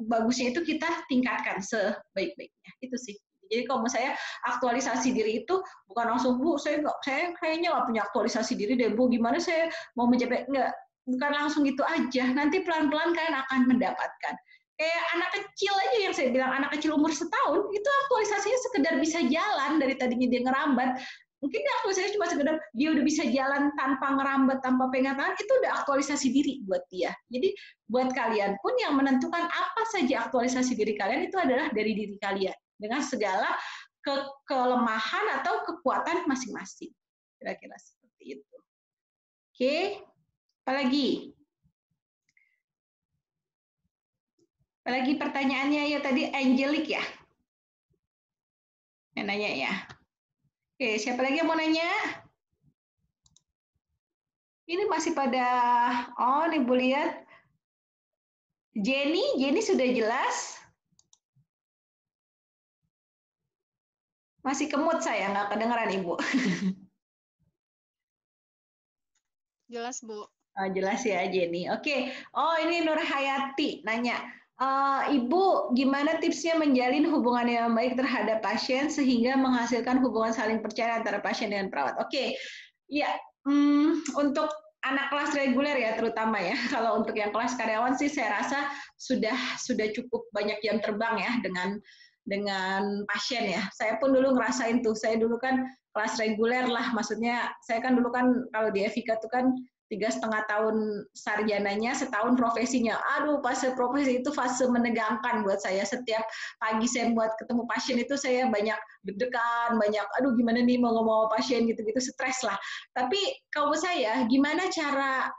bagusnya itu kita tingkatkan sebaik-baiknya. Itu sih. Jadi kalau menurut saya aktualisasi diri itu bukan langsung, Bu, saya kayaknya nggak punya aktualisasi diri deh, Bu, gimana saya mau mencapai, bukan langsung gitu aja. Nanti pelan-pelan kalian akan mendapatkan. Kayak anak kecil aja yang saya bilang, anak kecil umur setahun, itu aktualisasinya sekedar bisa jalan, dari tadinya dia ngerambat, mungkin aktualisasinya cuma sekedar dia udah bisa jalan tanpa ngerambat, tanpa pegang tangan, itu udah aktualisasi diri buat dia. Jadi buat kalian pun yang menentukan apa saja aktualisasi diri kalian itu adalah dari diri kalian, dengan segala kelemahan atau kekuatan masing-masing. Kira-kira seperti itu. Oke, apalagi? Apalagi pertanyaannya ya tadi Angelic ya? Yang nanya ya. Oke, siapa lagi yang mau nanya? Ini masih pada, oh nih Bu lihat. Jenny sudah jelas? Masih kemut saya, nggak kedengeran Ibu. Jelas, Bu. Oh, jelas ya Jenny. Oke. Oh ini Nur Hayati nanya, Ibu gimana tipsnya menjalin hubungan yang baik terhadap pasien sehingga menghasilkan hubungan saling percaya antara pasien dengan perawat? Oke. Ya, untuk anak kelas reguler ya terutama ya. Kalau untuk yang kelas karyawan sih saya rasa sudah cukup banyak jam terbang ya dengan pasien ya. Saya pun dulu ngerasain tuh. Saya dulu kan kelas reguler lah, maksudnya saya kan dulu kan kalau di Evika tuh kan 3,5 tahun sarjananya, setahun profesinya. Aduh, fase profesi itu fase menegangkan buat saya. Setiap pagi saya buat ketemu pasien itu saya banyak deg-degan, banyak aduh gimana nih mau ngomong sama pasien gitu-gitu, stres lah. Tapi kalau saya gimana cara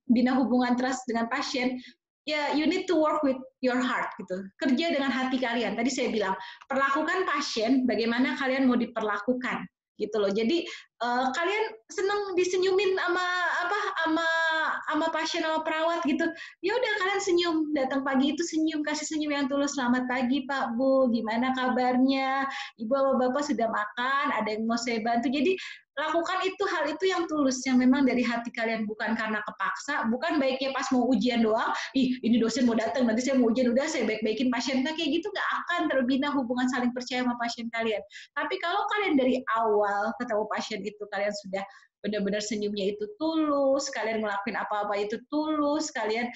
bina hubungan trust dengan pasien? Ya, you need to work with your heart gitu. Kerja dengan hati kalian. Tadi saya bilang, perlakukan pasien bagaimana kalian mau diperlakukan gitu loh. Jadi kalian seneng disenyumin sama pasien sama perawat gitu. Ya udah kalian senyum, datang pagi itu senyum, kasih senyum yang tulus. Selamat pagi Pak, Bu, gimana kabarnya? Ibu sama Bapak sudah makan? Ada yang mau saya bantu? Jadi lakukan hal itu yang tulus, yang memang dari hati kalian, bukan karena kepaksa, bukan baiknya pas mau ujian doang, ini dosen mau datang, nanti saya mau ujian, udah saya baik-baikin pasien. Nah, kayak gitu nggak akan terbina hubungan saling percaya sama pasien kalian. Tapi kalau kalian dari awal ketemu pasien itu, kalian sudah benar-benar senyumnya itu tulus, kalian ngelakuin apa-apa itu tulus, kalian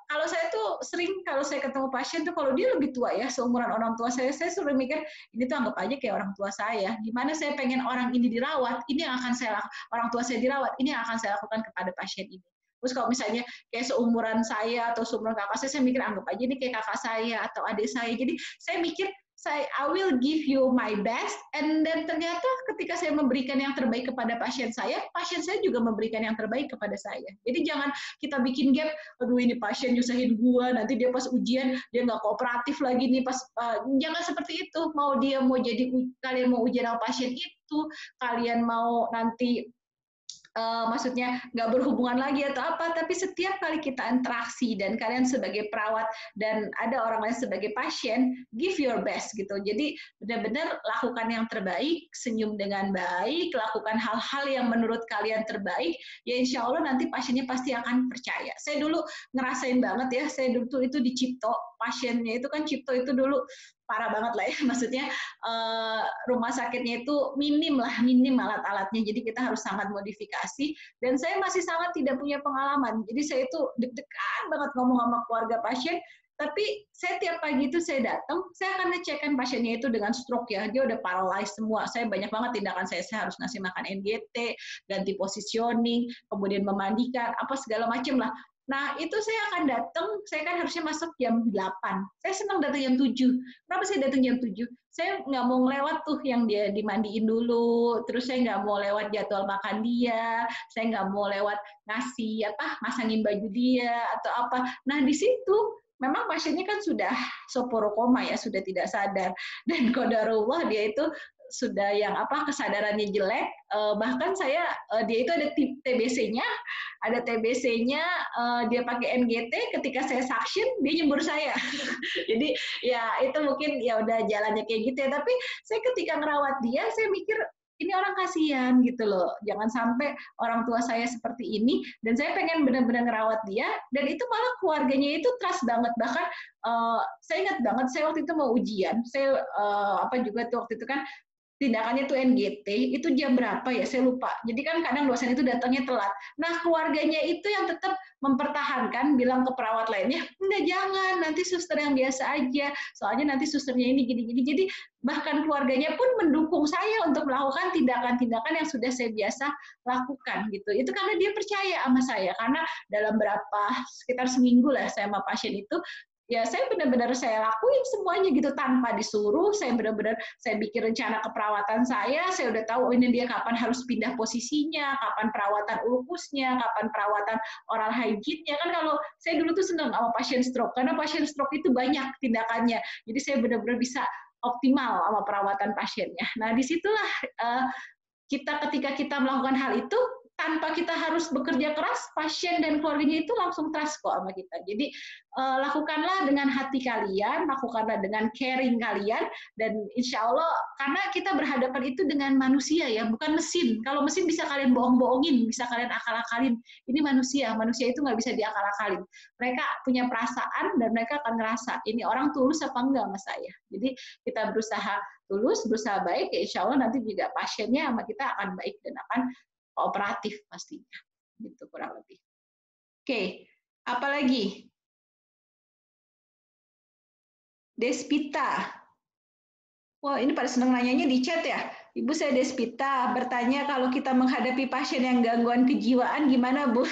kalau saya tuh sering kalau saya ketemu pasien tuh kalau dia lebih tua ya, seumuran orang tua saya sering mikir ini tuh anggap aja kayak orang tua saya. Gimana saya pengen orang ini dirawat, ini yang akan orang tua saya dirawat, ini yang akan saya lakukan kepada pasien ini. Terus kalau misalnya kayak seumuran saya atau seumuran kakak saya mikir anggap aja ini kayak kakak saya atau adik saya. Jadi saya mikir I will give you my best, and then ternyata ketika saya memberikan yang terbaik kepada pasien saya juga memberikan yang terbaik kepada saya. Jadi jangan kita bikin gap, aduh ini pasien nyusahin gua, nanti dia pas ujian dia nggak kooperatif lagi nih jangan seperti itu. Kalian mau ujian sama pasien itu, kalian mau nanti maksudnya nggak berhubungan lagi atau apa, tapi setiap kali kita interaksi dan kalian sebagai perawat dan ada orang lain sebagai pasien, give your best gitu. Jadi benar-benar lakukan yang terbaik, senyum dengan baik, lakukan hal-hal yang menurut kalian terbaik, ya insya Allah nanti pasiennya pasti akan percaya. Saya dulu ngerasain banget ya, saya dulu itu di Cipto, pasiennya itu kan Cipto itu dulu parah banget lah ya. Maksudnya rumah sakitnya itu minim alat-alatnya. Jadi kita harus sangat modifikasi. Dan saya masih sangat tidak punya pengalaman. Jadi saya itu deg-degan banget ngomong sama keluarga pasien. Tapi saya tiap pagi itu saya datang, saya akan ngecekkan pasiennya itu dengan stroke ya, dia udah paralyzed semua. Saya banyak banget tindakan saya harus ngasih makan NGT, ganti positioning, kemudian memandikan, apa segala macam lah. Nah, itu saya akan datang, saya kan harusnya masuk jam 8. Saya senang datang jam 7. Kenapa saya datang jam 7? Saya nggak mau lewat tuh yang dia dimandiin dulu, terus saya nggak mau lewat jadwal makan dia, saya nggak mau lewat ngasih masangin baju dia atau apa. Nah, di situ memang pasiennya kan sudah soporokoma ya, sudah tidak sadar, dan qadarullah dia itu sudah yang kesadarannya jelek, bahkan dia itu ada TBC-nya, dia pakai NGT, ketika saya suction dia nyembur saya. Jadi ya itu mungkin ya udah jalannya kayak gitu ya, tapi saya ketika ngerawat dia saya mikir ini orang kasihan gitu loh, jangan sampai orang tua saya seperti ini, dan saya pengen benar-benar ngerawat dia, dan itu malah keluarganya itu trust banget. Bahkan saya ingat banget, saya waktu itu mau ujian, saya juga tuh waktu itu kan tindakannya tuh NGT, itu jam berapa ya, saya lupa. Jadi kan kadang dosen itu datangnya telat. Nah, keluarganya itu yang tetap mempertahankan, bilang ke perawat lainnya, enggak, jangan, nanti suster yang biasa aja, soalnya nanti susternya ini gini-gini. Jadi bahkan keluarganya pun mendukung saya untuk melakukan tindakan-tindakan yang sudah saya biasa lakukan gitu. Itu karena dia percaya sama saya, karena dalam sekitar seminggu lah saya sama pasien itu, ya saya benar-benar saya lakuin semuanya gitu tanpa disuruh. Saya benar-benar saya bikin rencana keperawatan saya udah tahu ini dia kapan harus pindah posisinya, kapan perawatan ulkusnya, kapan perawatan oral hygiene-nya. Kan kalau saya dulu tuh senang sama pasien stroke, karena pasien stroke itu banyak tindakannya, jadi saya benar-benar bisa optimal sama perawatan pasiennya. Nah, disitulah ketika kita melakukan hal itu, tanpa kita harus bekerja keras, pasien dan keluarganya itu langsung trust kok sama kita. Jadi lakukanlah dengan hati kalian, lakukanlah dengan caring kalian, dan insya Allah, karena kita berhadapan itu dengan manusia ya, bukan mesin. Kalau mesin bisa kalian bohong-bohongin, bisa kalian akal-akalin. Ini manusia itu nggak bisa diakal-akalin. Mereka punya perasaan dan mereka akan ngerasa, ini orang tulus apa enggak sama saya. Jadi kita berusaha tulus, berusaha baik, ya insya Allah nanti juga pasiennya sama kita akan baik dan akan kooperatif pastinya, gitu kurang lebih. Oke, apa lagi? Despita. Wah, ini pada seneng nanyanya di chat ya. Ibu, saya Despita, bertanya kalau kita menghadapi pasien yang gangguan kejiwaan gimana, Bu?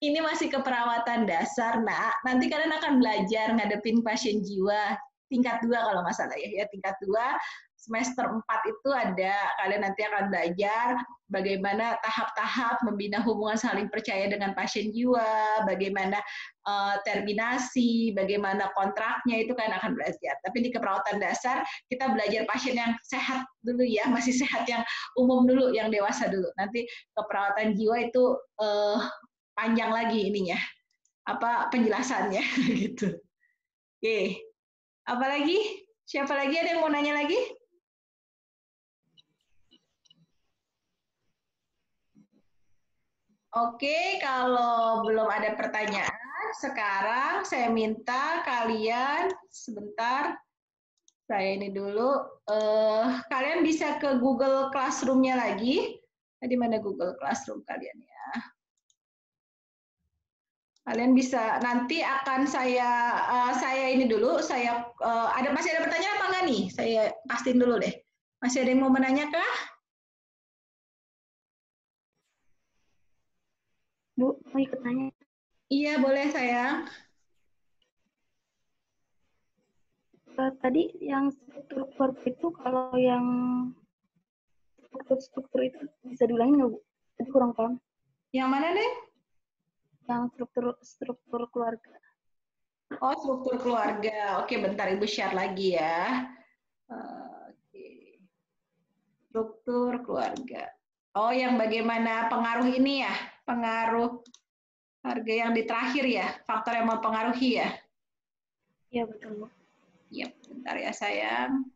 Ini masih keperawatan dasar, Nak. Nanti kalian akan belajar ngadepin pasien jiwa tingkat 2 kalau nggak salah ya, tingkat 2. Semester 4 itu ada, kalian nanti akan belajar bagaimana tahap-tahap membina hubungan saling percaya dengan pasien jiwa, bagaimana terminasi, bagaimana kontraknya, itu kalian akan belajar. Tapi di keperawatan dasar, kita belajar pasien yang sehat dulu ya, masih sehat yang umum dulu, yang dewasa dulu. Nanti keperawatan jiwa itu panjang lagi ininya, penjelasannya gitu. Oke, apa lagi? Siapa lagi, ada yang mau nanya lagi? Oke, kalau belum ada pertanyaan, sekarang saya minta kalian sebentar, saya ini dulu, kalian bisa ke Google Classroom-nya lagi. Di mana Google Classroom kalian ya? Kalian bisa, nanti akan saya ini dulu, masih ada pertanyaan apa nggak nih? Saya pastiin dulu deh. Masih ada yang mau menanya kah? Bu, mau ikut tanya? Iya, boleh sayang. Tadi yang struktur itu, kalau yang struktur itu bisa diulangin nggak, Bu? Tadi kurang paham. Yang mana, Neng? Yang struktur keluarga. Oh, struktur keluarga. Oke, bentar Ibu share lagi ya. Oke. Struktur keluarga. Oh, yang bagaimana pengaruh ini ya? Pengaruh harga yang di terakhir ya? Faktor yang mempengaruhi ya? Iya, betul, Bu. Iya, bentar ya sayang.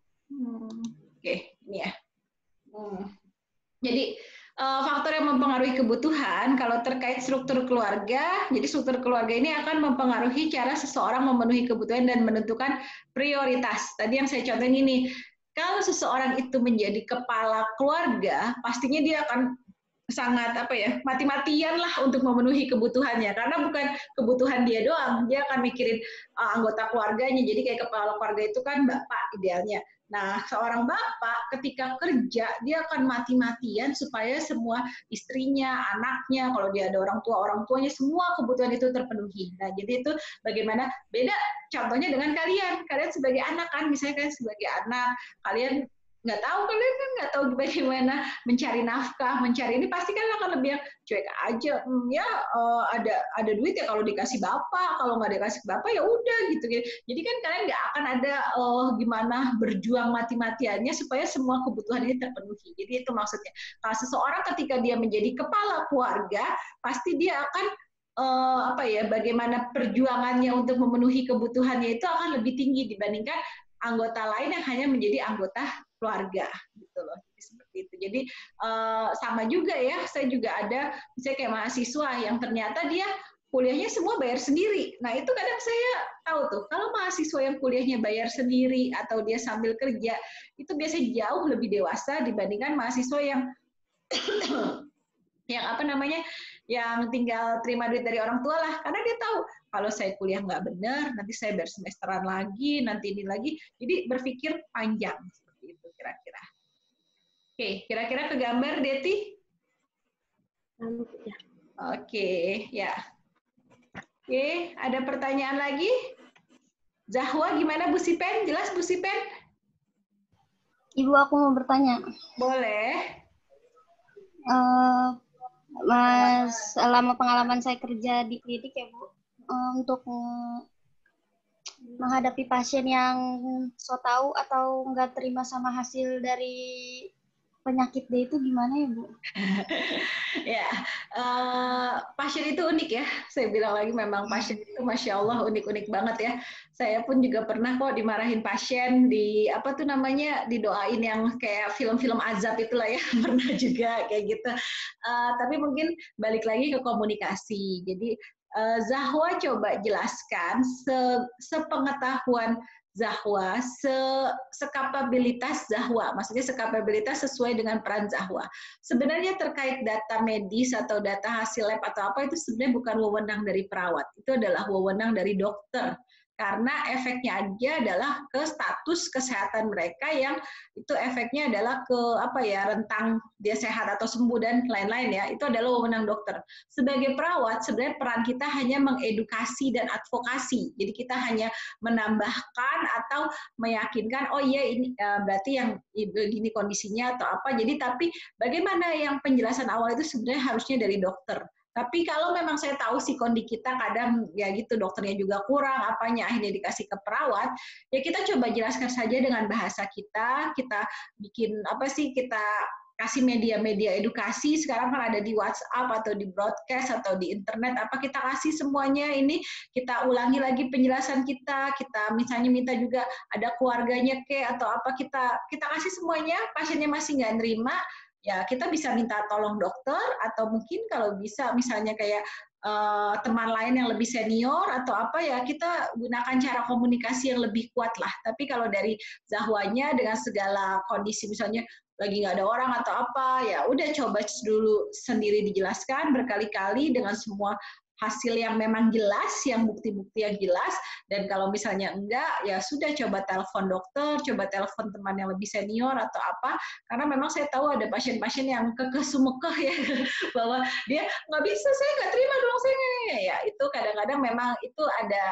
Oke, ini ya. Jadi faktor yang mempengaruhi kebutuhan kalau terkait struktur keluarga. Jadi struktur keluarga ini akan mempengaruhi cara seseorang memenuhi kebutuhan dan menentukan prioritas. Tadi yang saya contohin ini, kalau seseorang itu menjadi kepala keluarga, pastinya dia akan sangat mati-matian lah untuk memenuhi kebutuhannya, karena bukan kebutuhan dia doang, dia akan mikirin anggota keluarganya. Jadi kayak kepala keluarga itu kan bapak idealnya. Nah, seorang bapak ketika kerja dia akan mati-matian supaya semua istrinya, anaknya, kalau dia ada orang tuanya semua kebutuhan itu terpenuhi. Nah, jadi itu bagaimana beda contohnya dengan kalian sebagai anak kan, misalnya kalian sebagai anak, kalian kalian kan nggak tahu bagaimana mencari nafkah, mencari ini pasti kan akan lebih cuek aja, ada duit ya kalau dikasih bapak, kalau nggak dikasih bapak ya udah gitu. Jadi kan kalian nggak akan ada gimana berjuang mati-matiannya supaya semua kebutuhan ini terpenuhi. Jadi itu maksudnya. Kalau seseorang ketika dia menjadi kepala keluarga, pasti dia akan bagaimana perjuangannya untuk memenuhi kebutuhannya itu akan lebih tinggi dibandingkan anggota lain yang hanya menjadi anggota keluarga gitu loh. Seperti itu. Jadi sama juga ya, saya juga ada misalnya kayak mahasiswa yang ternyata dia kuliahnya semua bayar sendiri. Nah, itu kadang saya tahu tuh, kalau mahasiswa yang kuliahnya bayar sendiri atau dia sambil kerja, itu biasanya jauh lebih dewasa dibandingkan mahasiswa yang yang tinggal terima duit dari orang tua lah, karena dia tahu kalau saya kuliah nggak benar, nanti saya bayar semesteran lagi, nanti ini lagi, jadi berpikir panjang seperti itu kira-kira. Oke, kira-kira kegambar Deti? Oke, ya. Oke, ada pertanyaan lagi? Zahwa gimana Bu Sipen? Jelas Bu Sipen? Ibu, aku mau bertanya. Boleh. Mas, selama pengalaman saya kerja di klinik ya Bu, untuk menghadapi pasien yang so tahu atau nggak terima sama hasil dari penyakit dia itu gimana ya Bu? Ya, pasien itu unik ya. Saya bilang lagi memang pasien itu Masya Allah unik-unik banget ya. Saya pun juga pernah kok dimarahin pasien di didoain yang kayak film-film azab itulah ya, pernah juga kayak gitu. Tapi mungkin balik lagi ke komunikasi. Jadi Zahwa coba jelaskan sepengetahuan Zahwa, sekapabilitas Zahwa, maksudnya sekapabilitas sesuai dengan peran Zahwa. Sebenarnya terkait data medis atau data hasil lab atau apa itu sebenarnya bukan wewenang dari perawat, itu adalah wewenang dari dokter. Karena efeknya aja adalah ke status kesehatan mereka yang itu efeknya adalah ke rentang dia sehat atau sembuh dan lain-lain ya, itu adalah wewenang dokter. Sebagai perawat sebenarnya peran kita hanya mengedukasi dan advokasi, jadi kita hanya menambahkan atau meyakinkan oh iya ini berarti yang begini kondisinya atau apa, jadi tapi bagaimana yang penjelasan awal itu sebenarnya harusnya dari dokter. Tapi kalau memang saya tahu si kondisi kita kadang ya gitu dokternya juga kurang, apanya akhirnya dikasih ke perawat, ya kita coba jelaskan saja dengan bahasa kita bikin kita kasih media-media edukasi, sekarang kan ada di WhatsApp atau di broadcast atau di internet, kita kasih semuanya ini, kita ulangi lagi penjelasan kita misalnya minta juga ada keluarganya atau kita kasih semuanya, pasiennya masih nggak nerima, ya kita bisa minta tolong dokter atau mungkin kalau bisa misalnya kayak teman lain yang lebih senior atau kita gunakan cara komunikasi yang lebih kuat lah. Tapi kalau dari Zahwanya dengan segala kondisi misalnya lagi nggak ada orang atau ya udah coba dulu sendiri dijelaskan berkali-kali dengan semua hasil yang memang jelas, yang bukti-bukti yang jelas, dan kalau misalnya enggak, ya sudah coba telepon dokter, coba telepon teman yang lebih senior atau karena memang saya tahu ada pasien-pasien yang kekeh-sumekeh ya, bahwa dia nggak bisa, saya nggak terima dong, ya itu kadang-kadang memang itu ada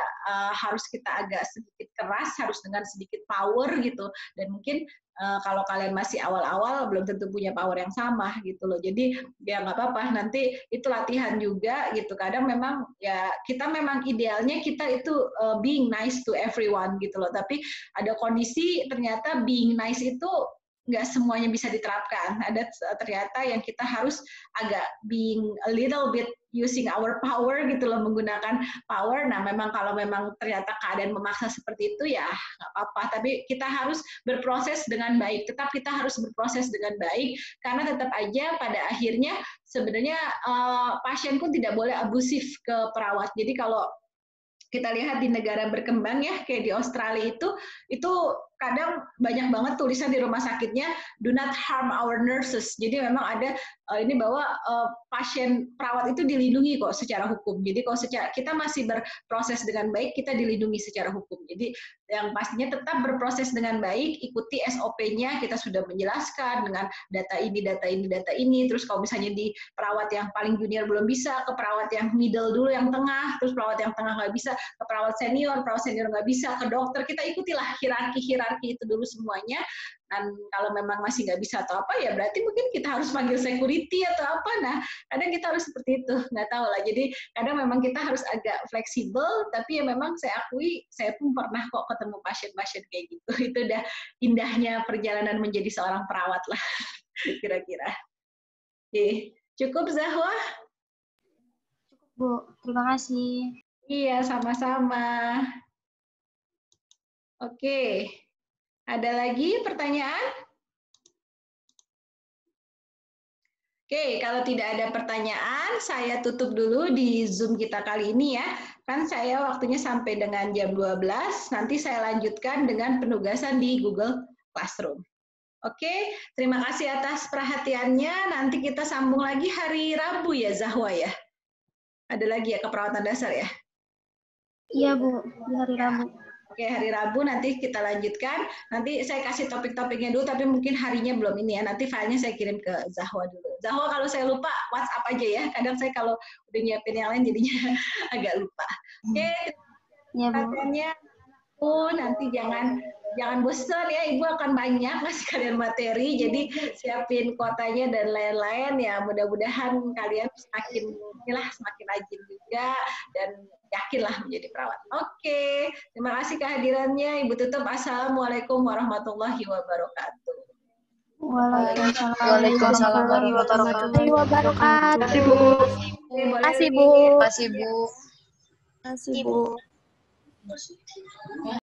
harus kita agak sedikit keras, harus dengan sedikit power gitu, dan mungkin kalau kalian masih awal-awal belum tentu punya power yang sama gitu loh. Jadi ya nggak apa-apa, nanti itu latihan juga gitu. Kadang memang ya kita memang idealnya kita itu being nice to everyone gitu loh. Tapi ada kondisi ternyata being nice itu nggak semuanya bisa diterapkan. Ada ternyata yang kita harus agak being a little bit using our power gitu loh, menggunakan power. Nah, memang kalau memang ternyata keadaan memaksa seperti itu ya nggak apa-apa. Tapi kita harus berproses dengan baik. Tetap kita harus berproses dengan baik karena tetap aja pada akhirnya sebenarnya pasien pun tidak boleh abusif ke perawat. Jadi kalau kita lihat di negara berkembang ya, kayak di Australia itu kadang banyak banget tulisan di rumah sakitnya, do not harm our nurses. Jadi memang ada ini bahwa pasien perawat itu dilindungi kok secara hukum. Jadi kalau kita masih berproses dengan baik, kita dilindungi secara hukum. Jadi yang pastinya tetap berproses dengan baik, ikuti SOP-nya, kita sudah menjelaskan dengan data ini, data ini, data ini. Terus kalau misalnya di perawat yang paling junior belum bisa, ke perawat yang middle dulu, yang tengah, terus perawat yang tengah nggak bisa, ke perawat senior nggak bisa, ke dokter, kita ikutilah hierarki itu dulu semuanya. Dan kalau memang masih nggak bisa atau apa, ya berarti mungkin kita harus panggil security atau apa. Nah, kadang kita harus seperti itu, nggak tahu lah. Jadi kadang memang kita harus agak fleksibel, tapi ya memang saya akui, saya pun pernah kok ketemu pasien-pasien kayak gitu. Itu udah indahnya perjalanan menjadi seorang perawat lah, kira-kira. Oke, cukup Zahwa? Cukup, Bu. Terima kasih. Iya, sama-sama. Oke. Ada lagi pertanyaan? Oke, kalau tidak ada pertanyaan, saya tutup dulu di Zoom kita kali ini ya. Kan saya waktunya sampai dengan jam 12, nanti saya lanjutkan dengan penugasan di Google Classroom. Oke, terima kasih atas perhatiannya. Nanti kita sambung lagi hari Rabu ya, Zahwa ya? Ada lagi ya keperawatan dasar ya? Iya, Bu. Di hari Rabu. Oke, hari Rabu nanti kita lanjutkan. Nanti saya kasih topik-topiknya dulu, tapi mungkin harinya belum ini ya. Nanti filenya saya kirim ke Zahwa dulu. Zahwa kalau saya lupa, WhatsApp aja ya. Kadang saya kalau udah nyiapin yang lain jadinya agak lupa. Oke, Iya, Bu. pertanyaannya nanti jangan bosan ya, Ibu akan banyak ngasih kalian materi, jadi siapin kuotanya dan lain-lain ya. Mudah-mudahan kalian semakin rajin juga dan yakinlah menjadi perawat. Oke, terima kasih kehadirannya. Ibu tutup. Assalamualaikum warahmatullahi wabarakatuh. Waalaikumsalam warahmatullahi wabarakatuh. Terima kasih, Bu. Terima kasih, Bu. Terima kasih, Bu.